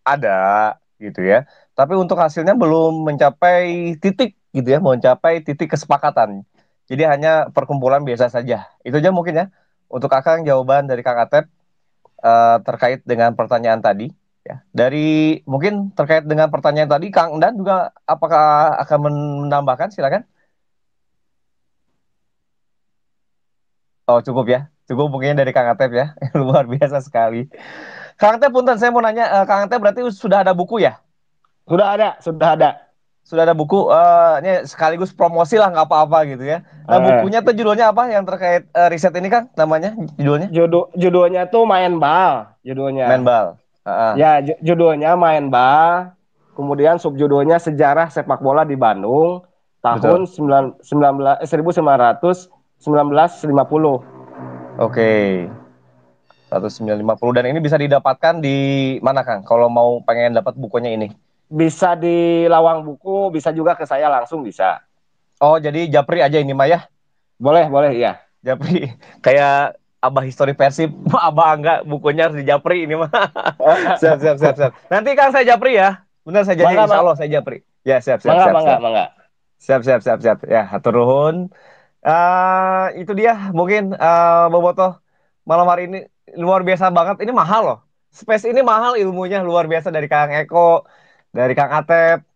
ada gitu ya, tapi untuk hasilnya belum mencapai titik gitu ya, mencapai titik kesepakatan. Jadi hanya perkumpulan biasa saja. Itu aja mungkin ya. Untuk Akang jawaban dari Kang Atep terkait dengan pertanyaan tadi. Ya. Dari mungkin terkait dengan pertanyaan tadi, Kang Dan juga apakah akan menambahkan? Silakan. Oh cukup ya. Cukup mungkin dari Kang Atep ya. Luar biasa sekali. Kang Atep, punten saya mau nanya, Kang Atep berarti sudah ada buku ya? Sudah ada, sudah ada. Sudah ada buku, ini sekaligus promosi lah nggak apa-apa gitu ya. Nah Eh, bukunya tuh judulnya apa yang terkait riset ini Kang? Namanya judulnya? judulnya tuh main bal, judulnya. Menbal. Heeh. Ya, judulnya main bal. Kemudian subjudulnya sejarah sepak bola di Bandung tahun Betul. 1950. Oke. 1950 dan ini bisa didapatkan di mana Kang? Kalau mau pengen dapat bukunya ini. Bisa di lawang buku, bisa juga ke saya langsung bisa. Oh, jadi Japri aja ini Maya. Boleh, boleh, iya. Japri kayak Abah Histori Persib, Abah enggak bukunya harus di Japri ini mah. Siap, siap, siap, siap. Nanti Kang saya Japri ya. Benar saya janji, Mangga, insya Allah saya Japri. Ya, siap, siap, mangga, siap, mangga, siap. mangga. Siap, siap, siap, siap. Ya, hatur nuhun. Itu dia mungkin Bobotoh malam hari ini luar biasa banget. Ini mahal loh. Space ini mahal ilmunya luar biasa dari Kang Eko, dari Kang Atep,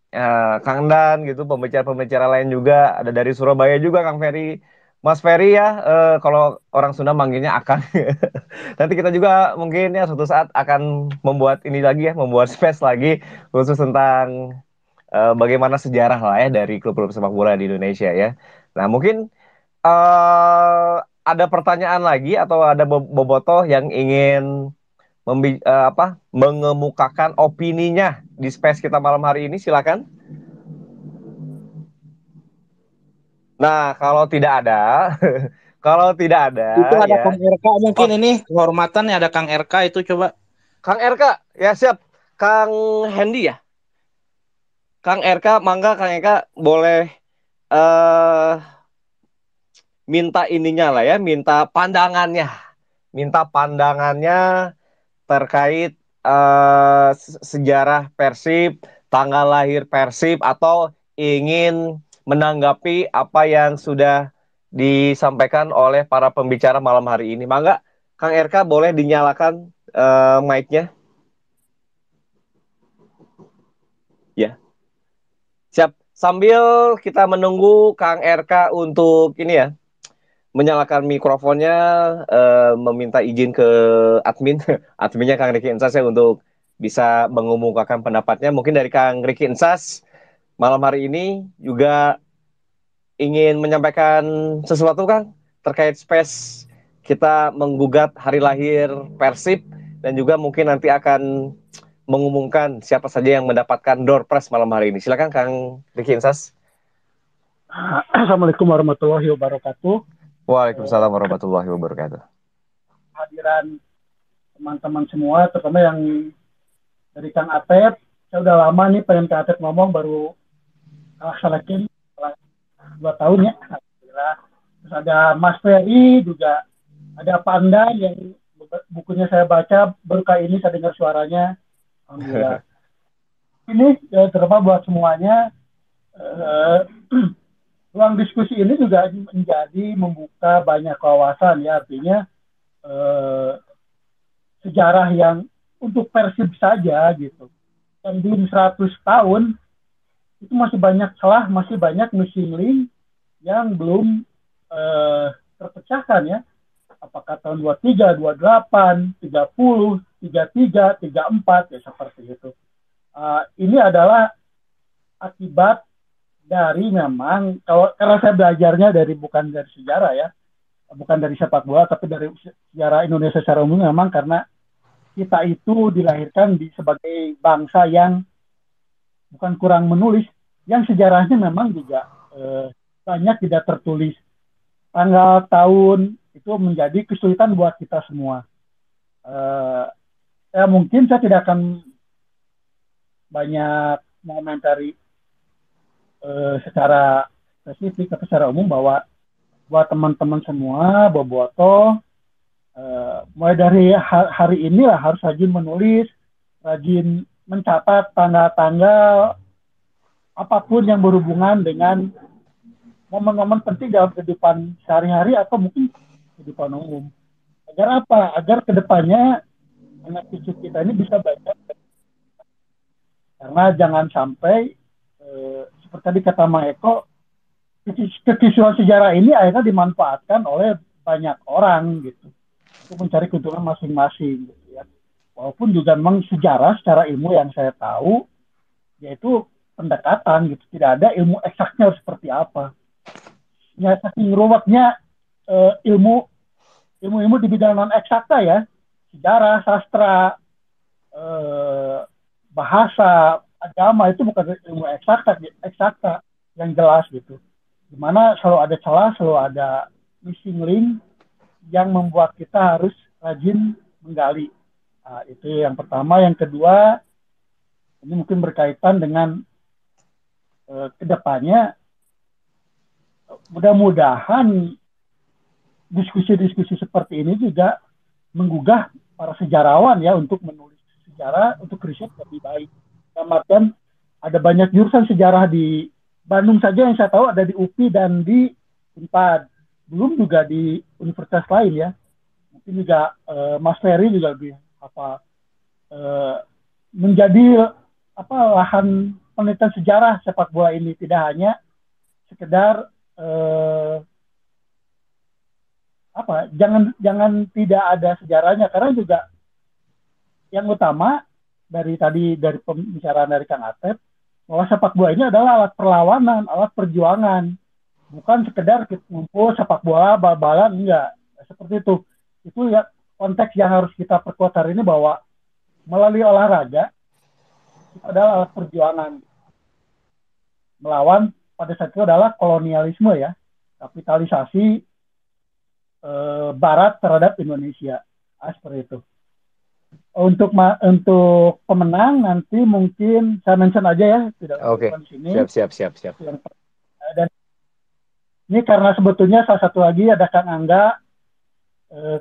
Kang Dan gitu, pembicara-pembicara lain juga. Ada dari Surabaya juga Kang Ferry. Mas Ferry ya, kalau orang Sunda manggilnya Akang. Nanti kita juga mungkin ya suatu saat akan membuat ini lagi ya, membuat space lagi khusus tentang bagaimana sejarah lah ya dari klub-klub sepak bola di Indonesia ya. Nah mungkin ada pertanyaan lagi atau ada bobotoh yang ingin mengemukakan opininya di space kita malam hari ini, silakan. Nah kalau tidak ada, kalau tidak Itu ada ada ya, Kang RK mungkin oh ini kehormatan ya ada Kang RK itu coba. Kang RK ya siap, Kang Hendy ya, Kang RK mangga Kang RK boleh eh minta ininya lah ya, minta pandangannya terkait sejarah Persib, tanggal lahir Persib, atau ingin menanggapi apa yang sudah disampaikan oleh para pembicara malam hari ini. Mangga, Kang RK boleh dinyalakan mic-nya? Ya, siap. Sambil kita menunggu Kang RK untuk ini ya, menyalakan mikrofonnya, meminta izin ke admin, adminnya Kang Riki Insas ya untuk bisa mengumumkakan pendapatnya. Mungkin dari Kang Riki Insas malam hari ini juga ingin menyampaikan sesuatu Kang terkait space kita menggugat hari lahir Persib dan juga mungkin nanti akan mengumumkan siapa saja yang mendapatkan door prize malam hari ini. Silakan Kang Riki Insas. Assalamualaikum warahmatullahi wabarakatuh. Waalaikumsalam warahmatullahi wabarakatuh. Hadiran teman-teman semua, terutama yang dari Kang Atep. Saya udah lama nih pengen Kang Atep ngomong, baru laksanakin 2 tahun ya. Alhamdulillah. Terus ada Mas Ferry juga, ada Panda yang bukunya saya baca, baru kali ini saya dengar suaranya. Alhamdulillah. Ini terutama buat semuanya. Ruang diskusi ini juga menjadi membuka banyak wawasan ya, artinya sejarah yang untuk Persib saja gitu. Dan belum 100 tahun itu masih banyak celah, masih banyak missing link yang belum terpecahkan ya. Apakah tahun 23, 28, 30, 33, 34 ya seperti itu. Ini adalah akibat dari memang karena saya belajarnya bukan dari sejarah ya, bukan dari sepak bola tapi dari sejarah Indonesia secara umum, memang karena kita itu dilahirkan sebagai bangsa yang bukan kurang menulis, yang sejarahnya memang juga banyak tidak tertulis. Tanggal tahun itu menjadi kesulitan buat kita semua. Mungkin saya tidak akan banyak mengomentari secara spesifik atau secara umum, bahwa buat teman-teman semua bobotoh, mulai dari hari inilah harus rajin menulis, rajin mencatat tanggal-tanggal apapun yang berhubungan dengan momen-momen penting dalam kehidupan sehari-hari atau mungkin kehidupan umum. Agar apa? Agar kedepannya anak cucu kita ini bisa belajar. Karena jangan sampai seperti tadi kata Mang Eko, kekisruhan sejarah ini akhirnya dimanfaatkan oleh banyak orang gitu untuk mencari keuntungan masing-masing gitu ya. Walaupun juga memang sejarah secara ilmu yang saya tahu yaitu pendekatan gitu, tidak ada ilmu eksaknya seperti apa. Ya saking ruwetnya ilmu di bidang non eksakta ya, sejarah, sastra, bahasa, agama itu bukan ilmu eksakta yang jelas gitu. Dimana selalu ada celah, selalu ada missing link yang membuat kita harus rajin menggali. Nah, itu yang pertama. Yang kedua, ini mungkin berkaitan dengan kedepannya, mudah-mudahan diskusi-diskusi seperti ini juga menggugah para sejarawan ya untuk menulis sejarah, untuk riset lebih baik. Kemudian ada banyak jurusan sejarah di Bandung saja yang saya tahu ada di UPI dan di UNPAD. Belum juga di universitas lain ya. Mungkin juga Mas Ferry juga lebih menjadi lahan penelitian sejarah sepak bola ini, tidak hanya sekedar jangan tidak ada sejarahnya, karena juga yang utama dari pembicaraan dari Kang Atep bahwa sepak bola ini adalah alat perlawanan, alat perjuangan, bukan sekedar kita ngumpul sepak bola bal-balan, enggak seperti itu. Itu ya konteks yang harus kita perkuat hari ini, bahwa melalui olahraga itu adalah alat perjuangan melawan pada saat itu adalah kolonialisme ya, kapitalisasi Barat terhadap Indonesia. Seperti itu. Untuk pemenang nanti mungkin saya mention aja ya, tidak di sini. Siap. Dan ini karena sebetulnya salah satu lagi ada Kang Angga,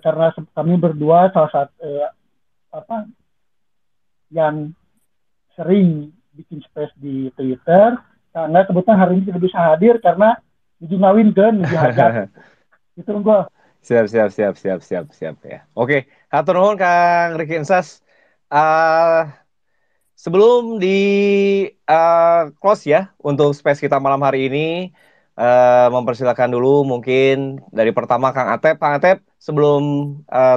karena kami berdua salah satu yang sering bikin space di Twitter. Kang Angga kebetulan hari ini tidak bisa hadir karena menuju ngawinkeun, menuju hajat. Itu gue. Siap ya. Oke, hatur nuhun Kang Riki Insas. Sebelum di close ya untuk space kita malam hari ini, mempersilakan dulu mungkin dari pertama Kang Atep. Kang Atep, sebelum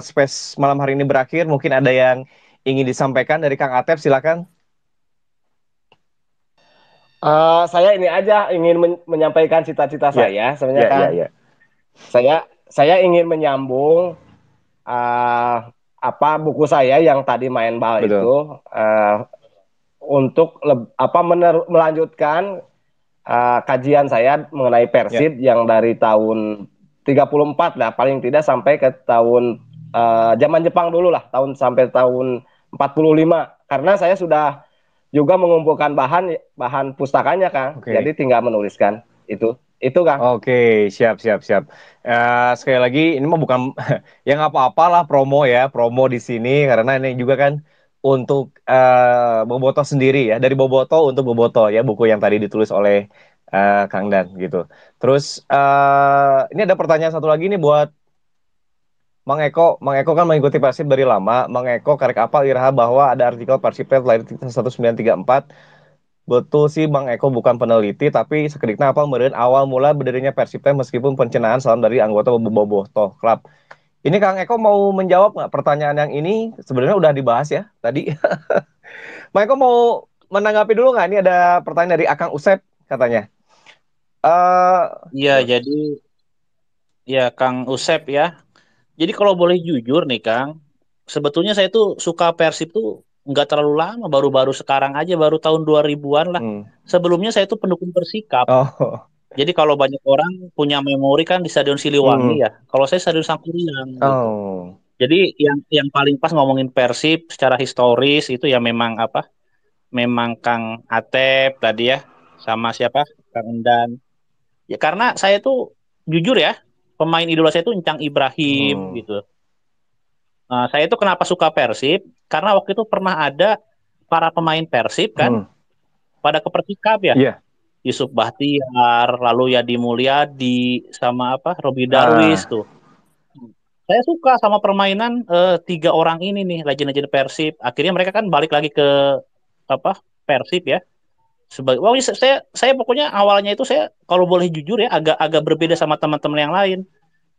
space malam hari ini berakhir, mungkin ada yang ingin disampaikan dari Kang Atep, silakan. Saya ini aja ingin menyampaikan cita-cita saya. Sebenarnya kan saya ingin menyambung buku saya yang tadi main bal. Betul. Itu untuk melanjutkan kajian saya mengenai Persib yang dari tahun 34 lah paling tidak sampai ke tahun zaman Jepang dulu lah, sampai tahun 45, karena saya sudah juga mengumpulkan bahan pustakanya Kang. Jadi tinggal menuliskan itu Kang. Oke, siap. Sekali lagi ini mah bukan yang apa-apalah promo di sini, karena ini juga kan untuk Boboto sendiri ya, dari Boboto untuk Boboto ya, buku yang tadi ditulis oleh Kang Dan gitu. Terus ini ada pertanyaan satu lagi nih buat Mang Eko kan mengikuti Persib dari lama. Mang Eko karek apa iraha bahwa ada artikel Persib lahir 1934. Betul sih Bang Eko bukan peneliti, tapi sekediknya apa meureun awal mula berdirinya Persib meskipun pencenaan salam dari anggota Bobotoh Club. Ini Kang Eko mau menjawab nggak pertanyaan yang ini? Sebenarnya udah dibahas ya tadi. Bang Eko mau menanggapi dulu nggak? Ini ada pertanyaan dari Akang Usep katanya. Iya, jadi ya Kang Usep ya. Jadi kalau boleh jujur nih Kang, sebetulnya saya tuh suka Persib tuh nggak terlalu lama, baru-baru sekarang aja, baru tahun 2000-an lah. Sebelumnya saya tuh pendukung Persikap. Jadi kalau banyak orang punya memori kan di Stadion Siliwangi ya. Kalau saya Stadion Sangkuriang gitu. Jadi yang paling pas ngomongin Persib secara historis itu ya memang memang Kang Atep tadi ya, sama siapa? Kang Endan. Ya karena saya tuh jujur ya, pemain idola saya tuh Encang Ibrahim gitu. Saya itu kenapa suka Persib? Karena waktu itu pernah ada para pemain Persib kan pada ke Persikap ya. Yusuf Bahtiar, lalu Yadi Mulyadi, sama apa Robi Darwis tuh. Saya suka sama permainan tiga orang ini nih, legend-legend Persib. Akhirnya mereka kan balik lagi ke apa Persib ya. Sebagai, wah, saya pokoknya awalnya itu saya kalau boleh jujur ya agak berbeda sama teman-teman yang lain.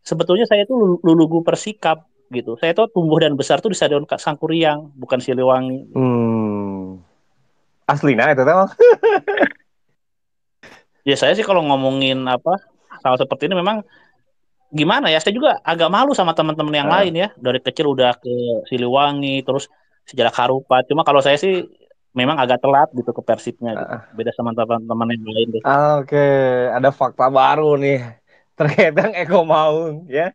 Sebetulnya saya itu lulugu Persikap gitu. Saya tuh tumbuh dan besar tuh di Stadion Sangkuriang, bukan Siliwangi. Aslinya itu teh. Ya saya sih kalau ngomongin apa hal seperti ini memang gimana ya, saya juga agak malu sama teman-teman yang lain ya. Dari kecil udah ke Siliwangi, terus sejarah Harupat. Cuma kalau saya sih memang agak telat gitu ke Persibnya gitu. Beda sama teman-teman yang lain deh. Oke, ada fakta baru nih terkait Kang Eko Maung ya.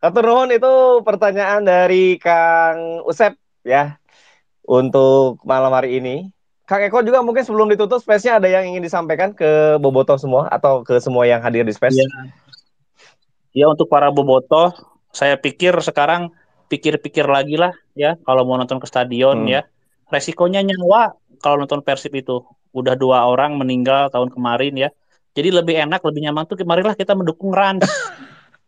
Atur nuhun, itu pertanyaan dari Kang Usep ya untuk malam hari ini. Kang Eko juga mungkin sebelum ditutup space-nya ada yang ingin disampaikan ke Bobotoh semua atau ke semua yang hadir di space? Iya. Ya untuk para bobotoh, saya pikir sekarang pikir-pikir lagi lah ya kalau mau nonton ke stadion ya. Resikonya nyawa kalau nonton Persib itu. Udah 2 orang meninggal tahun kemarin ya. Jadi lebih enak, lebih nyaman tuh marilah kita mendukung Rans.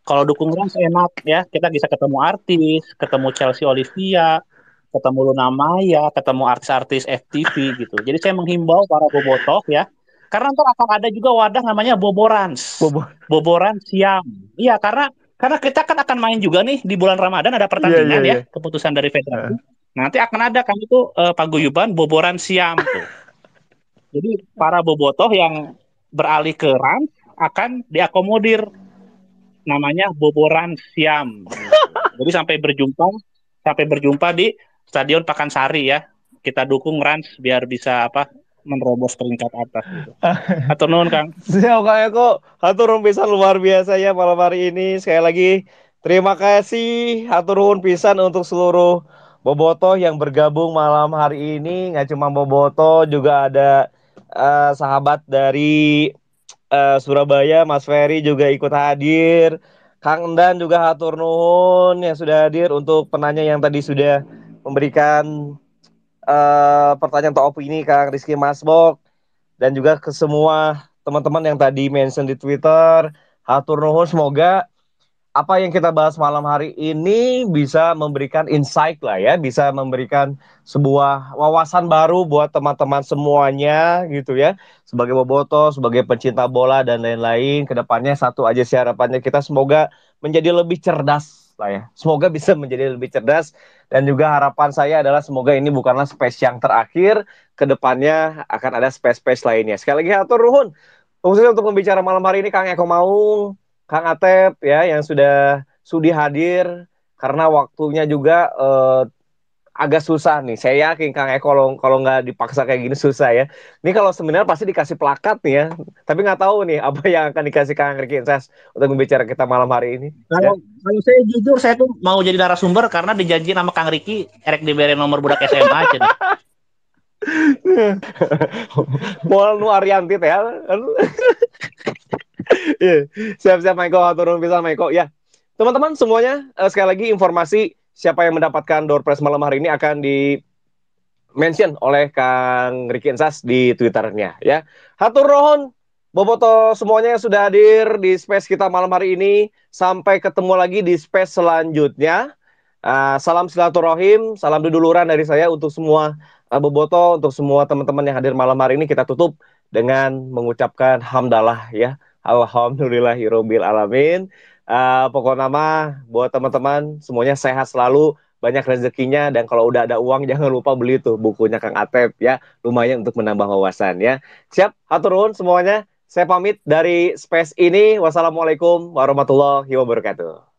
Kalau dukung Rans enak ya, kita bisa ketemu artis, ketemu Chelsea Olivia, ketemu Luna Maya, ketemu artis-artis FTV gitu. Jadi saya menghimbau para bobotoh ya, karena ntar akan ada juga wadah namanya Boborans. Boboran Siam. Iya, karena kita kan akan main juga nih di bulan Ramadan, ada pertandingan ya, keputusan dari federasi. Nanti akan ada kan itu paguyuban Boboran Siam tuh. Jadi para bobotoh yang beralih ke Rans akan diakomodir namanya Boboran Siam. Jadi sampai berjumpa di Stadion Pakansari ya. Kita dukung Rans biar bisa menerobos peringkat atas gitu. Hatur nuhun Kang. Siap Kang Eko, hatur nuhun pisan luar biasa ya malam hari ini. Sekali lagi terima kasih, hatur nuhun pisan untuk seluruh bobotoh yang bergabung malam hari ini. Nggak cuma bobotoh, juga ada sahabat dari Surabaya, Mas Ferry juga ikut hadir. Kang Endan juga hatur nuhun yang sudah hadir, untuk penanya yang tadi sudah memberikan pertanyaan atau opini, Kang Rizky Masbok, dan juga ke semua teman-teman yang tadi mention di Twitter. Hatur nuhun, semoga apa yang kita bahas malam hari ini bisa memberikan insight lah ya, bisa memberikan sebuah wawasan baru buat teman-teman semuanya gitu ya. Sebagai bobotoh, sebagai pencinta bola dan lain-lain, kedepannya satu aja sih harapannya, kita semoga menjadi lebih cerdas lah ya. Semoga bisa menjadi lebih cerdas, dan juga harapan saya adalah semoga ini bukanlah space yang terakhir, kedepannya akan ada space-space lainnya. Sekali lagi hatur nuhun khususnya untuk pembicara malam hari ini Kang Eko Maung, Kang Atep ya yang sudah sudi hadir, karena waktunya juga agak susah nih. Saya yakin Kang Eko kalau nggak dipaksa kayak gini susah ya. Ini kalau seminar pasti dikasih plakat nih ya. Tapi nggak tahu nih apa yang akan dikasih Kang Ricky Insas untuk membicara kita malam hari ini. Kalau saya jujur, saya tuh mau jadi narasumber karena dijanji sama Kang Ricky erek diberi nomor budak SMA aja. Moal nu Arianti teh ya. Siap-siap Maiko, turun bisa Maiko ya. Teman-teman semuanya, sekali lagi informasi siapa yang mendapatkan door prize malam hari ini akan di mention oleh Kang Ricky Insas di Twitternya ya. Hatur nuhun bobotoh semuanya yang sudah hadir di space kita malam hari ini. Sampai ketemu lagi di space selanjutnya. Salam silaturahim, salam duduluran dari saya untuk semua bobotoh, untuk semua teman-teman yang hadir malam hari ini. Kita tutup dengan mengucapkan hamdalah ya. Alhamdulillahirabbil alamin. Pokoknya mah buat teman-teman semuanya sehat selalu, banyak rezekinya, dan kalau udah ada uang jangan lupa beli tuh bukunya Kang Atep ya, lumayan untuk menambah wawasan ya. Siap, hatur nuhun semuanya. Saya pamit dari space ini. Wassalamualaikum warahmatullahi wabarakatuh.